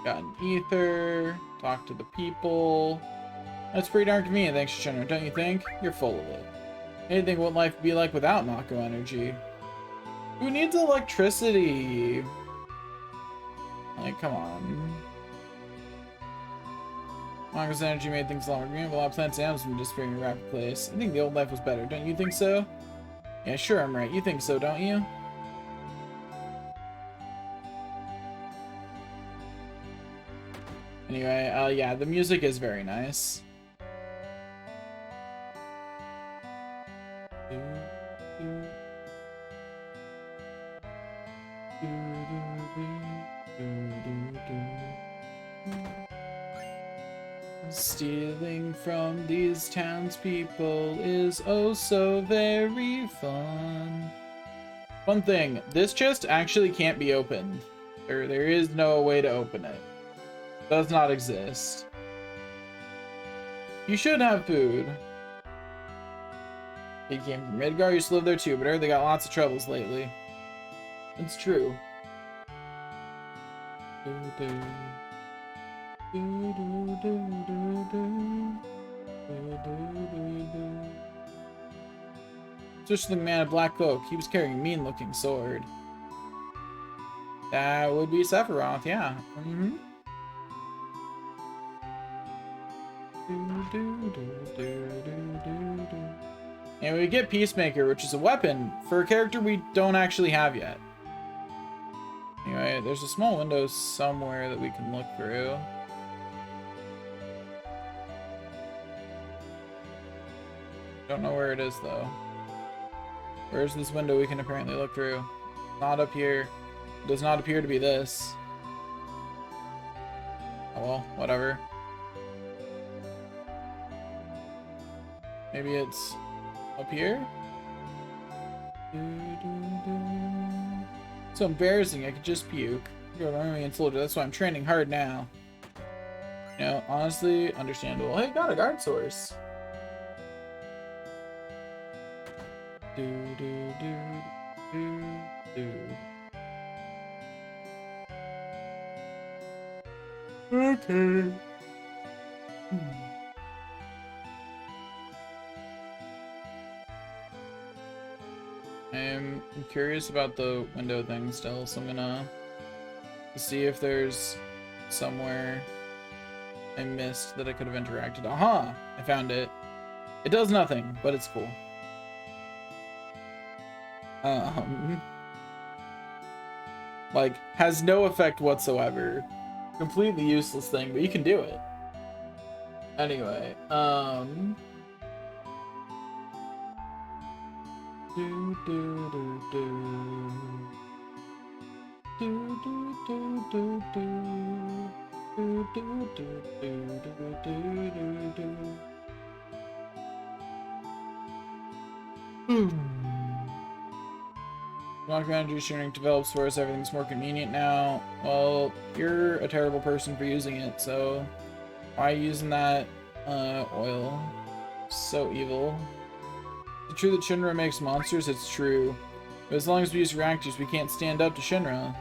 got an ether, talk to the people. That's pretty darn convenient, thanks, Shinra, don't you think? You're full of it. Anything what life would be like without Mako energy. Who needs electricity? Like, come on. Mako's energy made things longer green, but a lot of plants and animals have been disappearing in a rapid pace. I think the old life was better, don't you think so? Yeah, sure, I'm right. You think so, don't you? Anyway, yeah, the music is very nice. Stealing from these townspeople is oh so very fun. One thing, this chest actually can't be opened. There is no way to open it. Does not exist. You should have food. He came from Midgar, used to live there too, but I heard they got lots of troubles lately. It's true. Especially the man in black cloak. He was carrying a mean-looking sword. That would be Sephiroth, yeah. And we get Peacemaker, which is a weapon for a character we don't actually have yet. Anyway, there's a small window somewhere that we can look through. Don't know where it is, though. Where's this window we can apparently look through? Not up here. It does not appear to be this. Oh well, whatever. Maybe it's up here? So embarrassing, I could just puke. You're running and soldier, that's why I'm training hard now. You know, honestly, understandable. Hey, got a guard source. Okay. I'm curious about the window thing still, so I'm gonna see if there's somewhere I missed that I could have interacted. Aha! I found it. It does nothing, but it's cool. Like, has no effect whatsoever. Completely useless thing, but you can do it. Anyway, Block energy sharing develops for us, everything's more convenient now. Well, you're a terrible person for using it, so why are you using that oil? So evil. Is it true that Shinra makes monsters? It's true. But as long as we use reactors, we can't stand up to Shinra.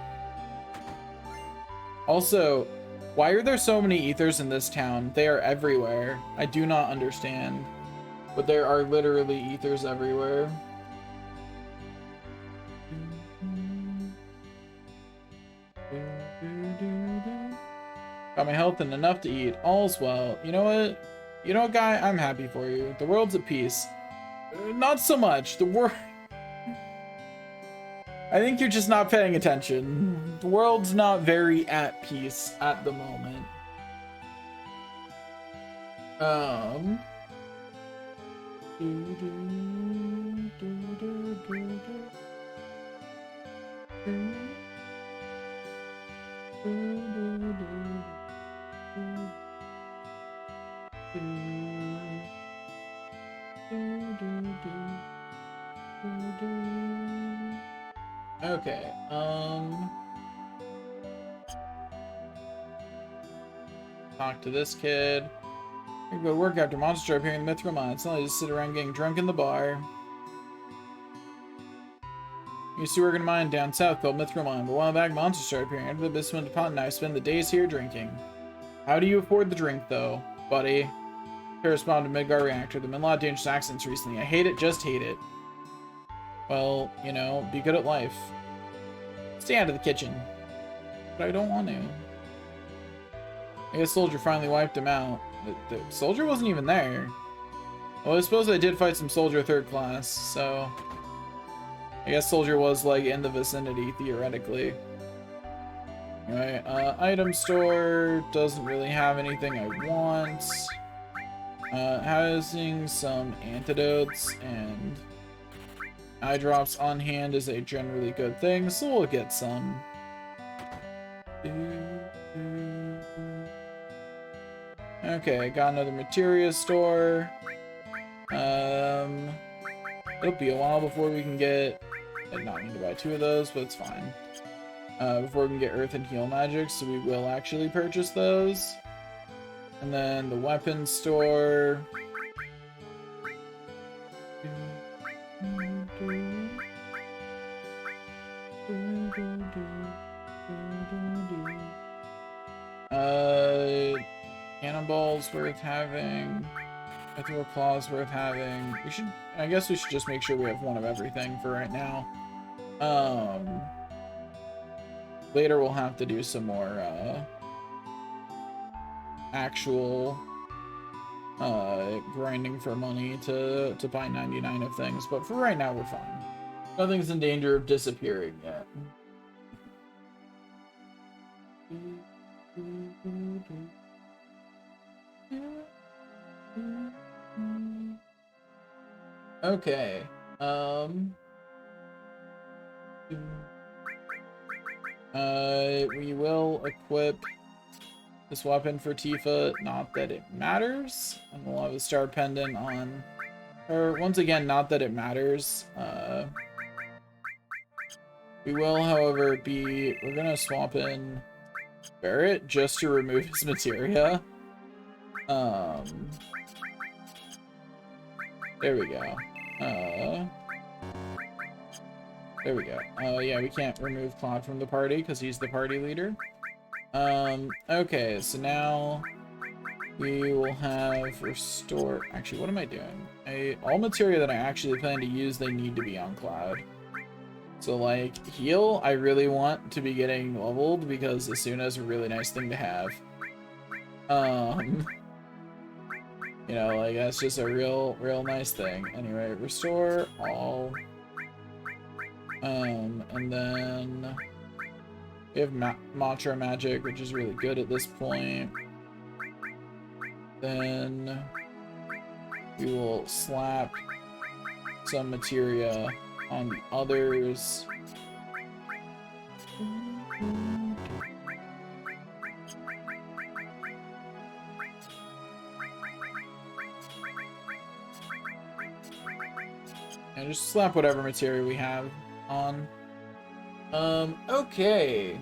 Also, why are there so many ethers in this town? They are everywhere. I do not understand. But there are literally ethers everywhere. Got my health and enough to eat. All's well. You know what? You know what, guy? I'm happy for you. The world's at peace. Not so much. The world... I think you're just not paying attention. The world's not very at peace at the moment. Okay, talk to this kid. You go to work after monster appearing in the Mithril Mine. It's not like just sit around getting drunk in the bar. Used to work in a mine down south called Mithril Mine, but a while back monsters started appearing. After the business went to pot and I spend the days here drinking. How do you afford the drink, though, buddy? Correspond to Midgar Reactor. There have been a lot of dangerous accidents recently. I hate it, just hate it. Well, you know, be good at life. Stay out of the kitchen. But I don't want to. I guess Soldier finally wiped him out. The Soldier wasn't even there. Well, I suppose I did fight some Soldier 3rd class, so... I guess Soldier was, like, in the vicinity, theoretically. Anyway, item store doesn't really have anything I want. Housing some antidotes and eye drops on hand is a generally good thing, so we'll get some. Okay, got another materia store. It'll be a while before we can get... I did not need to buy 2 of those, but it's fine. Before we can get Earth and Heal Magic, so we will actually purchase those. And then the weapons store. Cannonballs worth having. Mithril Claws worth having. We should, I guess we should just make sure we have one of everything for right now. Later we'll have to do some more, actual, grinding for money to buy 99 of things, but for right now we're fine. Nothing's in danger of disappearing yet. Okay, we will equip this weapon for Tifa, not that it matters, and we'll have a star pendant on her. Once again, not that it matters. We will, however, we're gonna swap in Barret just to remove his materia. There we go. There we go. Yeah, we can't remove Claude from the party because he's the party leader. Okay, so now we will have restore. Actually, what am I doing? All materia that I actually plan to use, they need to be on Cloud. So, like, heal, I really want to be getting leveled because Asuna is a really nice thing to have. You know, like, that's just a real nice thing. Anyway, restore all. And then we have Mantra Magic, which is really good at this point. Then we will slap some materia on the others. And just slap whatever materia we have on. Okay.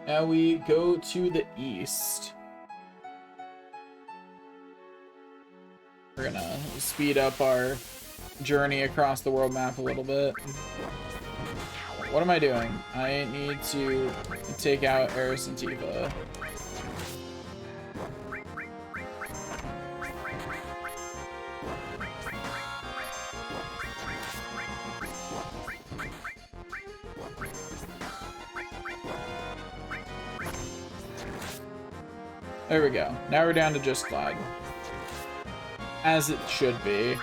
Now we go to the east. We're gonna speed up our journey across the world map a little bit. What am I doing? I need to take out Eris and Tifa. There we go. Now we're down to just Cloud. As it should be.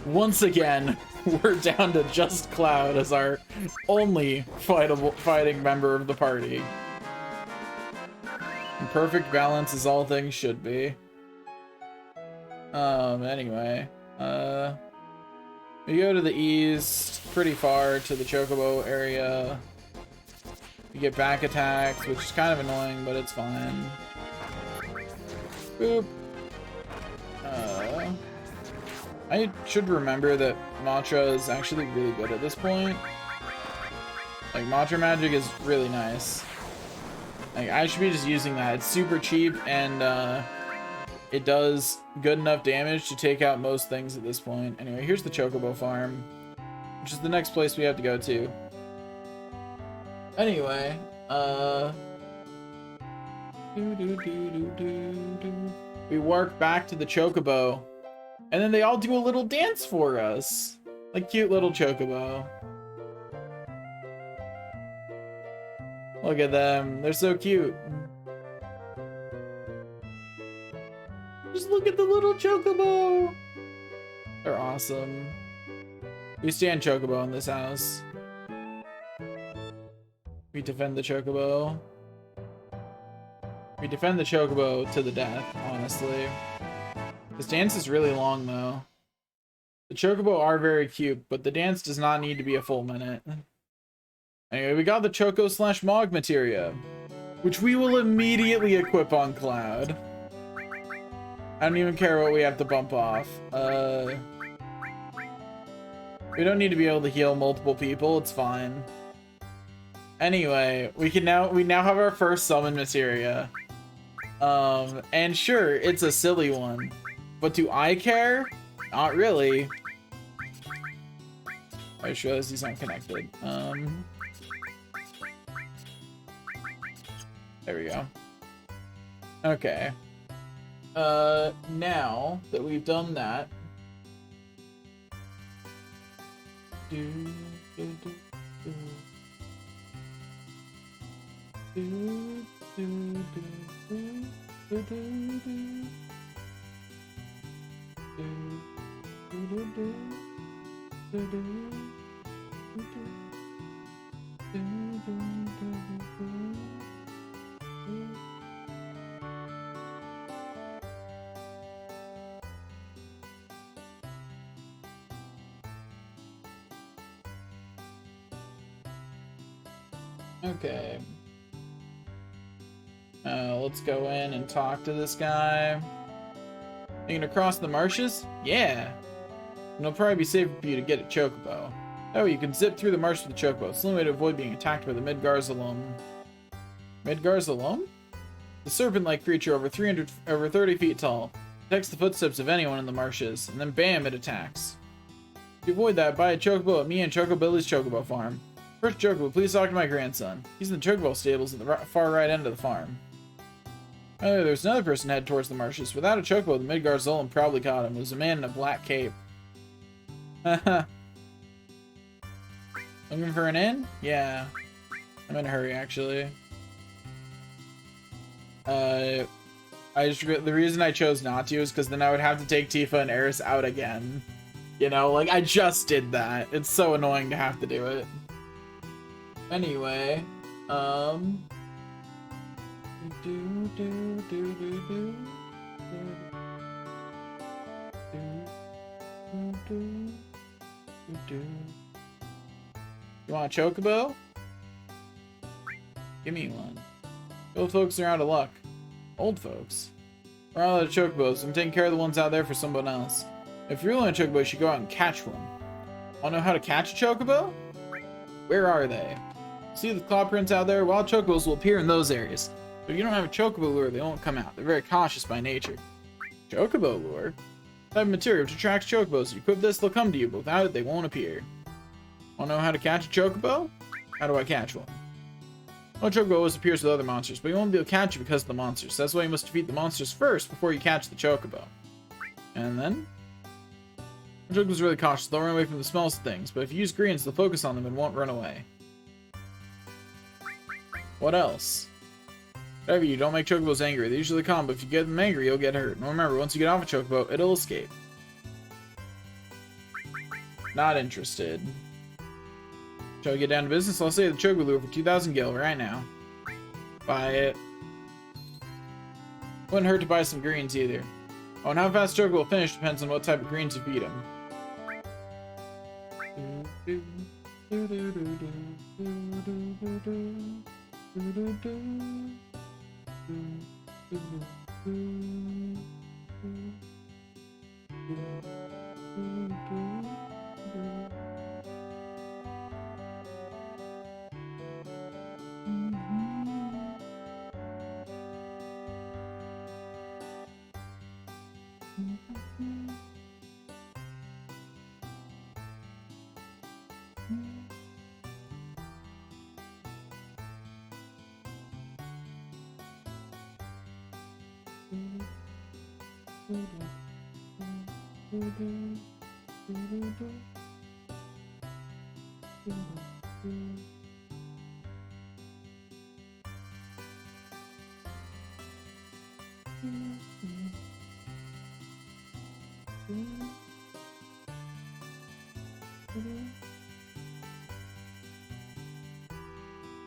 Once again, we're down to just Cloud as our only fighting member of the party. And perfect balance as all things should be. Anyway. We go to the east, pretty far to the Chocobo area. You get back attacks, which is kind of annoying, but it's fine. Boop. I should remember that Mantra is actually really good at this point. Like, Mantra Magic is really nice. Like, I should be just using that. It's super cheap, and it does good enough damage to take out most things at this point. Anyway, here's the Chocobo farm, which is the next place we have to go to. Anyway, we work back to the Chocobo, and then they all do a little dance for us. Like, cute little Chocobo. Look at them. They're so cute. Just look at the little Chocobo. They're awesome. We stand Chocobo in this house. We defend the Chocobo. We defend the Chocobo to the death, honestly. This dance is really long, though. The Chocobo are very cute, but the dance does not need to be a full minute. Anyway, we got the Choco/Mog materia, which we will immediately equip on Cloud. I don't even care what we have to bump off. We don't need to be able to heal multiple people, it's fine. Anyway, we now have our first summon materia. And sure, it's a silly one. But do I care? Not really. I just realized these aren't connected. There we go. Okay. Now that we've done that. Okay. Let's go in and talk to this guy. You gonna cross the marshes? Yeah. And it'll probably be safer for you to get a Chocobo. Oh, you can zip through the marsh with the Chocobo. It's the only way to avoid being attacked by the Midgarzalum. Midgarzalum? The serpent-like creature over 30 feet tall. Detects the footsteps of anyone in the marshes, and then bam, it attacks. To avoid that, buy a Chocobo at me and Chocobilly's Chocobo farm. First Chocobo, please talk to my grandson. He's in the Chocobo stables at the far right end of the farm. Oh, there's another person headed towards the marshes. Without a Chocobo, the Midgarzalum probably caught him. It was a man in a black cape. Looking for an inn? Yeah. I'm in a hurry, actually. The reason I chose not to is because then I would have to take Tifa and Eris out again. You know, like, I just did that. It's so annoying to have to do it. Anyway, You want a chocobo? Give me one. Old folks are out of luck. Old folks? We're out of chocobos. I'm taking care of the ones out there for someone else. If you really want a chocobo, you should go out and catch one. Want to know how to catch a chocobo? Where are they? See the claw prints out there? Wild chocobos will appear in those areas. But if you don't have a chocobo lure, they won't come out. They're very cautious by nature. Chocobo lure? Type of material which attracts chocobos. If you equip this, they'll come to you, but without it, they won't appear. Want to know how to catch a chocobo? How do I catch one? Well, chocobo always appears with other monsters, but you won't be able to catch it because of the monsters. That's why you must defeat the monsters first before you catch the chocobo. And then? The chocobo's really cautious. They'll run away from the smells of things, but if you use greens, they'll focus on them and won't run away. What else? Whatever you, don't make chocobos angry. They usually calm, but if you get them angry, you'll get hurt. And remember, once you get off a chocobo, it'll escape. Not interested. Shall we get down to business? I'll say the chocobo lure for 2,000 gil right now. Buy it. Wouldn't hurt to buy some greens either. Oh, and how fast chocobo will finish depends on what type of greens you feed him.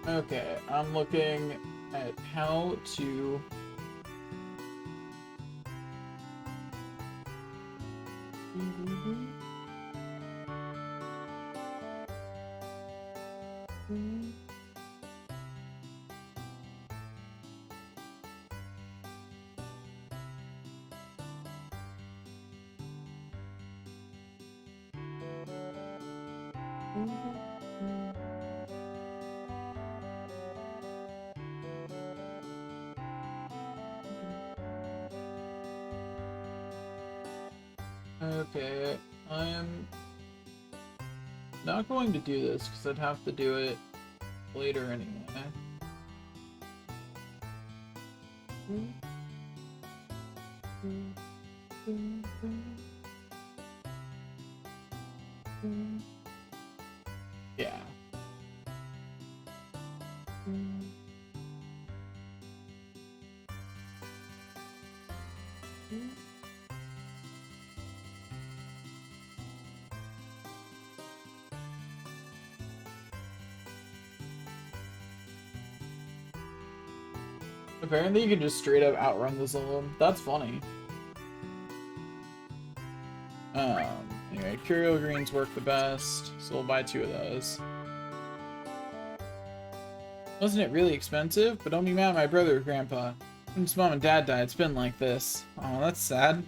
Okay, I'm looking at how to Okay, I am not going to do this because I'd have to do it later anyway. Yeah. Apparently you can just straight up outrun the Zolom. That's funny. Anyway, Curio Greens work the best, so we'll buy 2 of those. Wasn't it really expensive? But don't be mad at my brother or grandpa. Since mom and dad died, it's been like this. Oh, that's sad.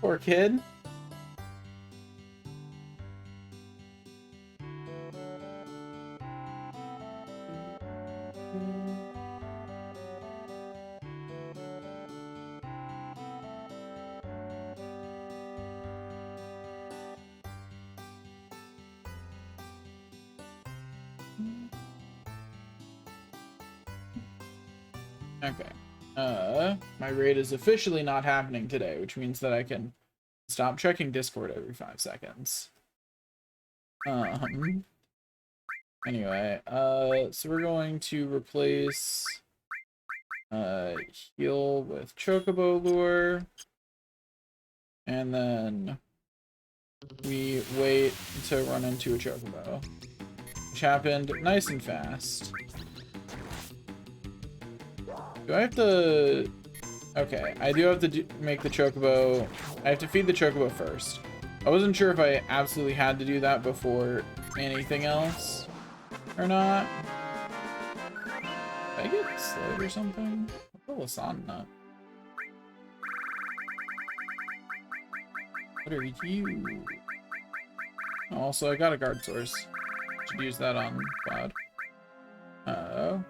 Poor kid. Okay. My raid is officially not happening today, which means that I can stop checking Discord every 5 seconds. Anyway, so we're going to replace heal with Chocobo Lure. And then we wait to run into a Chocobo. Which happened nice and fast. Do I have to... Okay, I do have to make the Chocobo... I have to feed the Chocobo first. I wasn't sure if I absolutely had to do that before anything else or not. Did I get slowed or something? What was on that? What are you? Also, I got a guard source. Should use that on Cloud.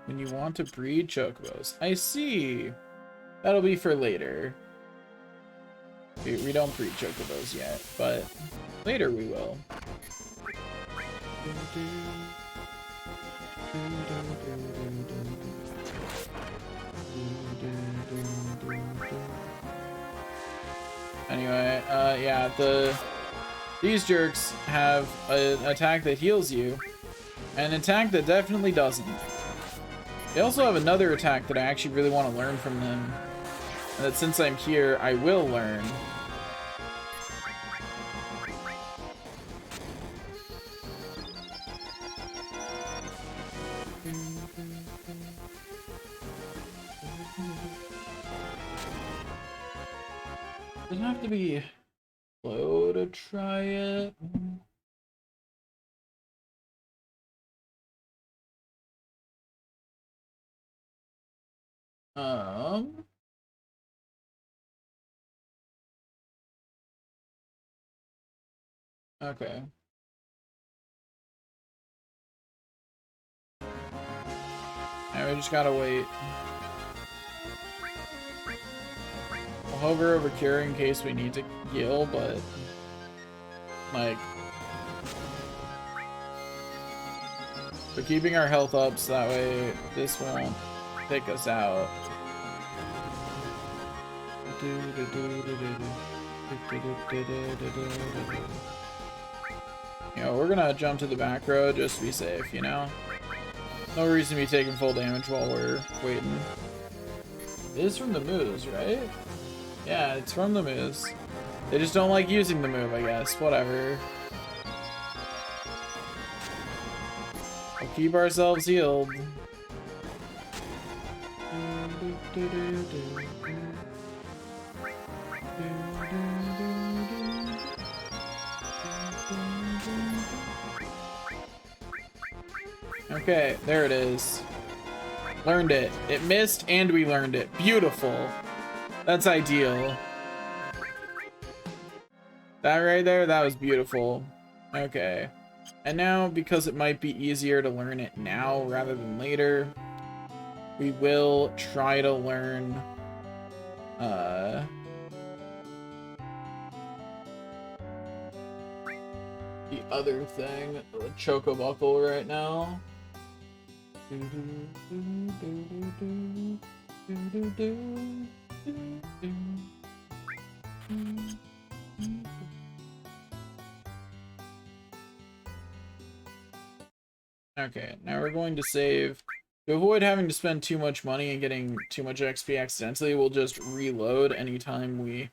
When you want to breed Chocobos. I see. That'll be for later. We don't breed Chocobos yet, but later we will. Anyway, yeah, these jerks have an attack that heals you, and an attack that definitely doesn't. They also have another attack that I actually really want to learn from them, and that since I'm here, I will learn. Doesn't have to be slow to try it. Okay. Now we just gotta wait. We'll hover over Cure in case we need to heal, but like we're keeping our health up so that way this won't take us out. You know, we're gonna jump to the back row just to be safe, you know? No reason to be taking full damage while we're waiting. It is from the moves, right? Yeah, it's from the moves. They just don't like using the move, I guess. Whatever. We'll keep ourselves healed. Okay, there it is. Learned it. It missed and we learned it. Beautiful. That's ideal. That right there, that was beautiful. Okay. And now, because it might be easier to learn it now rather than later, we will try to learn the other thing, the Chocobuckle right now. Okay, now we're going to save. To avoid having to spend too much money and getting too much XP accidentally, we'll just reload anytime we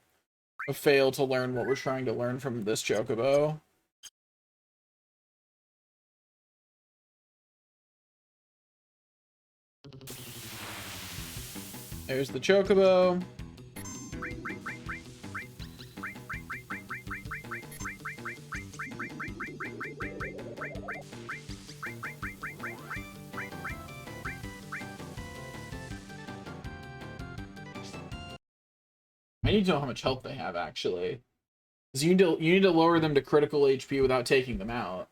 fail to learn what we're trying to learn from this Chocobo. There's the Chocobo. I need to know how much health they have, actually. Because you need to lower them to critical HP without taking them out.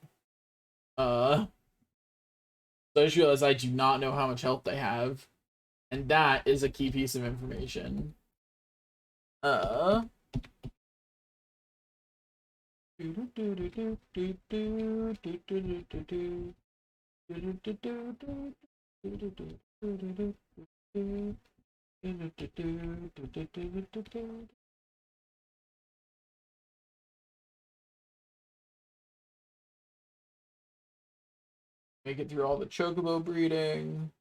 So I just realized I do not know how much health they have. And that is a key piece of information. Make it through all the chocobo breeding.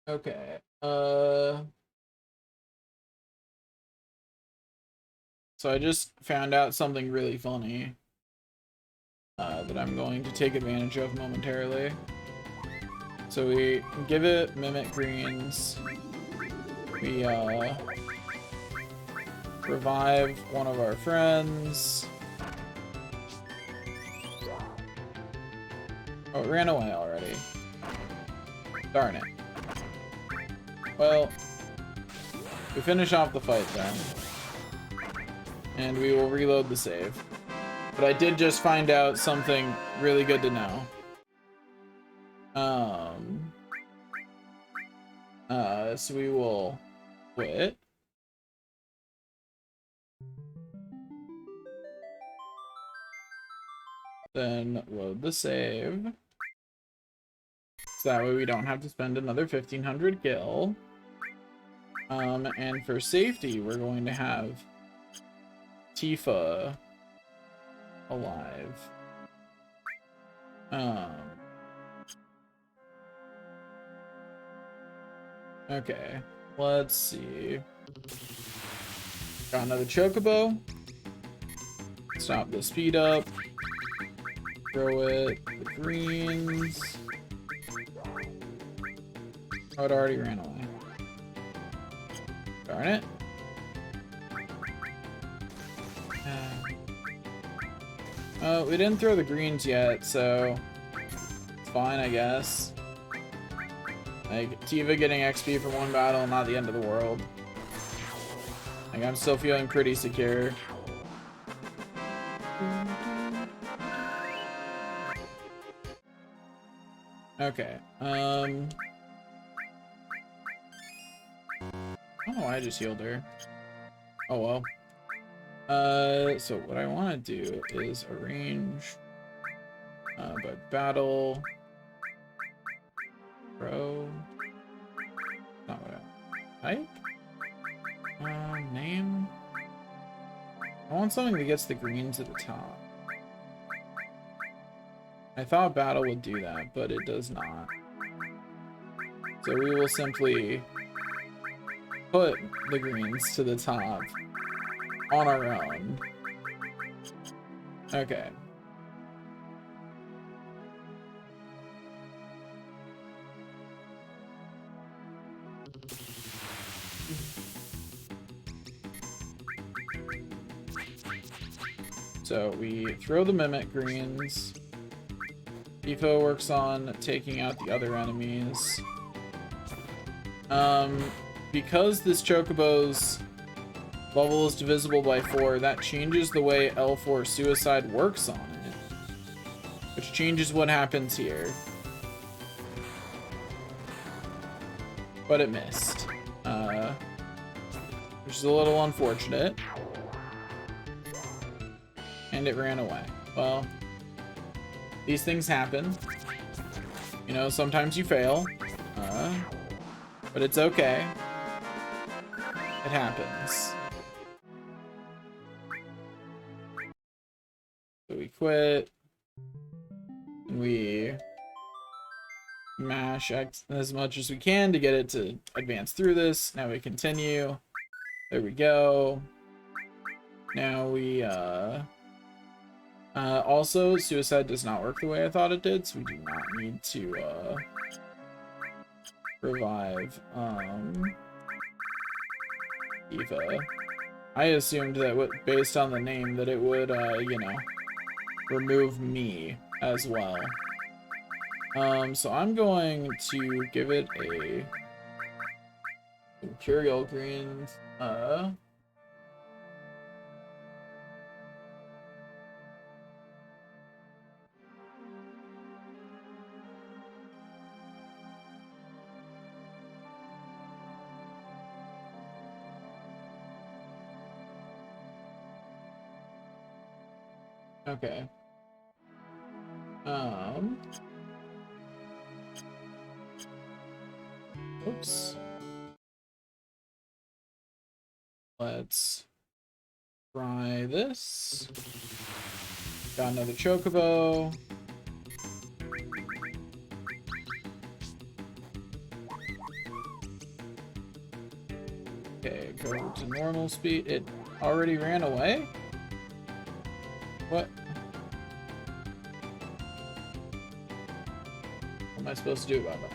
Okay. So I just found out something really funny that I'm going to take advantage of momentarily. So we give it Mimic Greens. We revive one of our friends. Oh, it ran away already. Darn it. Well, we finish off the fight then. And we will reload the save. But I did just find out something really good to know. So we will quit. Then load the save. So that way we don't have to spend another 1500 gil. And for safety, we're going to have Tifa alive. Okay, let's see. Got another chocobo. Stop the speed up. Throw it the greens. Oh, it already ran away. Darn it. Oh, we didn't throw the greens yet, so it's fine, I guess. Like, Tifa getting XP for one battle, not the end of the world. Like, I'm still feeling pretty secure. Okay, I don't know why I just healed her. Oh well. So what I want to do is arrange by battle. Pro. Not what I type. Name. I want something that gets the greens at the top. I thought battle would do that, but it does not. So we will simply put the greens to the top on our own. Okay. So we throw the Mimic Greens. Tifa works on taking out the other enemies. Because this Chocobo's level is divisible by 4, that changes the way L4 Suicide works on it. Which changes what happens here. But it missed. Which is a little unfortunate. And it ran away. Well, these things happen. You know, sometimes you fail. But it's okay. It happens. So we quit. And we mash X as much as we can to get it to advance through this. Now we continue. There we go. Now we, also, Suicide does not work the way I thought it did, so we do not need to, revive, Tifa. I assumed that, based on the name, that it would, you know, remove me as well. So I'm going to give it a Imperial Greens. Okay. Oops. Let's try this. Got another Chocobo. Okay, go to normal speed. It already ran away? What? What am I supposed to do about that?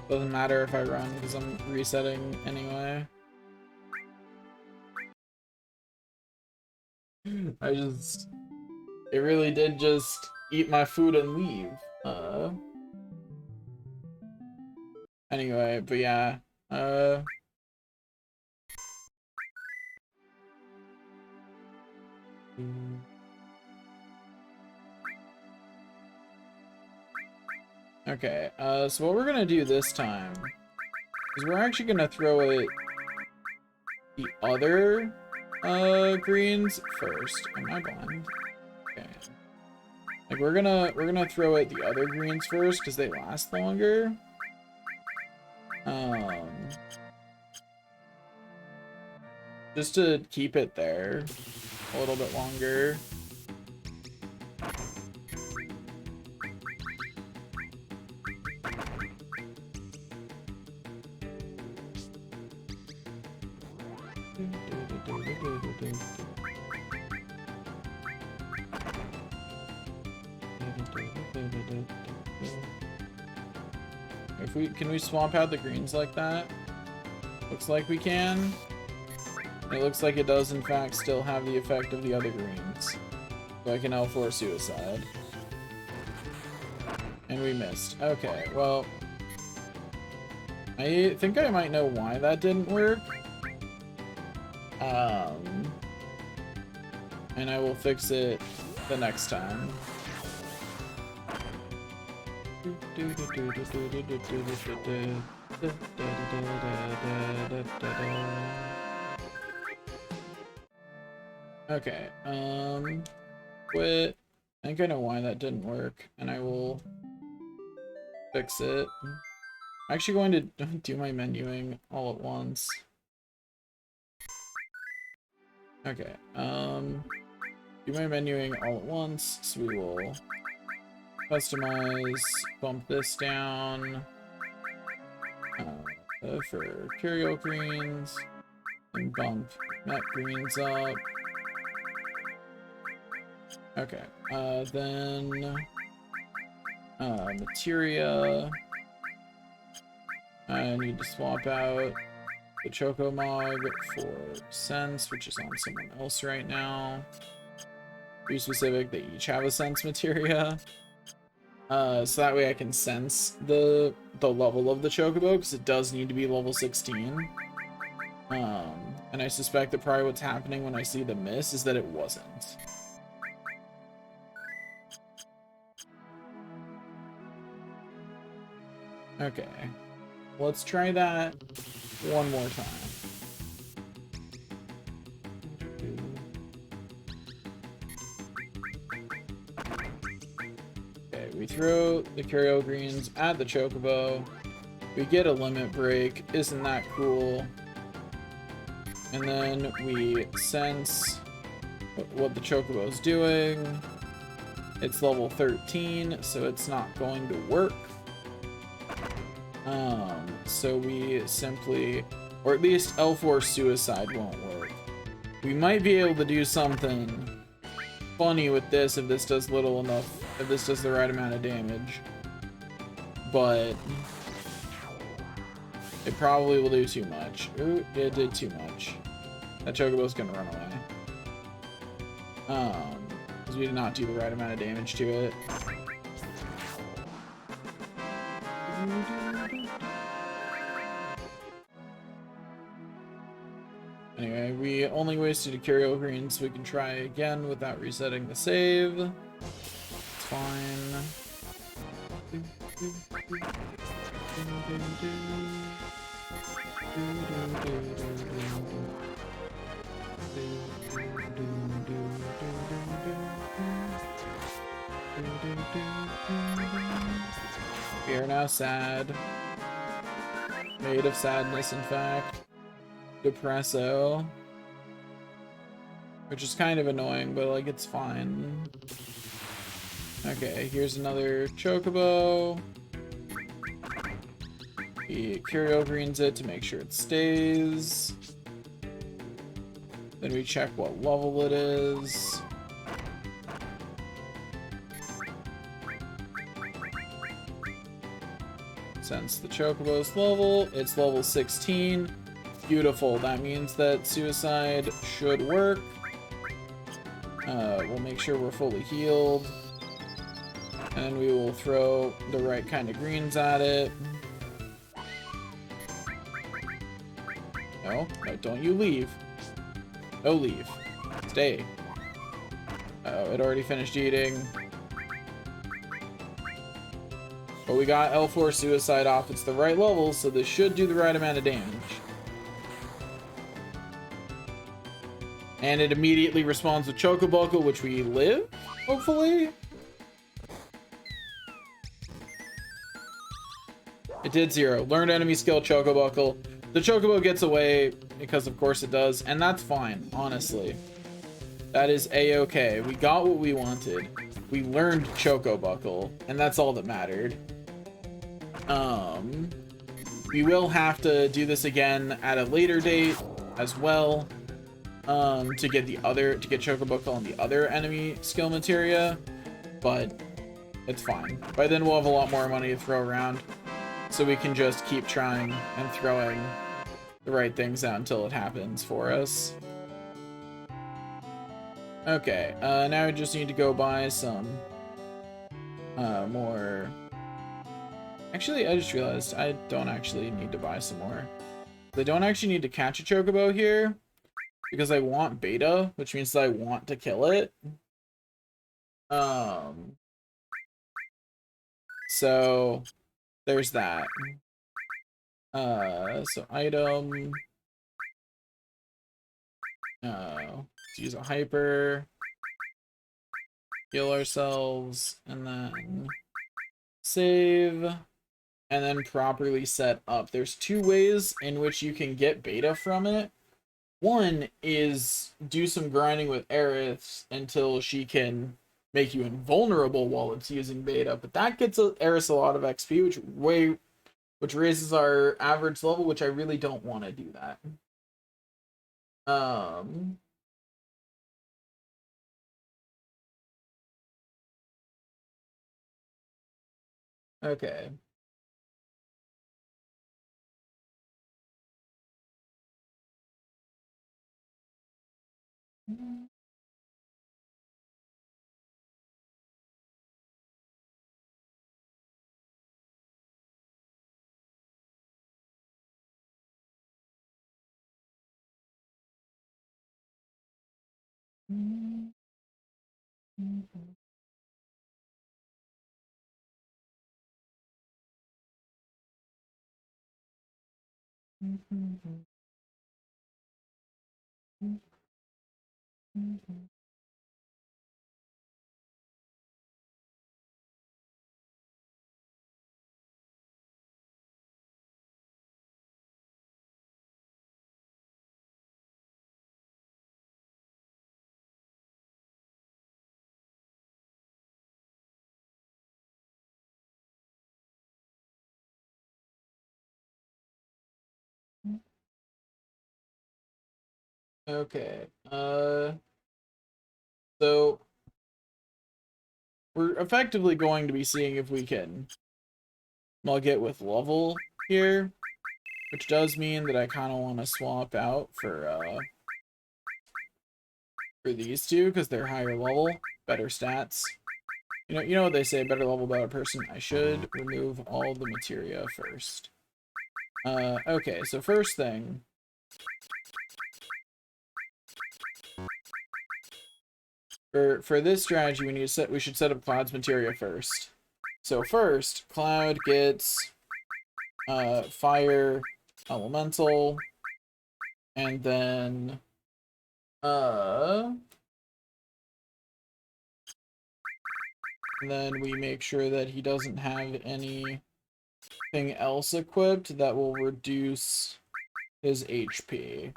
Doesn't matter if I run because I'm resetting anyway. It really did just eat my food and leave. Anyway, but yeah, okay, so what we're gonna do this time is we're actually gonna throw it the other greens first. Am I blind? Okay. Like we're gonna throw it the other greens first because they last longer. Just to keep it there a little bit longer. Can we swap out the greens like that? Looks like we can. It looks like it does in fact still have the effect of the other greens. So I can L4 Suicide. And we missed. Okay, well, I think I might know why that didn't work. And I will fix it the next time. Okay, quit. I think I know why that didn't work, and I will fix it. I'm actually going to do my menuing all at once. Okay, do my menuing all at once, so we will customize, bump this down for Curio Greens, and bump Met Greens up. Okay, then Materia. I need to swap out the Chocomog for Sense, which is on someone else right now. Be specific, they each have a Sense Materia. So that way I can sense the level of the Chocobo, because it does need to be level 16. And I suspect that probably what's happening when I see the miss is that it wasn't. Okay. Let's try that one more time. Okay, we throw the Curio Greens at the Chocobo. We get a limit break. Isn't that cool? And then we sense what the Chocobo is doing. It's level 13, so it's not going to work. So we simply, or at least L4 Suicide won't work. We might be able to do something funny with this if this does little enough, if this does the right amount of damage. But it probably will do too much. Ooh, it did too much. That Chocobo's gonna run away. Because we did not do the right amount of damage to it. Anyway, we only wasted a Curio Green, so we can try again without resetting the save. It's fine. We are now sad. Made of sadness, in fact. Depresso. Which is kind of annoying, but like it's fine. Okay, here's another Chocobo. He Curio Greens it to make sure it stays. Then we check what level it is. Since the Chocobo's level, it's level 16. Beautiful. That means that Suicide should work. We'll make sure we're fully healed. And we will throw the right kind of greens at it. No, don't you leave. No, leave. Stay. Uh-oh, it already finished eating. But we got L4 Suicide off. It's the right level, so this should do the right amount of damage. And it immediately responds with Chocobuckle, which we live, hopefully? It did 0. Learned enemy skill, Chocobuckle. The Chocobo gets away, because of course it does, and that's fine, honestly. That is a-okay. We got what we wanted. We learned Chocobuckle, and that's all that mattered. We will have to do this again at a later date as well. To get Chocobuckle on the other enemy skill materia, but it's fine. By then we'll have a lot more money to throw around, so we can just keep trying and throwing the right things out until it happens for us. Okay, now we just need to go buy some more. Actually, I just realized I don't actually need to buy some more. I don't actually need to catch a Chocobo here, because I want beta, which means that I want to kill it. So there's that. So item. Let's use a hyper. Heal ourselves, and then save, and then properly set up. There's 2 ways in which you can get beta from it. One is do some grinding with Aerith until she can make you invulnerable while it's using beta, but that gets Aerith a lot of XP, which raises our average level, which I really don't want to do that. Okay. Okay. So we're effectively going to be seeing if we can mug it with level here, which does mean that I kind of want to swap out for for these two because they're higher level, better stats. You know what they say, better level, better person. I should remove all the materia first. Okay, so first thing. For this strategy, we should set up Cloud's materia first. So first, Cloud gets fire elemental, and then we make sure that he doesn't have anything else equipped that will reduce his HP.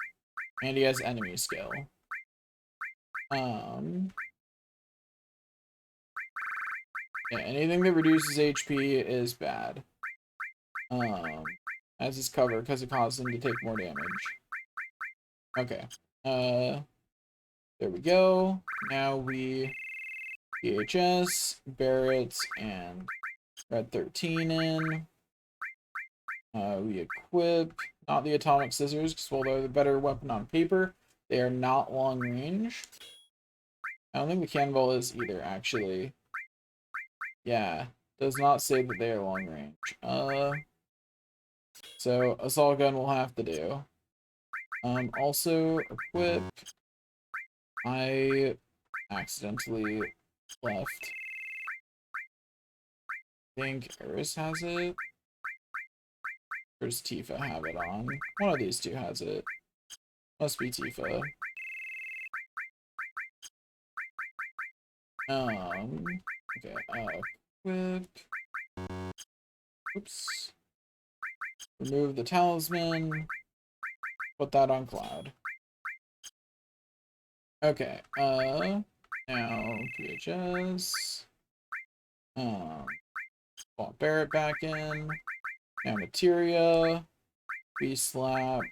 And he has enemy skill. Yeah, anything that reduces HP is bad. As his cover, because it causes him to take more damage. Okay. There we go. Now we PHS, Barret, and Red 13 in. We equip, not the atomic scissors, because while they're the better weapon on paper, they are not long range. I don't think the cannonball is either, actually. Yeah, does not say that they are long range. So assault gun will have to do. Also equip. I accidentally left. I think Eris has it. Or does Tifa have it on? One of these two has it. Must be Tifa. Okay, equip. Oops. Remove the talisman. Put that on Cloud. Okay, now PHS. Put Barret back in. Now materia. We slap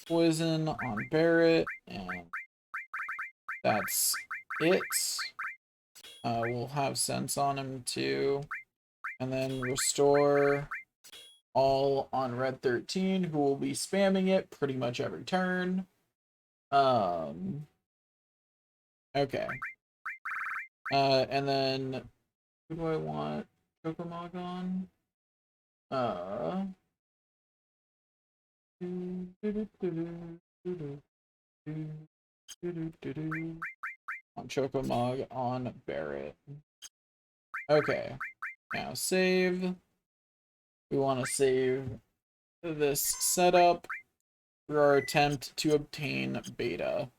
poison on Barret, and that's it. We'll have sense on him too. And then restore all on Red 13, who will be spamming it pretty much every turn. Okay. And then who do I want Chocomog on? On Chocomog on Barret. Okay. Now save. We want to save this setup for our attempt to obtain beta.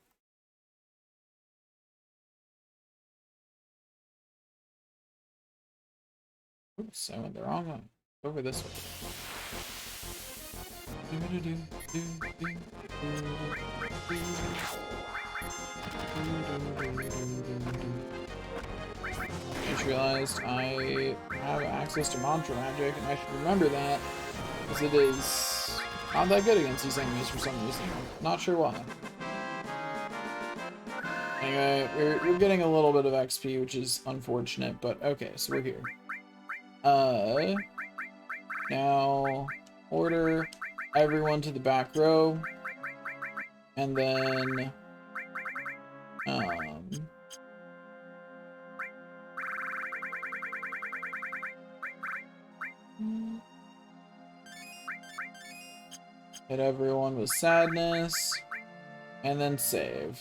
Oops, I went the wrong one. Over this way. I just realized I have access to mantra magic, and I should remember that, because it is not that good against these enemies for some reason. Not sure why. Anyway, we're getting a little bit of XP, which is unfortunate, but okay, so we're here. Now order everyone to the back row, and then hit everyone with sadness, and then save.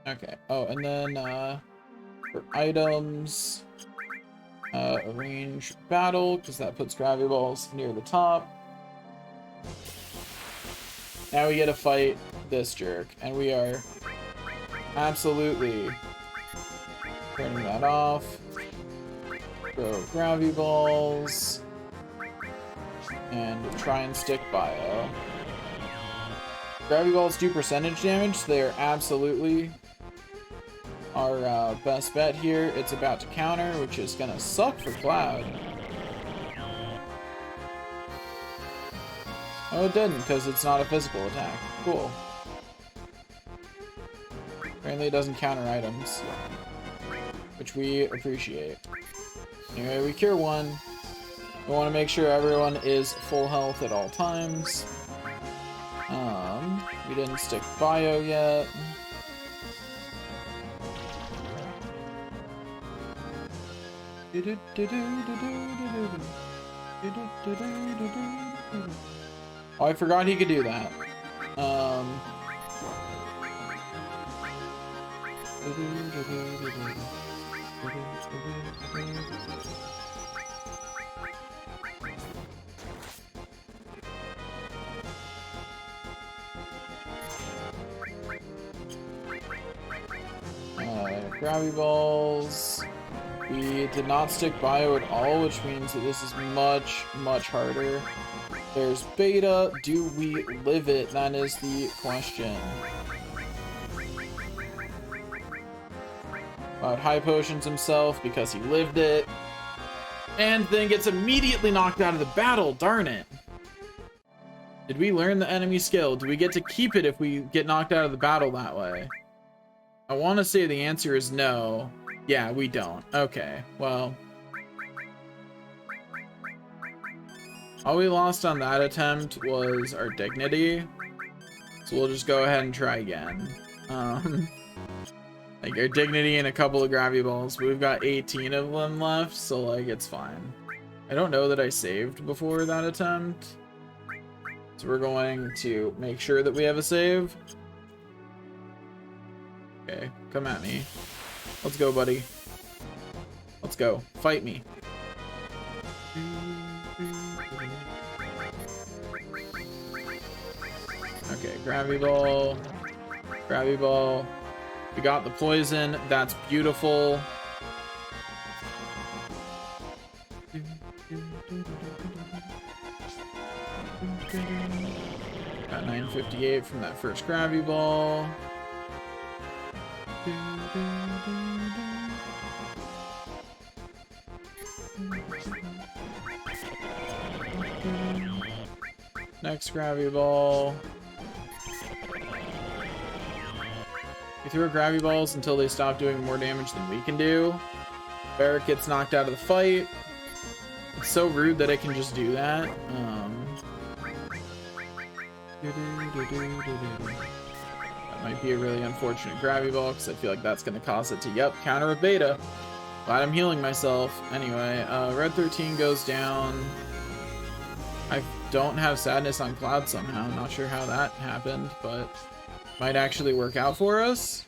Okay. Oh, and then for items, arrange battle, because that puts gravity balls near the top. Now we get to fight this jerk, and we are absolutely turning that off. Throw gravity balls, and try and stick bio. Gravity balls do percentage damage, so they are absolutely our best bet here. It's about to counter, which is gonna suck for Cloud. Oh, it didn't, because it's not a physical attack. Cool. Apparently it doesn't counter items, which we appreciate. Anyway, we cure one. We want to make sure everyone is full health at all times. We didn't stick bio yet. Oh, I forgot he could do that. Gravity balls. We did not stick bio at all, which means that this is much, much harder. There's beta. Do we live it? That is the question. High potions himself because he lived it. And then gets immediately knocked out of the battle. Darn it. Did we learn the enemy skill? Do we get to keep it if we get knocked out of the battle that way? I want to say the answer is no. Yeah, we don't. Okay, well. All we lost on that attempt was our dignity. So we'll just go ahead and try again. Like our dignity and a couple of gravity balls. We've got 18 of them left, so like it's fine. I don't know that I saved before that attempt. So we're going to make sure that we have a save. Okay, come at me. Let's go, buddy. Let's go. Fight me. Okay, gravity ball. Gravity ball. We got the poison. That's beautiful. Got 958 from that first gravity ball. Next gravity ball. We threw gravity balls until they stop doing more damage than we can do. Barrack gets knocked out of the fight. It's so rude that I can just do that. That might be a really unfortunate gravity ball because I feel like that's going to cause it to, yep, counter with beta. Glad I'm healing myself. Anyway, Red 13 goes down. I don't have sadness on Cloud somehow. Not sure how that happened, but might actually work out for us.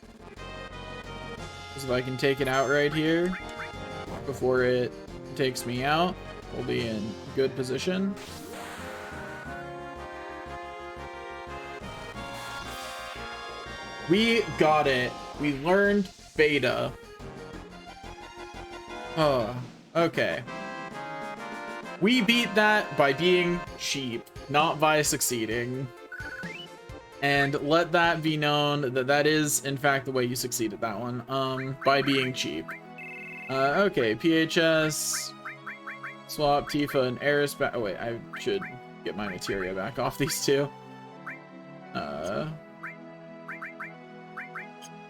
Because if I can take it out right here before it takes me out, we'll be in good position. We got it. We learned beta. Oh, okay. We beat that by being cheap, not by succeeding. And let that be known that that is, in fact, the way you succeeded that one. By being cheap. Okay, PHS, swap Tifa and Eris back. Oh wait, I should get my materia back off these two.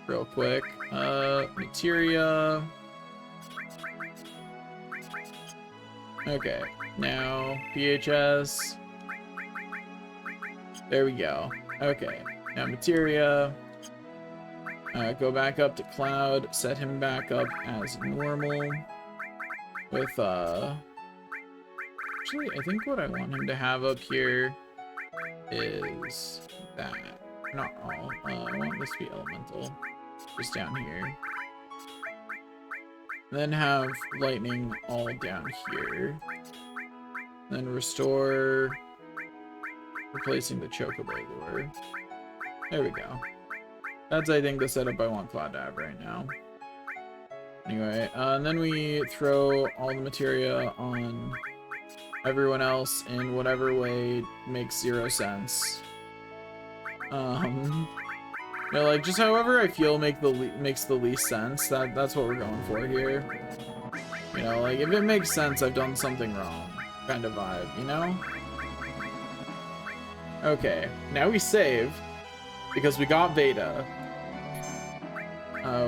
Real quick. Materia. Okay, now PHS. There we go. Okay, now materia. Go back up to Cloud, set him back up as normal. With, actually, I think what I want him to have up here is that. Not all. I want this to be elemental. Just down here. Then have lightning all down here. Then restore. Replacing the Chocobo lure. There we go. That's, I think, the setup I want Cloud to have right now. Anyway, and then we throw all the materia on everyone else in whatever way makes 0 sense. You know, like, just however I feel makes the least sense. That's what we're going for here. You know, like, if it makes sense, I've done something wrong. Kind of vibe, you know? Okay, now we save, because we got beta.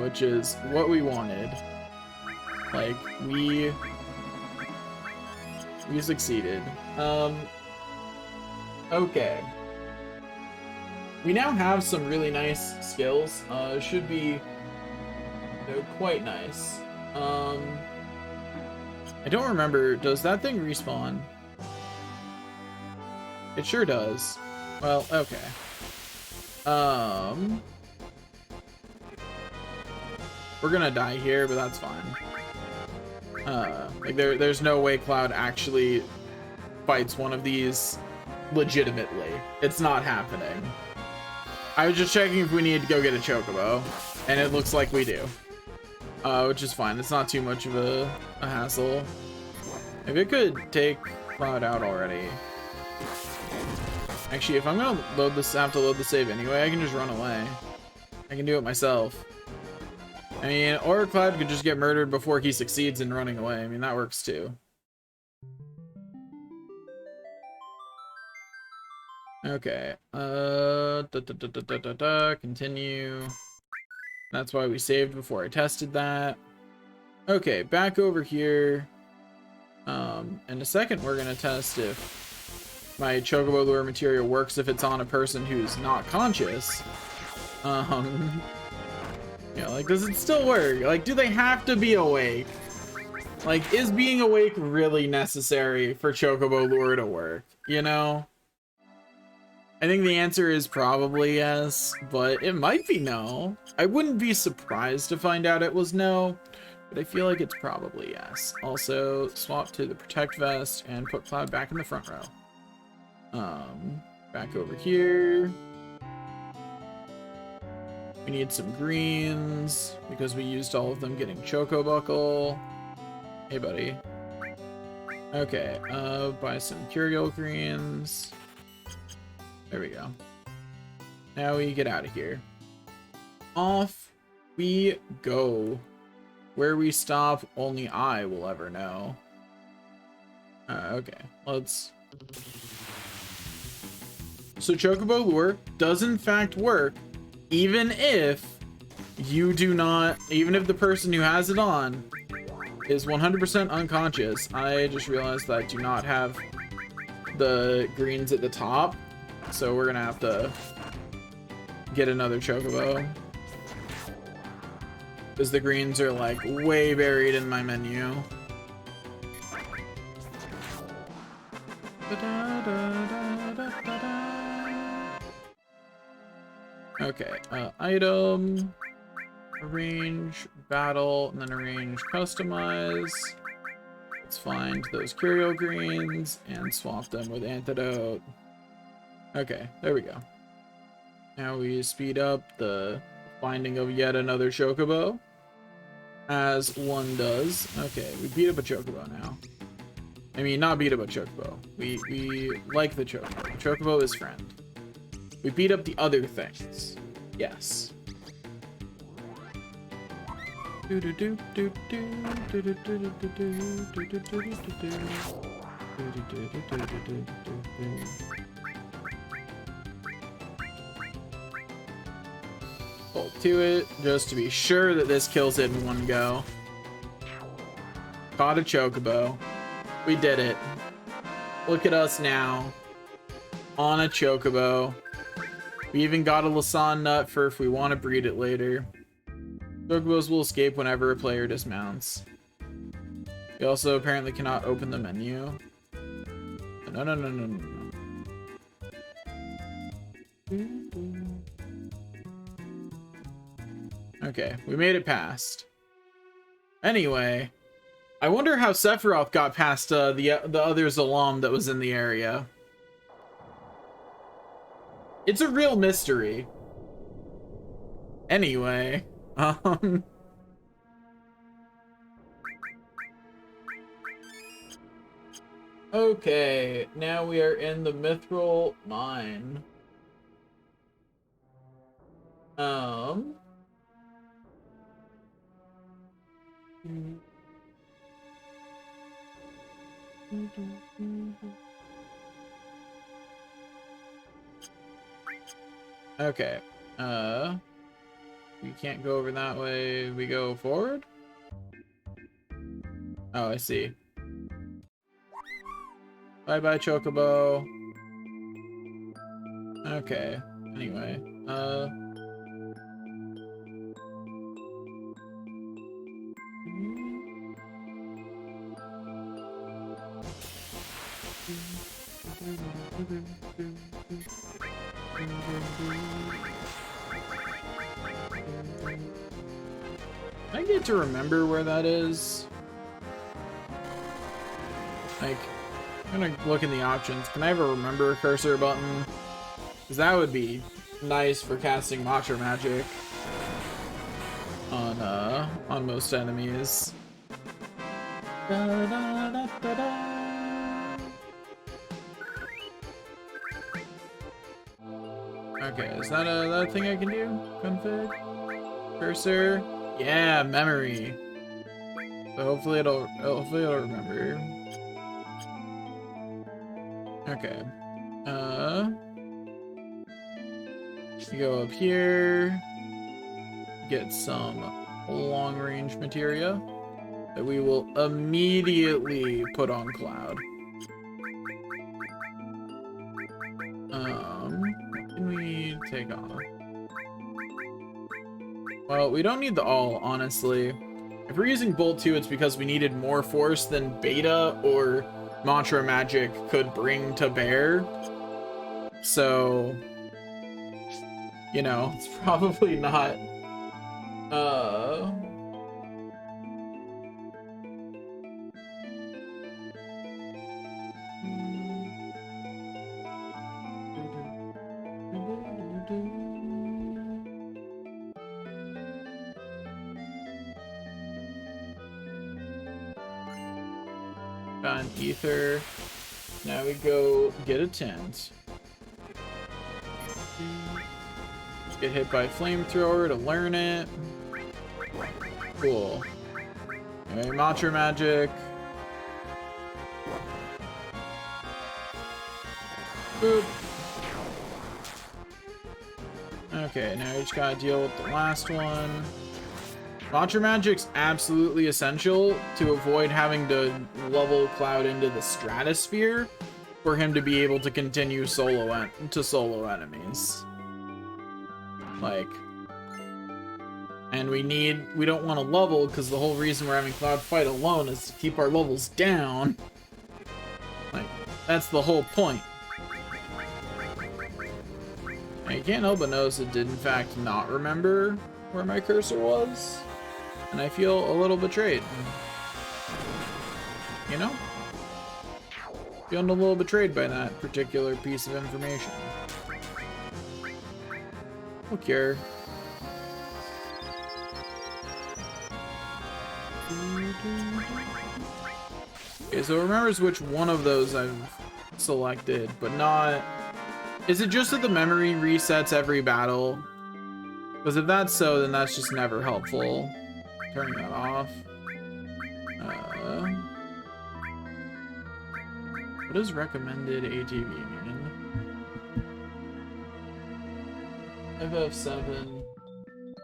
Which is what we wanted. Like, we You succeeded. Okay. We now have some really nice skills. Should be quite nice. I don't remember. Does that thing respawn? It sure does. Well, okay. We're gonna die here, but that's fine. Like there's no way Cloud actually fights one of these legitimately. It's not happening. I was just checking if we needed to go get a Chocobo, and it looks like we do. Which is fine. It's not too much of a hassle. If it could take Cloud out already. Actually, if I'm gonna load this, have to load the save anyway, I can just run away. I can do it myself. I mean, or Cloud could just get murdered before he succeeds in running away. I mean, that works too. Okay. Continue. That's why we saved before I tested that. Okay, back over here. In a second, we're gonna test if my Chocobo lure material works if it's on a person who's not conscious. You know, like, does it still work? Like, do they have to be awake? Like, is being awake really necessary for Chocobo lure to work? You know? I think the answer is probably yes, but it might be no. I wouldn't be surprised to find out it was no, but I feel like it's probably yes. Also, swap to the Protect Vest and put Cloud back in the front row. Back over here. We need some greens because we used all of them getting Choco Buckle. Hey, buddy. Okay, buy some Curial greens. There we go. Now we get out of here. Off we go. Where we stop, only I will ever know. Okay, let's... So Chocobo Lure does in fact work, even if you do not, even if the person who has it on is 100% unconscious. I just realized that I do not have the greens at the top, so we're gonna have to get another Chocobo, because the greens are like way buried in my menu. Okay, item, arrange, battle, and then arrange, customize. Let's find those Curio greens and swap them with antidote. Okay, there we go. Now we speed up the finding of yet another Chocobo, as one does. Okay, we beat up a Chocobo now. I mean, not beat up a Chocobo. We like the Chocobo. Chocobo is friend. We beat up the other things. Yes. Hold to it, just to be sure that this kills it in one go. Caught a Chocobo. We did it. Look at us now. On a Chocobo. We even got a Lasan nut for if we want to breed it later. Chocobos will escape whenever a player dismounts. We also apparently cannot open the menu. No. Okay, we made it past. Anyway, I wonder how Sephiroth got past the other Zalam that was in the area. It's a real mystery. Anyway, okay, now we are in the Mithril Mine. Okay, we can't go over that way. We go forward? Oh, I see. Bye-bye, Chocobo. Okay, anyway, I get to remember where that is. Like, I'm gonna look in the options. Can I have a remember cursor button? Because that would be nice for casting Matra Magic on most enemies. Da, da, da, da, da. Okay, is that a thing I can do? Config? Cursor? Yeah, memory. So hopefully it'll remember. Okay. You go up here, get some long-range materia that we will immediately put on Cloud. What can we take off? Well, we don't need the all, honestly. If we're using Bolt 2, it's because we needed more force than Beta or Mantra Magic could bring to bear. So, you know, it's probably not, got an ether. Now we go get a tent. Get hit by flamethrower to learn it. Cool. Okay, Mantra Magic. Boop. Okay, now we just gotta deal with the last one. Mantra Magic's absolutely essential to avoid having to level Cloud into the stratosphere for him to be able to continue solo enemies. Like, and we don't want to level because the whole reason we're having Cloud fight alone is to keep our levels down. Like, that's the whole point. I can't help but notice it did in fact not remember where my cursor was. And I feel a little betrayed. You know? Feeling a little betrayed by that particular piece of information. Okay. Okay, so it remembers which one of those I've selected, but not... Is it just that the memory resets every battle? Because if that's so, then that's just never helpful. Turning that off. What does recommended ATV mean? FF7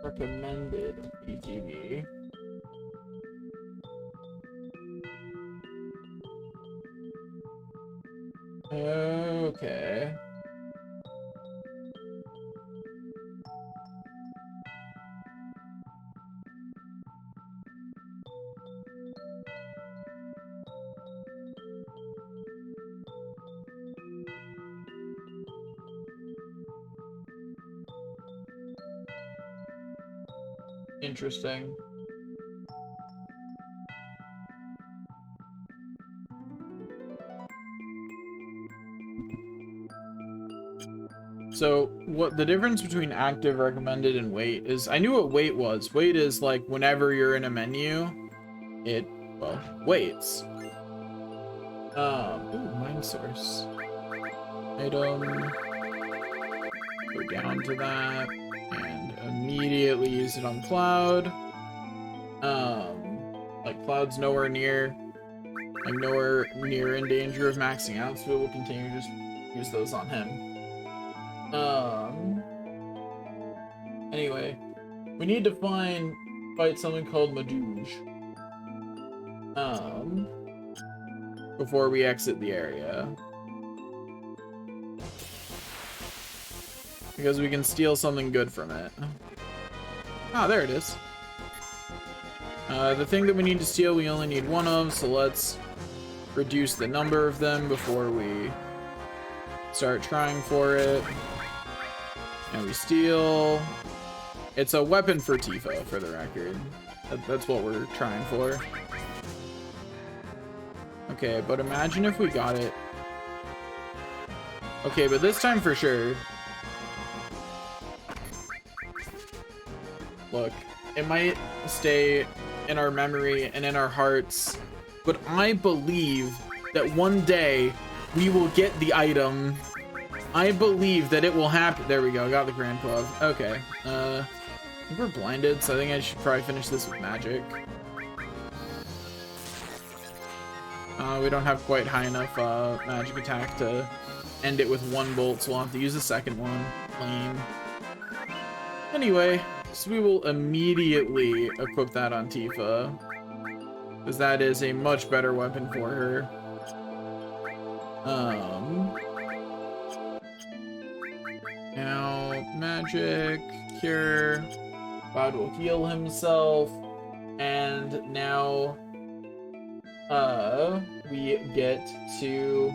recommended ATV. Okay. Interesting. So what the difference between active, recommended, and wait is, I knew what wait was. Wait is like whenever you're in a menu, it, well, waits. Ooh, mind source. Item. Go down to that and immediately use it on Cloud. Like Cloud's nowhere near in danger of maxing out, so we'll continue to just use those on him. Anyway, we need to fight something called Madouge. before we exit the area. Because we can steal something good from it. Ah, there it is. The thing that we need to steal, we only need one of, so let's reduce the number of them before we start trying for it. And we steal. It's a weapon for Tifa, for the record. That's what we're trying for. Okay, but imagine if we got it. Okay, but this time for sure. Look, it might stay in our memory and in our hearts, but I believe that one day we will get the item. I believe that it will happen. There we go, got the Grand Glove. Okay, I think we're blinded, so I think I should probably finish this with magic. We don't have quite high enough magic attack to end it with one bolt, so we'll have to use a second one. Lame. Anyway, so we will immediately equip that on Tifa, because that is a much better weapon for her. Now, magic, cure, God will heal himself, and now, we get to,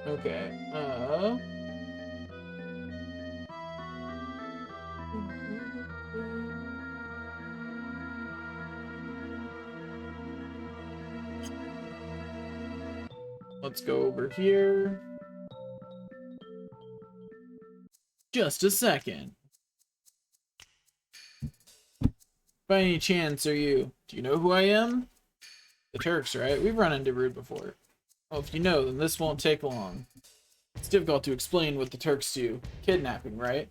okay, let's go over here. Just a second. By any chance, do you know who I am? The Turks, right? We've run into Rude before. Well, if you know, then this won't take long. It's difficult to explain what the Turks do. Kidnapping, right?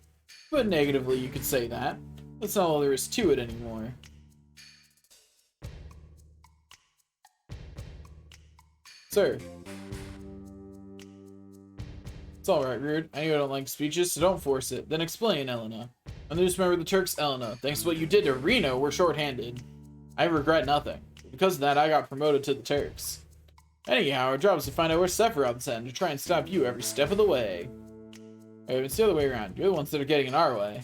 But negatively, you could say that. That's not all there is to it anymore. Sir. It's alright, Rude. I know I don't like speeches, so don't force it. Then explain, Elena. I'm the newest member of the Turks, Elena. Thanks to what you did to Reno, we're short-handed. I regret nothing. Because of that, I got promoted to the Turks. Anyhow, our job is to find out where Sephiroth's at and to try and stop you every step of the way. Wait, it's the other way around. You're the ones that are getting in our way.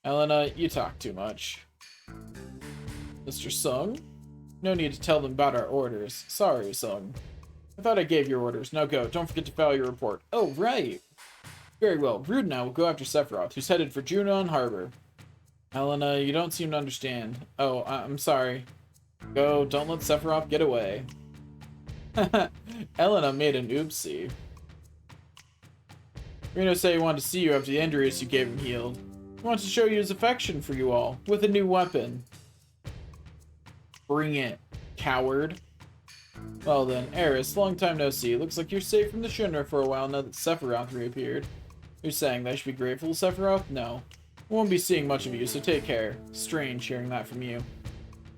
Elena, you talk too much. Mr. Sung? No need to tell them about our orders. Sorry, Sung. I thought I gave your orders. Now go. Don't forget to file your report. Oh, right. Very well. Rude now will go after Sephiroth, who's headed for Junon Harbor. Elena, you don't seem to understand. Oh, I'm sorry. Go. Don't let Sephiroth get away. Elena made an oopsie. Reno said he wanted to see you after the injuries you gave him healed. He wants to show you his affection for you all, with a new weapon. Bring it, coward. Well then, Eris, long time no see. Looks like you're safe from the Shinra for a while now that Sephiroth reappeared. You're saying that I should be grateful to Sephiroth? No. I won't be seeing much of you, so take care. Strange hearing that from you.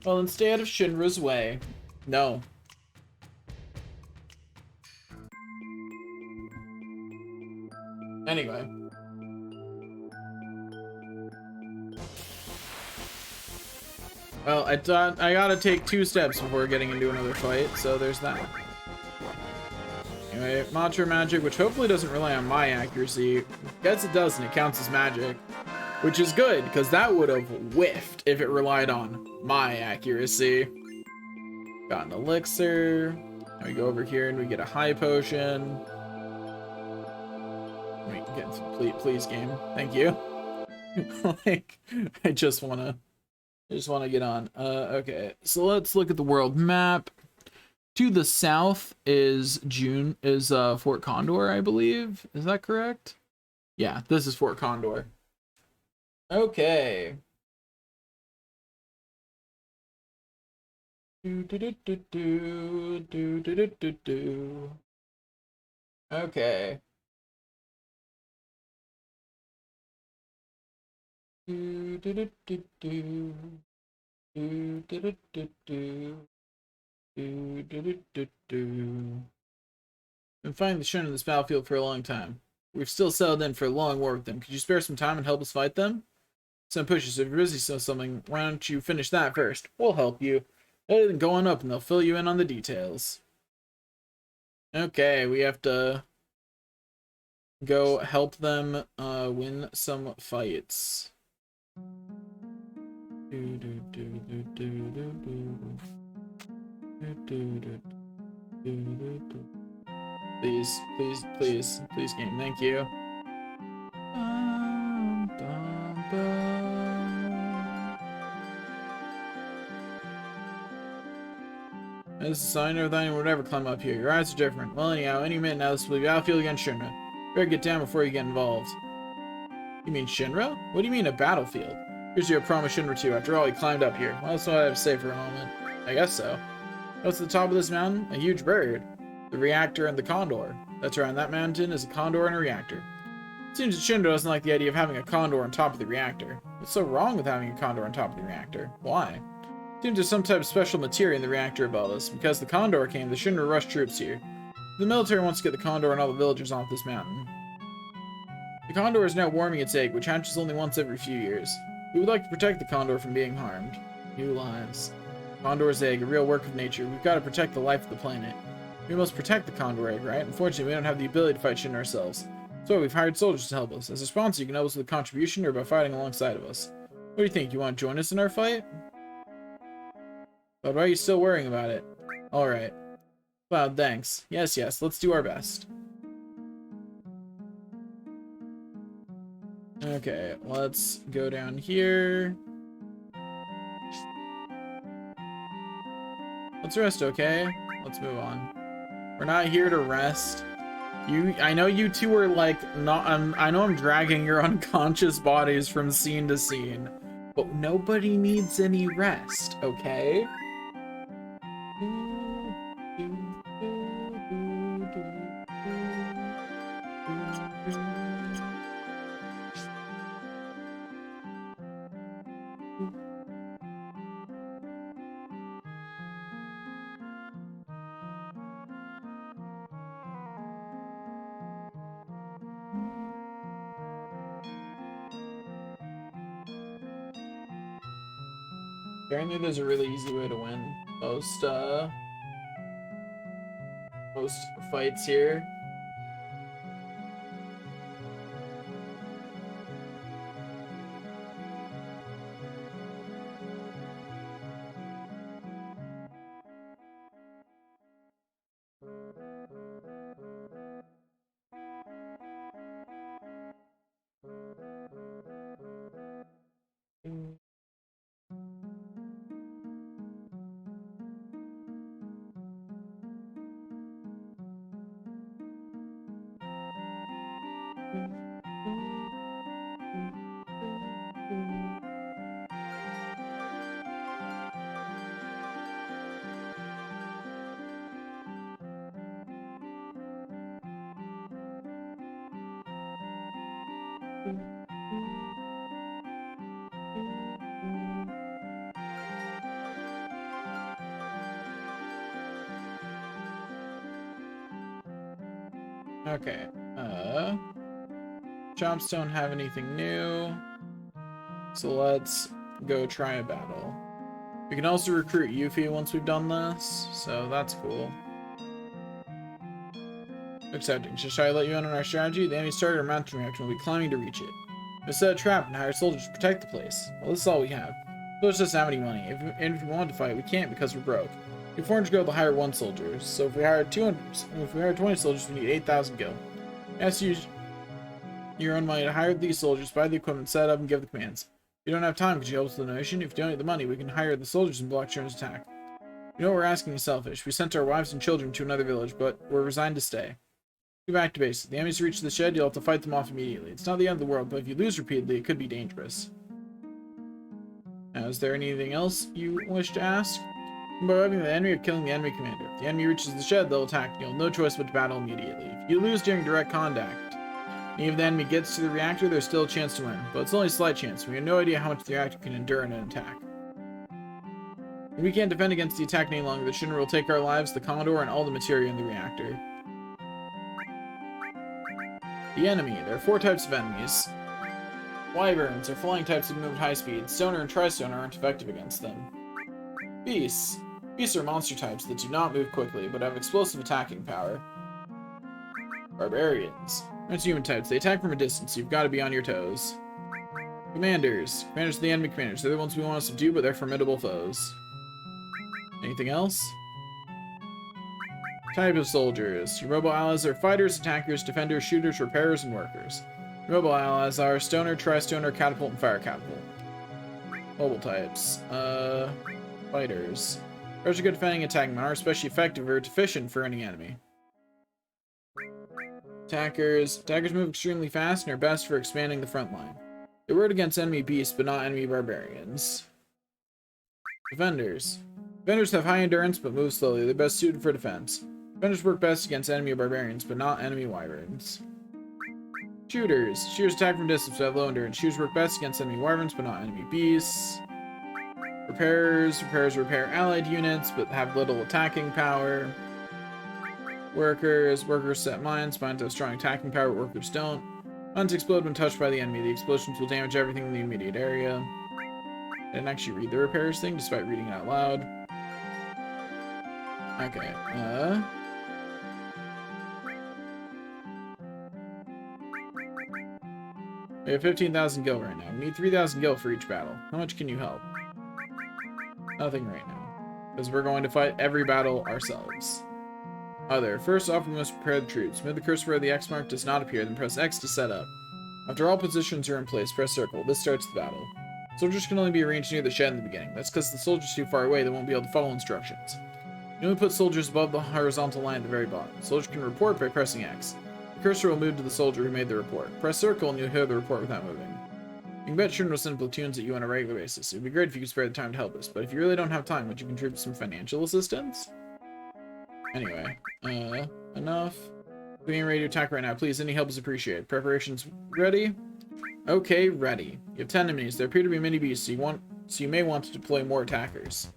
Well then, stay out of Shinra's way. No. Anyway. Well, I thought I gotta take 2 steps before getting into another fight, so there's that. Anyway, Mantra Magic, which hopefully doesn't rely on my accuracy. Guess it does, and it counts as magic. Which is good, because that would have whiffed if it relied on my accuracy. Got an elixir. And we go over here and we get a high potion. Let me get some, please game. Thank you. Like, I just wanna get on. Okay, so let's look at the world map. To the south is Fort Condor, I believe. Is that correct? Yeah, this is Fort Condor. Okay. Okay. Do, do, do, do, do. Do, do, do, do, do. Do, do, do, do, do. Been fighting the Shen on this battlefield for a long time. We've still settled in for a long war with them. Could you spare some time and help us fight them? Some pushes. If you're busy so something, why don't you finish that first? We'll help you. Better than going up and they'll fill you in on the details. Okay, we have to go help them win some fights. Please, please, please, please, game. Thank you. This is a sign of thine would ever climb up here. Your eyes are different. Well, anyhow, any minute now this will be battlefield against Shinra. Better get down before you get involved. You mean Shinra? What do you mean a battlefield? Here's your promise Shinra too. After all, he climbed up here. Well, that's what I have to say for a moment. I guess so. What's at the top of this mountain? A huge bird. The reactor and the condor. That's right, on that mountain is a condor and a reactor. It seems that Shinra doesn't like the idea of having a condor on top of the reactor. What's so wrong with having a condor on top of the reactor? Why? It seems there's some type of special material in the reactor above us. Because the condor came, the Shinra rushed troops here. The military wants to get the condor and all the villagers off this mountain. The condor is now warming its egg, which hatches only once every few years. We would like to protect the condor from being harmed. New lives. Condor's egg, a real work of nature. We've got to protect the life of the planet. We must protect the condor egg, right? Unfortunately, we don't have the ability to fight Shinra ourselves. So we've hired soldiers to help us. As a sponsor, you can help us with a contribution or by fighting alongside of us. What do you think? You want to join us in our fight? But why are you still worrying about it? Alright. Cloud, thanks. Yes, yes, let's do our best. Okay, let's go down here. Let's rest, okay? Let's move on. We're not here to rest. I know you two are like not. I know I'm dragging your unconscious bodies from scene to scene, but nobody needs any rest, okay? Apparently there's a really easy way to win most fights here. Okay, Chomps don't have anything new, so let's go try a battle. We can also recruit Yuffie once we've done this, so that's cool. Accepting. Should I let you in on our strategy? The enemy started our mountain reaction. We'll be climbing to reach it. We set a trap and hire soldiers to protect the place. Well, this is all we have. Village doesn't have any money. If we want to fight, we can't because we're broke. We have 400 gold to hire 1 soldier, so if we hire 20 soldiers, we need 8,000 gold. Ask you your own money to hire these soldiers, buy the equipment, set up, and give the commands. If you don't have time, could you help us with the donation? If you donate the money, we can hire the soldiers and block Shinra's attack. You know what we're asking is selfish. We sent our wives and children to another village, but we're resigned to stay. Go back to base. If the enemies reach the shed, you'll have to fight them off immediately. It's not the end of the world, but if you lose repeatedly, it could be dangerous. Now, is there anything else you wish to ask? By robbing the enemy or killing the enemy commander. If the enemy reaches the shed, they'll attack. You'll have no choice but to battle immediately. If you lose during direct contact, Even if the enemy gets to the reactor, there's still a chance to win, but it's only a slight chance. We have no idea how much the reactor can endure in an attack. If we can't defend against the attack any longer, the Shinra will take our lives, the Commodore, and all the materia in the reactor. The enemy. There are 4 types of enemies. Wyverns are flying types that move at high speed. Stoner and Tri-Stoner aren't effective against them. Beasts. Beasts are monster types that do not move quickly, but have explosive attacking power. Barbarians. That's human types. They attack from a distance, so you've got to be on your toes. Commanders. Commanders are the enemy commanders. They're the ones we want to subdue, but they're formidable foes. Anything else? Type of soldiers. Your mobile allies are fighters, attackers, defenders, shooters, repairers, and workers. Your mobile allies are Stoner, Tri-Stoner, Catapult, and Fire Catapult. Mobile types. Fighters. Fighters are good defending attacking, but are especially effective or deficient for any enemy. Attackers. Attackers move extremely fast and are best for expanding the front line. They work against enemy beasts, but not enemy barbarians. Defenders. Defenders have high endurance, but move slowly. They're best suited for defense. Defenders work best against enemy barbarians, but not enemy wyverns. Shooters. Shooters attack from distance, but have low endurance. Shooters work best against enemy wyverns, but not enemy beasts. Repairers. Repairers repair allied units, but have little attacking power. Workers. Workers set mines. Mines have strong attacking power, but workers don't. Mines explode when touched by the enemy. The explosions will damage everything in the immediate area. I didn't actually read the repairers thing, despite reading it out loud. Okay, we have 15,000 gil right now. We need 3,000 gil for each battle. How much can you help? Nothing right now. Because we're going to fight every battle ourselves. Other. First off, we must prepare the troops. Move the cursor where the X mark does not appear, then press X to set up. After all positions are in place, press circle. This starts the battle. Soldiers can only be arranged near the shed in the beginning. That's because the soldiers are too far away, they won't be able to follow instructions. You only put soldiers above the horizontal line at the very bottom. Soldiers can report by pressing X. The cursor will move to the soldier who made the report. Press circle and you'll hear the report without moving. You can bet Shinra will send platoons at you on a regular basis. It would be great if you could spare the time to help us, but if you really don't have time, would you contribute some financial assistance? Anyway, enough. Being ready to attack right now. Please, any help is appreciated. Preparations ready? Okay, ready. You have 10 enemies. There appear to be many beasts, so you may want to deploy more attackers.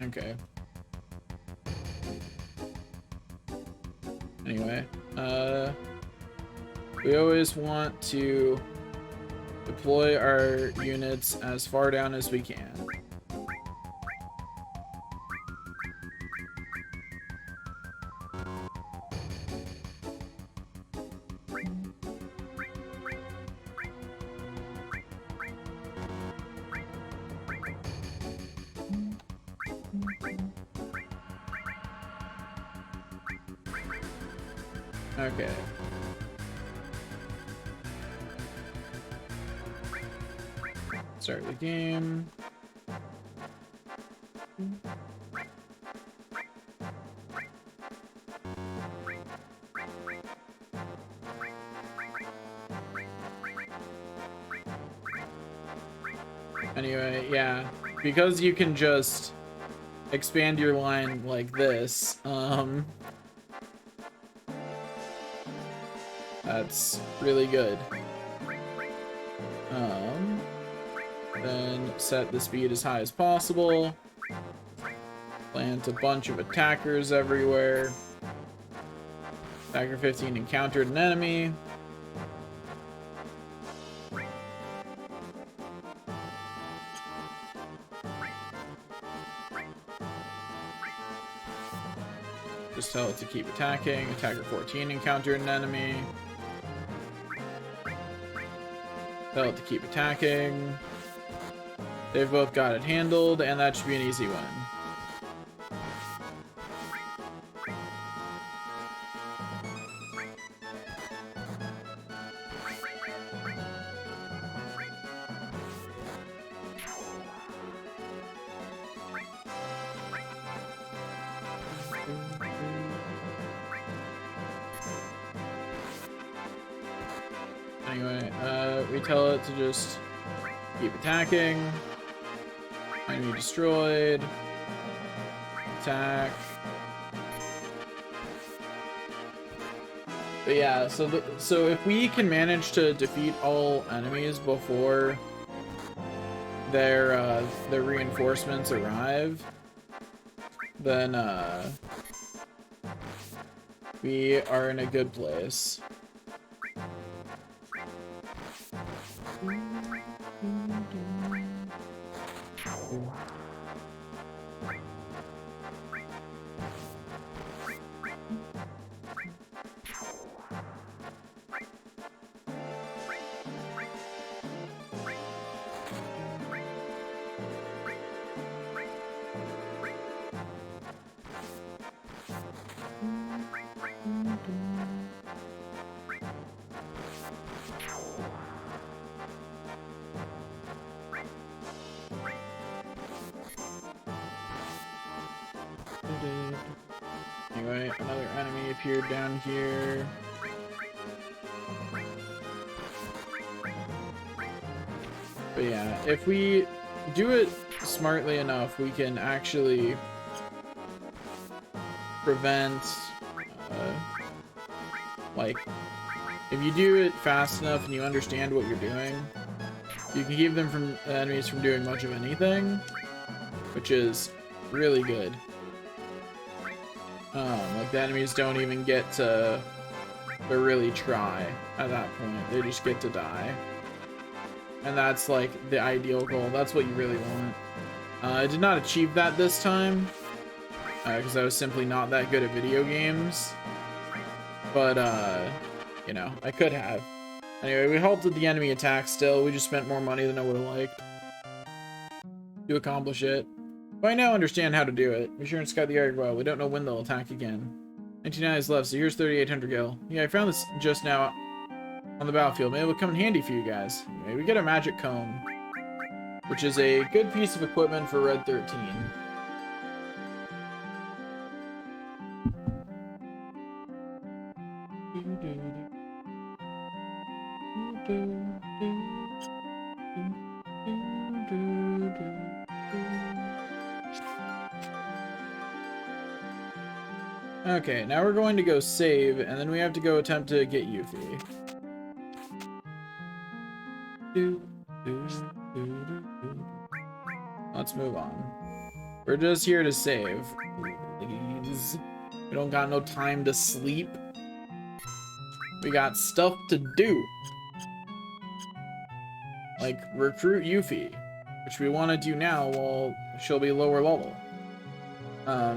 Okay. Anyway, we always want to deploy our units as far down as we can. Okay. Start the game. Anyway, yeah, because you can just expand your line like this, that's really good. Then set the speed as high as possible. Plant a bunch of attackers everywhere. Attacker 15 encountered an enemy. Just tell it to keep attacking. Attacker 14 encountered an enemy. Tell it to keep attacking. They've both got it handled, and that should be an easy win. Anyway, we tell it to just keep attacking. Enemy destroyed. Attack. But yeah, so if we can manage to defeat all enemies before their reinforcements arrive, then we are in a good place. Anyway, another enemy appeared down here. But yeah, if we do it smartly enough, we can actually prevent, like, if you do it fast enough and you understand what you're doing, you can keep them from enemies from doing much of anything, which is really good. Like the enemies don't even get to really try at that point. They just get to die. And that's like the ideal goal. That's what you really want. I did not achieve that this time, because I was simply not that good at video games. But, you know, I could have. Anyway, we halted the enemy attack still. We just spent more money than I would have liked to accomplish it. But I now understand how to do it. Be sure and scout the area well. We don't know when they'll attack again. 99 is left, so here's 3,800 gil. Yeah, I found this just now on the battlefield. Maybe it'll come in handy for you guys. Maybe we get a magic comb, which is a good piece of equipment for Red 13. Okay, now we're going to go save, and then we have to go attempt to get Yuffie. Let's move on. We're just here to save. Please. We don't got no time to sleep. We got stuff to do. Like, recruit Yuffie, which we want to do now while she'll be lower level.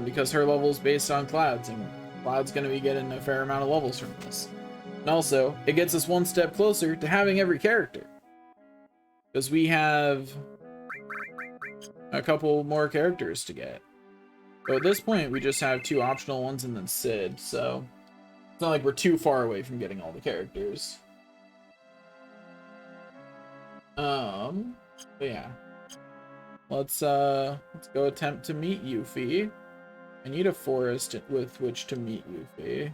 Because her level is based on Cloud's, and Cloud's going to be getting a fair amount of levels from this. And also, it gets us one step closer to having every character. Because we have a couple more characters to get. But at this point, we just have 2 optional ones and then Sid, so it's not like we're too far away from getting all the characters. But yeah. Let's go attempt to meet Yuffie. I need a forest with which to meet Yuffie.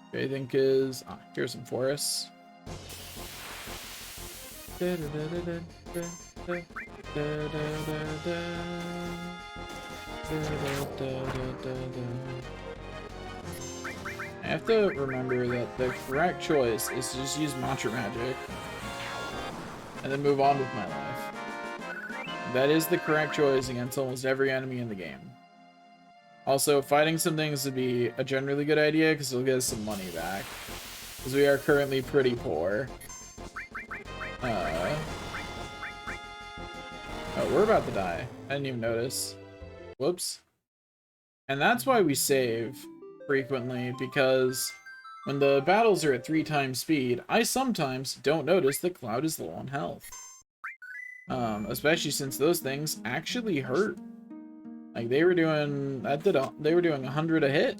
Okay, I think is here's some forests. I have to remember that the correct choice is to just use Mantra Magic and then move on with my life. That is the correct choice against almost every enemy in the game. Also, fighting some things would be a generally good idea because it'll get us some money back. Because we are currently pretty poor. Oh, we're about to die. I didn't even notice. Whoops. And that's why we save frequently, because when the battles are at 3 times speed, I sometimes don't notice that Cloud is low on health. Especially since those things actually hurt. Like they were doing, they were doing 100 a hit.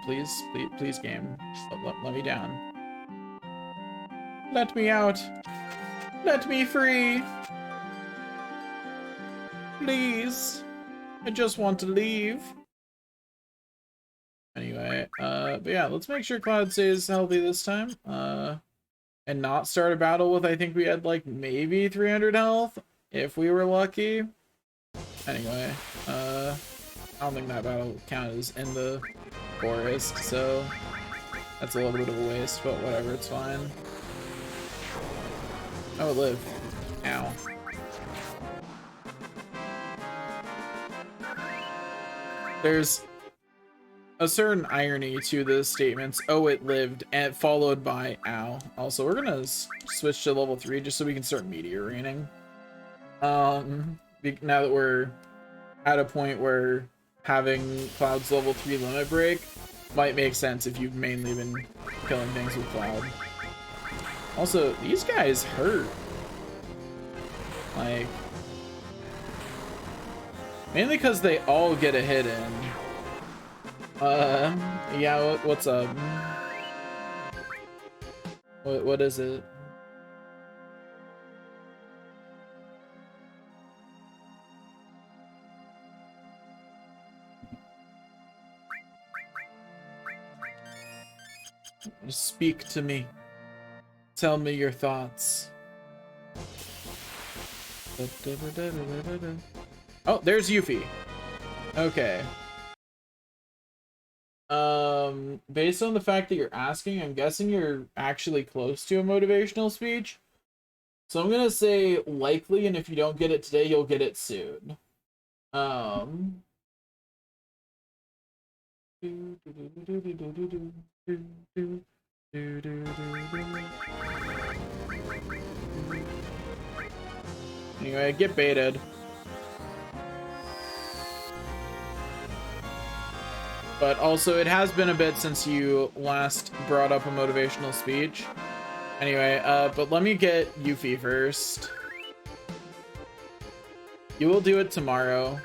Please, game, let me down. Let me out. Let me free. Please. I just want to leave. Anyway, but yeah, let's make sure Cloud stays healthy this time. And not start a battle with, I think we had like maybe 300 health, if we were lucky. Anyway, I don't think that battle counted as in the forest, so That's a little bit of a waste, but whatever, it's fine. Oh, it lived. Ow. There's a certain irony to the statements, oh, it lived, and followed by ow. Also, we're gonna switch to level 3 just so we can start meteor raining. Now that we're at a point where having Cloud's level 3 limit break might make sense if you've mainly been killing things with Cloud. Also, these guys hurt. Like, mainly because they all get a hit in. Yeah, what's up? What is it? Speak to me. Tell me your thoughts. Oh, there's Yuffie. Okay. Based on the fact that you're asking, I'm guessing you're actually close to a motivational speech. So I'm gonna say likely, and if you don't get it today, you'll get it soon. Anyway, get baited. But also, it has been a bit since you last brought up a motivational speech. Anyway, but let me get Yuffie first. You will do it tomorrow.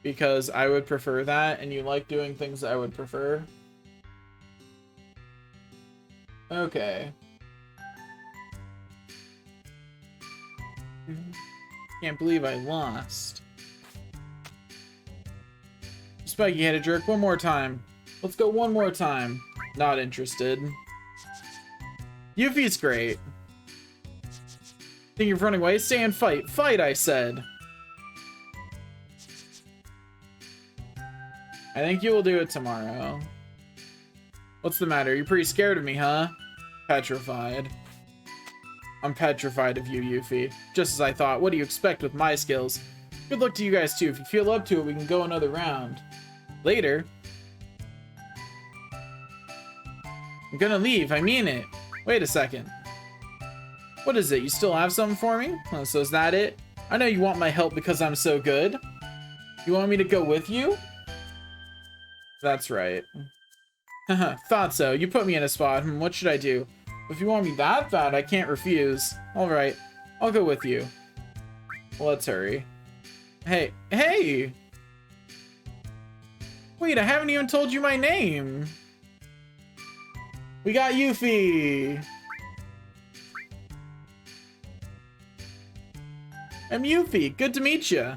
Because I would prefer that, and you like doing things I would prefer. Okay. Can't believe I lost. Spiky headed jerk, one more time. Let's go one more time. Not interested. Yuffie's great. Think you're running away? Stay and fight. Fight, I said. I think you will do it tomorrow. What's the matter? You're pretty scared of me, huh? Petrified. I'm petrified of you, Yuffie. Just as I thought. What do you expect with my skills? Good luck to you guys, too. If you feel up to it, we can go another round. Later. I'm gonna leave. I mean it. Wait a second. What is it? You still have something for me? Oh, so is that it? I know you want my help because I'm so good. You want me to go with you? That's right. Haha, thought so. You put me in a spot. What should I do? If you want me that bad, I can't refuse. Alright, I'll go with you. Let's hurry. Hey, hey! Wait, I haven't even told you my name. We got Yuffie. I'm Yuffie. Good to meet you.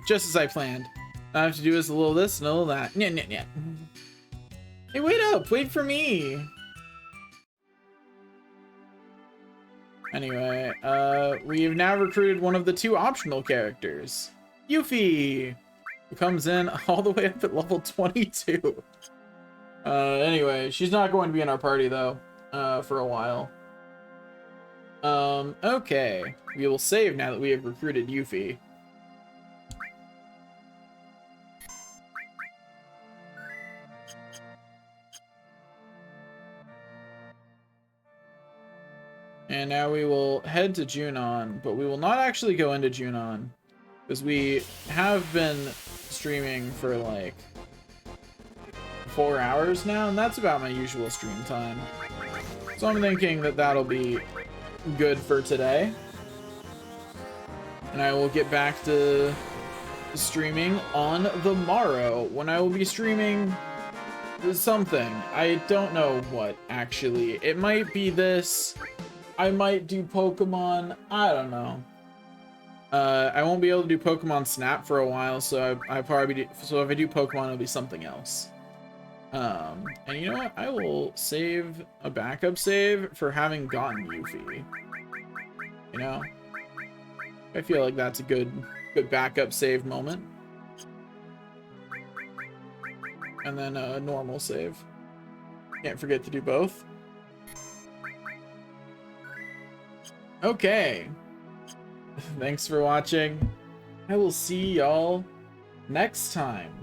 Just as I planned. All I have to do is a little this and a little that. Yeah. Hey, wait up. Wait for me. Anyway, we've now recruited one of the 2 optional characters. Yuffie, who comes in all the way up at level 22. Anyway, she's not going to be in our party, though, for a while. Okay. We will save now that we have recruited Yuffie. And now we will head to Junon, but we will not actually go into Junon, because we have been streaming for like 4 hours now, and that's about my usual stream time. So I'm thinking that that'll be good for today. And I will get back to streaming on the morrow, when I will be streaming something. I don't know what, actually. It might be this. I might do Pokemon. I don't know. I won't be able to do Pokemon Snap for a while, so I probably do, so if I do Pokemon, it'll be something else. And you know what? I will save a backup save for having gotten Yuffie. You know, I feel like that's a good backup save moment. and then a normal save. Can't forget to do both. Okay. Thanks for watching. I will see y'all next time.